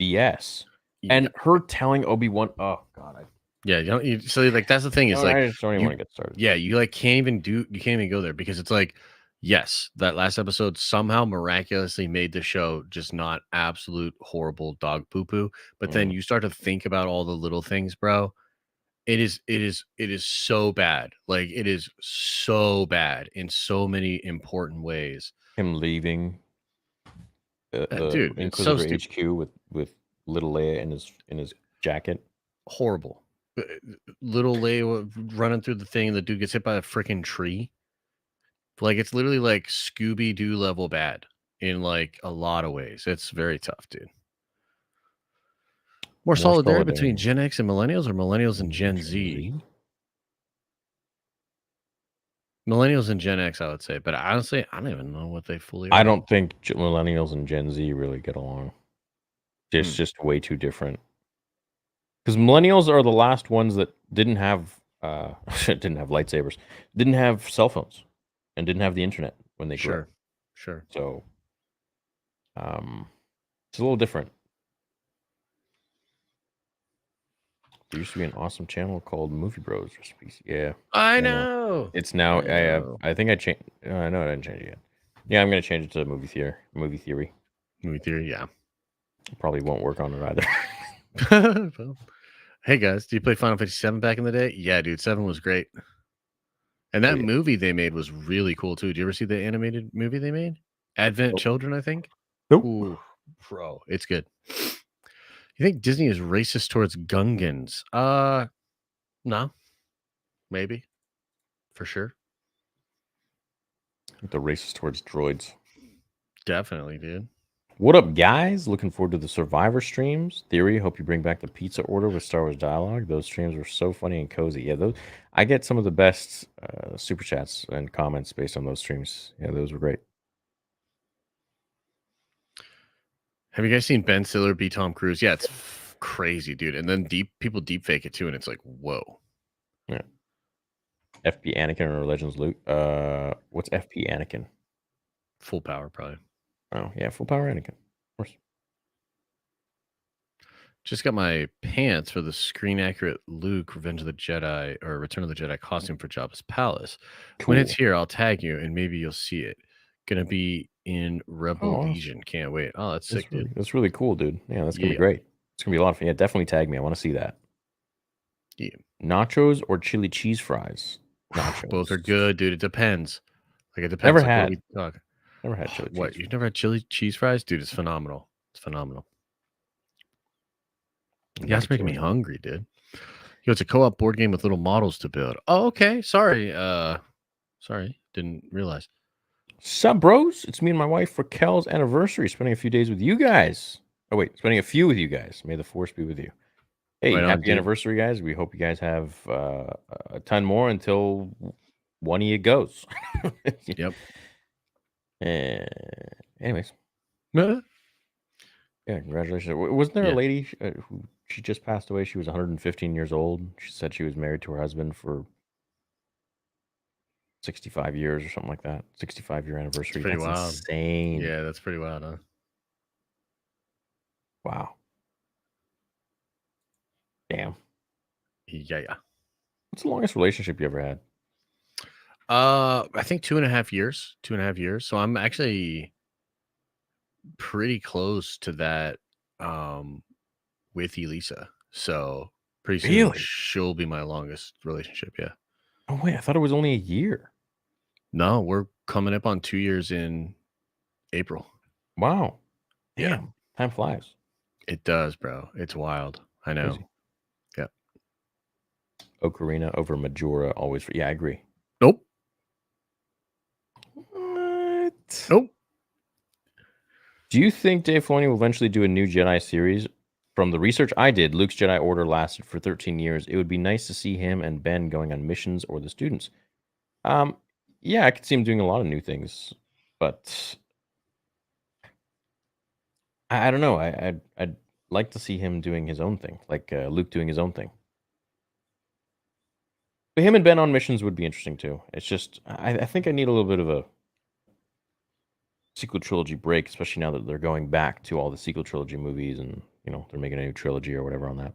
BS. And her telling Obi-Wan, oh god, yeah, so like that's the thing is like I just don't even want to get started. Yeah, you can't even go there because it's like, yes, that last episode somehow miraculously made the show just not absolute horrible dog poo poo. But then you start to think about all the little things, bro. It is so bad. Like, it is so bad in so many important ways. Him leaving Dude, it's so Inquisitor stupid. HQ with little Leia in his jacket. Horrible. Little Leia running through the thing, and the dude gets hit by a freaking tree. Like, it's literally like Scooby-Doo level bad in like a lot of ways. It's very tough, dude. More solidarity between Gen X and millennials, or millennials and Gen Z? Millennials and Gen X, I would say. But honestly, I don't even know what they fully are. I don't think millennials and Gen Z really get along. It's just way too different. Because millennials are the last ones that didn't have lightsabers, didn't have cell phones, and didn't have the internet when they grew up. Sure. So, it's a little different. There used to be an awesome channel called Movie Bros Recipes. Yeah, I know. It's now. I think I changed. I know I didn't change it yet. Yeah, I'm gonna change it to Movie Theory. Yeah. Probably won't work on it either. Well, hey guys, do you play Final Fantasy 7 back in the day? Yeah, dude, 7 was great. And that movie they made was really cool too. Did you ever see the animated movie they made? Advent Children, I think. Nope. Ooh, bro, it's good. You think Disney is racist towards Gungans? No. Maybe. For sure. The racist towards droids. Definitely, dude. What up, guys? Looking forward to the Survivor streams. Theory, hope you bring back the pizza order with Star Wars dialogue. Those streams were so funny and cozy. Yeah, those I get some of the best super chats and comments based on those streams. Yeah, those were great. Have you guys seen Ben Stiller be Tom Cruise? Yeah, crazy, dude. And then people deep fake it too, and it's like, whoa. Yeah. FP Anakin or Legends Luke. What's FP Anakin? Full power, probably. Oh yeah, full power Anakin. Of course. Just got my pants for the screen accurate Luke Revenge of the Jedi or Return of the Jedi costume for Jabba's palace. When it's here, I'll tag you and maybe you'll see it. Gonna be in Rebel awesome. Legion. Can't wait. Oh, that's sick, dude. That's really cool, dude. Yeah, that's gonna be Yeah. great. It's gonna be a lot of fun. Yeah, definitely tag me. I want to see that. Yeah. Nachos or chili cheese fries? Nachos. Both are good, dude. It depends. Like it depends. Never like, had. What are we talking? Never had chili What? cheese. You've never had chili cheese fries, dude? It's phenomenal. It's phenomenal. Yeah, it's making me hungry, dude. Yo, it's a co-op board game with little models to build. Oh, okay. Sorry. Sorry. Didn't realize. Sup, bros? It's me and my wife Raquel's anniversary. Spending a few days with you guys. Oh wait, spending a few with you guys. May the force be with you. Hey, Right on, happy dude. anniversary, guys. We hope you guys have a ton more until one of you goes. Yep. Anyways, Huh? yeah, congratulations. Wasn't there Yeah. a lady who she just passed away? She was 115 years old. She said she was married to her husband for 65 years or something like that. 65-year anniversary. pretty That's wild. insane. Yeah, that's pretty wild, huh? Wow. Damn. Yeah. What's the longest relationship you ever had? I think 2.5 years. 2.5 years. So I'm actually pretty close to that with Elisa. So pretty soon Really? she'll be my longest relationship. Yeah. Oh wait, I thought it was only a year. No, we're coming up on 2 years in April. Wow. Yeah. Damn. Time flies. It does, bro. It's wild. I know. Crazy. Yeah. Ocarina over Majora always. Yeah, I agree. Nope. What? Nope. Do you think Dave Filoni will eventually do a new Jedi series? From the research I did, Luke's Jedi Order lasted for 13 years. It would be nice to see him and Ben going on missions or the students. Yeah, I could see him doing a lot of new things, but I don't know. I'd like to see him doing his own thing, like Luke doing his own thing. But him and Ben on missions would be interesting too. It's just I think I need a little bit of a sequel trilogy break, especially now that they're going back to all the sequel trilogy movies and they're making a new trilogy or whatever on that.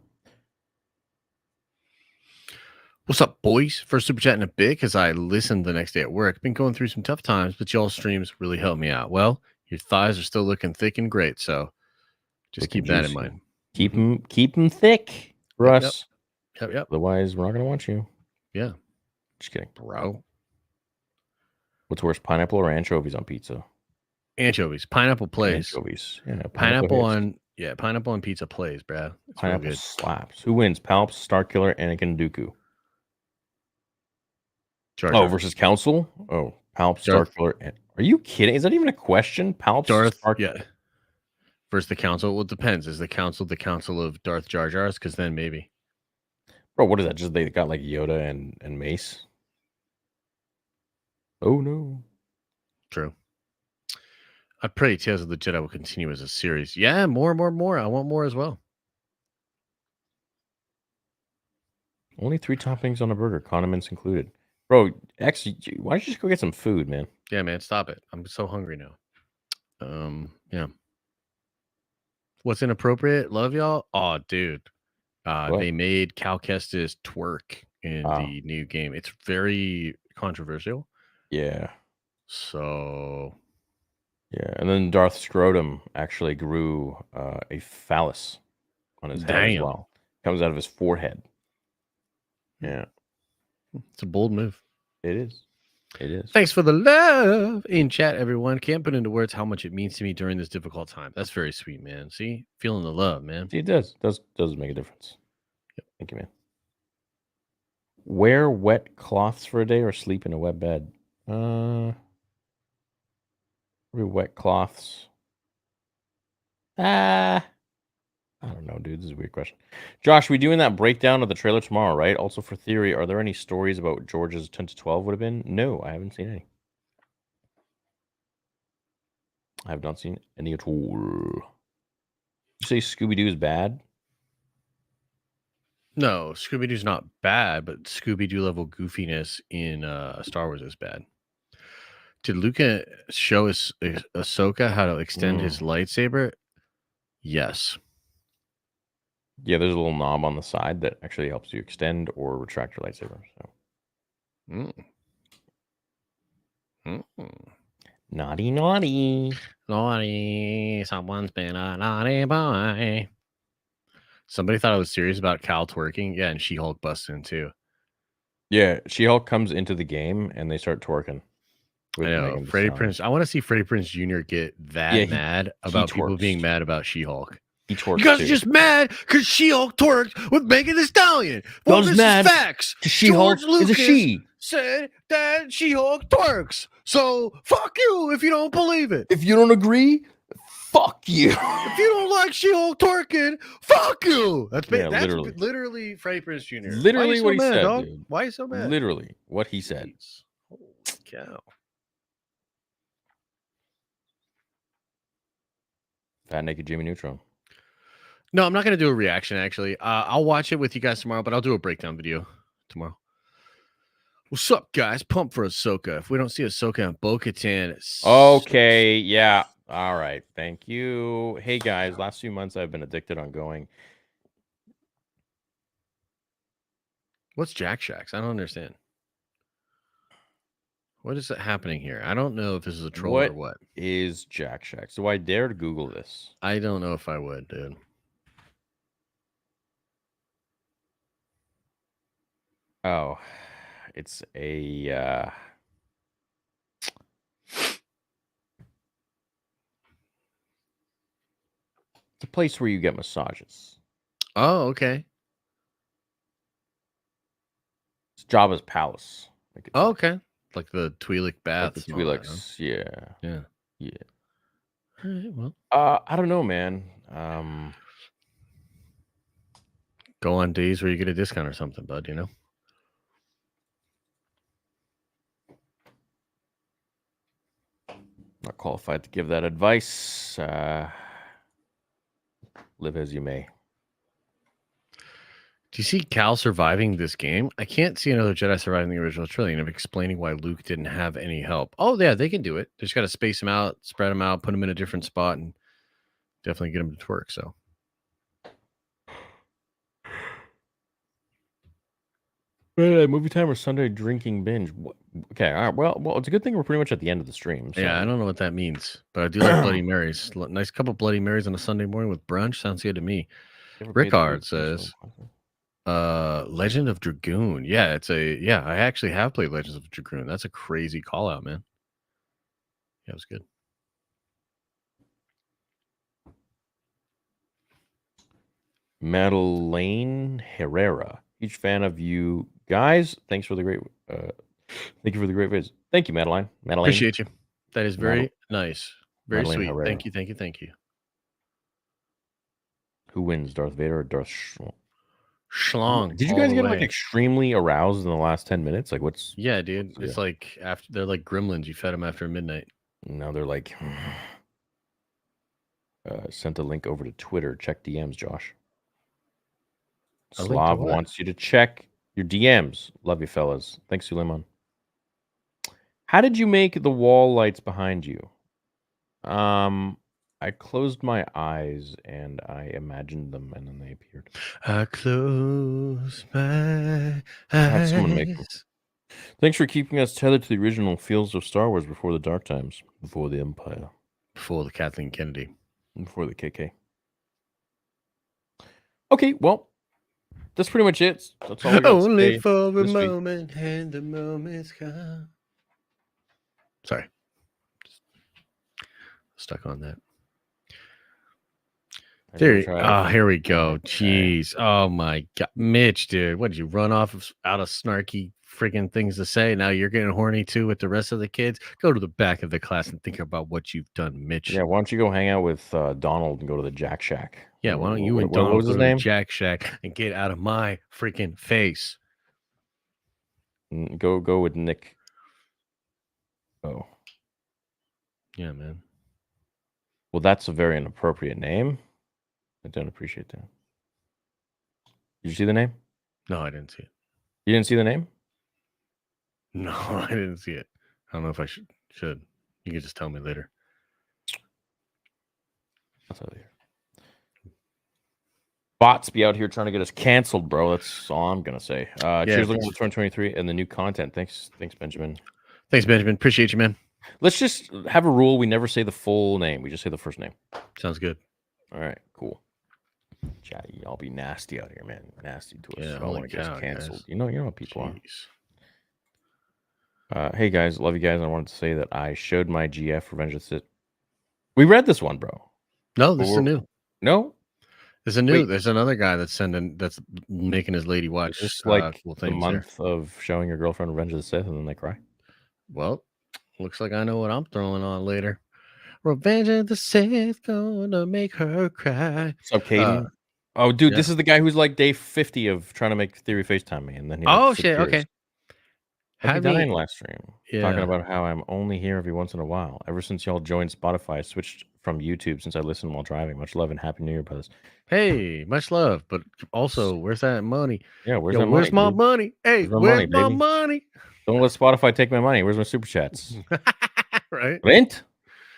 What's up, boys? First super chat in a bit because I listened the next day at work. Been going through some tough times, but y'all streams really helped me out. Well, your thighs are still looking thick and great, so just Looking keep that in juicy. mind. Keep them thick for Yep, us. Yep. Otherwise, we're not gonna want you. Yeah. Just kidding. Bro. What's worse, pineapple or anchovies on pizza? Anchovies. Pineapple plays. Anchovies. Yeah, Pineapple hits. on pizza plays, bro. It's Pineapple real good. slaps. Who wins? Palps, Starkiller, Anakin, Dooku. Jar Oh, Jar. versus Council? Oh, Palps, Darth- Starkiller. Are you kidding? Is that even a question? Palps, Darth, Stark. yeah. Versus the council. Well, it depends. Is the council of Darth Jar Jars? Because then maybe. Bro, what is that? Just they got like Yoda and Mace? Oh no. True. I pray Tales of the Jedi will continue as a series. Yeah, more. I want more as well. Only 3 toppings on a burger, condiments included. Bro, actually, why don't you just go get some food, man? Yeah, man, stop it. I'm so hungry now. Yeah. What's inappropriate? Love y'all. Oh, dude. What? They made Cal Kestis twerk in Wow. the new game. It's very controversial. Yeah. So Yeah, and then Darth Scrotum actually grew a phallus on his head as Damn. well. Comes out of his forehead. Yeah, it's a bold move. it is. It is. Thanks for the love in chat, everyone. Can't put into words how much it means to me during this difficult time. That's very sweet, man. See, feeling the love, man. See, it does make a difference. Yep. Thank you, man. Wear wet cloths for a day or sleep in a wet bed? Probably wet cloths. I don't know, dude. This is a weird question. Josh, we doing that breakdown of the trailer tomorrow, right? Also for theory, are there any stories about what George's 10 to 12 would have been? No, I haven't seen any. I have not seen any at all. You say Scooby-Doo is bad? No, Scooby Doo's not bad, but Scooby Doo level goofiness in Star Wars is bad. Did Luca show us Ahsoka how to extend his lightsaber? Yes. Yeah, there's a little knob on the side that actually helps you extend or retract your lightsaber. So. Naughty, naughty. Naughty. Someone's been a naughty boy. Somebody thought I was serious about Cal twerking. Yeah, and She-Hulk busts in too. Yeah, She-Hulk comes into the game and they start twerking. I know. Freddie Prinze. I want to see Freddie Prinze Jr. get that mad about people being mad about She-Hulk. He twerks. You guys are just mad because She-Hulk twerked with Megan Thee Stallion. Well, this is facts. She-Hulk George Lucas is a she. said that She-Hulk twerks. So fuck you if you don't believe it. If you don't agree, fuck you. If you don't like She-Hulk twerking, fuck you. That's literally. Literally Freddie Prinze Jr. Literally what he said, dog? dude. Why are you so mad? Literally what he said. Jeez. Holy cow. Fat naked Jimmy Neutron. No, I'm not going to do a reaction, actually. I'll watch it with you guys tomorrow, but I'll do a breakdown video tomorrow. What's up, guys? Pump for Ahsoka. If we don't see Ahsoka and Bo-Katan... Okay, yeah. All right. Thank you. Hey, guys. Last few months, I've been addicted on going. What's Jack Shacks? I don't understand. What is happening here? I don't know if this is a troll or what. Is Jack Shacks? Do I dare to Google this? I don't know if I would, dude. Oh, it's a it's a place where you get massages. Oh, okay. It's Jabba's palace. Oh, okay. Like the Twi'lek baths. Like the Twi'leks, yeah. Yeah. All right, well. I don't know, man. Go on days where you get a discount or something, bud, you know? Not qualified to give that advice. Live as you may. Do you see Cal surviving this game? I can't see another Jedi surviving the original trilogy of explaining why Luke didn't have any help. Oh, yeah, they can do it. They just got to space them out, spread them out, put them in a different spot, and definitely get them to twerk. So, movie time or Sunday drinking binge? Okay, all right. Well, it's a good thing we're pretty much at the end of the stream. So. Yeah, I don't know what that means, but I do like Bloody Marys. Nice couple Bloody Marys on a Sunday morning with brunch. Sounds good to me. Rickard says, Legend of Dragoon. Yeah, I actually have played Legends of Dragoon. That's a crazy call out, man. Yeah, it was good. Madeleine Herrera. Huge fan of you guys. Thanks for the great thank you for the great visit. Thank you, Madeline. Appreciate you. That is very nice. Very Madeleine sweet. Herrera. Thank you. Who wins, Darth Vader or Darth Schlong? Did you guys get like extremely aroused in the last 10 minutes? Like what's Yeah, dude. It's like they're like gremlins. You fed them after midnight. No, they're like sent a link over to Twitter. Check DMs, Josh. Slav wants you to check your DMs. Love you, fellas. Thanks, Suleiman. How did you make the wall lights behind you? I closed my eyes and I imagined them, and then they appeared. I close my eyes. Someone make them. Thanks for keeping us tethered to the original fields of Star Wars before the Dark Times, before the Empire, before the Kathleen Kennedy, before the KK. Okay, well, that's pretty much it. That's all we got Only for a moment, and the moment's come. Sorry. Stuck on that. Here we go. Jeez. Oh my God. Mitch, dude. What did you run off of out of snarky freaking things to say? Now you're getting horny too with the rest of the kids. Go to the back of the class and think about what you've done, Mitch. Yeah, why don't you go hang out with Donald and go to the Jack Shack? Yeah, why don't you and Donald go to the Jack Shack and get out of my freaking face? Go with Nick. Oh. Yeah, man. Well, that's a very inappropriate name. I don't appreciate that. Did you see the name? No, I didn't see it. You didn't see the name? No, I didn't see it. I don't know if I should. You can just tell me later. I'll tell you. Bots be out here trying to get us canceled, bro. That's all I'm gonna say. Cheers, looking for 2023 and the new content. Thanks, Benjamin. Thanks, Benjamin. Appreciate you, man. Let's just have a rule: we never say the full name. We just say the first name. Sounds good. All right, cool. Chatty, y'all be nasty out here, man. Nasty to us. Yeah, I holy want to get us cow, canceled. guys. You know what people Jeez. are. Hey guys, love you guys. I wanted to say that I showed my GF Revenge of the Sith. We read this one, bro. No, this is a new. No, There's a new. Wait. There's another guy that's making his lady watch. just like cool the things month of showing your girlfriend Revenge of the Sith, and then they cry. Well, looks like I know what I'm throwing on later. Revenge of the Sith gonna make her cry. What's up, Caden? Oh, dude, yeah. this is the guy who's like day 50 of trying to make Theory FaceTime me, and then he Oh shit! Okay. Happy dying last stream. Yeah. Talking about how I'm only here every once in a while. Ever since y'all joined Spotify, I switched from YouTube since I listen while driving. Much love and happy New Year, brothers. Hey, much love, but also, where's that money? Yeah, where's Yo, that where's money? my dude? money? Hey, Where's my where's money, my baby? money? Don't let Spotify take my money. Where's my super chats? Right? Rent?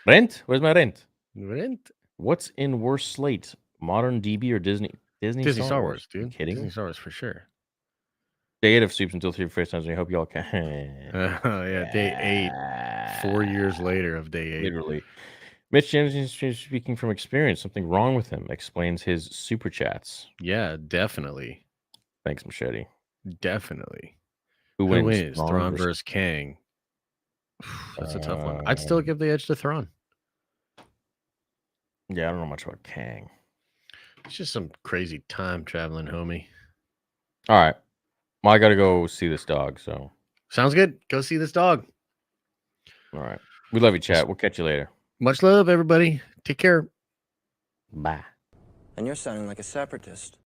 Where's my rent? Rent? What's in worse slate? Modern DB or Disney? Disney Star Wars, Are you dude. kidding? Disney Star Wars for sure. Day 8 of soups until 3 FaceTimes. And I hope y'all can. Yeah, day 8. 4 years later of day 8. Literally. Mitch Jensen speaking from experience. Something wrong with him. Explains his super chats. Yeah, definitely. Thanks, Machete. Definitely. Who wins? Thrawn versus Kang. That's a tough one. I'd still give the edge to Thrawn. Yeah, I don't know much about Kang. It's just some crazy time traveling, homie. All right. Well, I got to go see this dog, so. Sounds good. Go see this dog. All right. We love you, chat. We'll catch you later. Much love, everybody. Take care. Bye. And you're sounding like a separatist.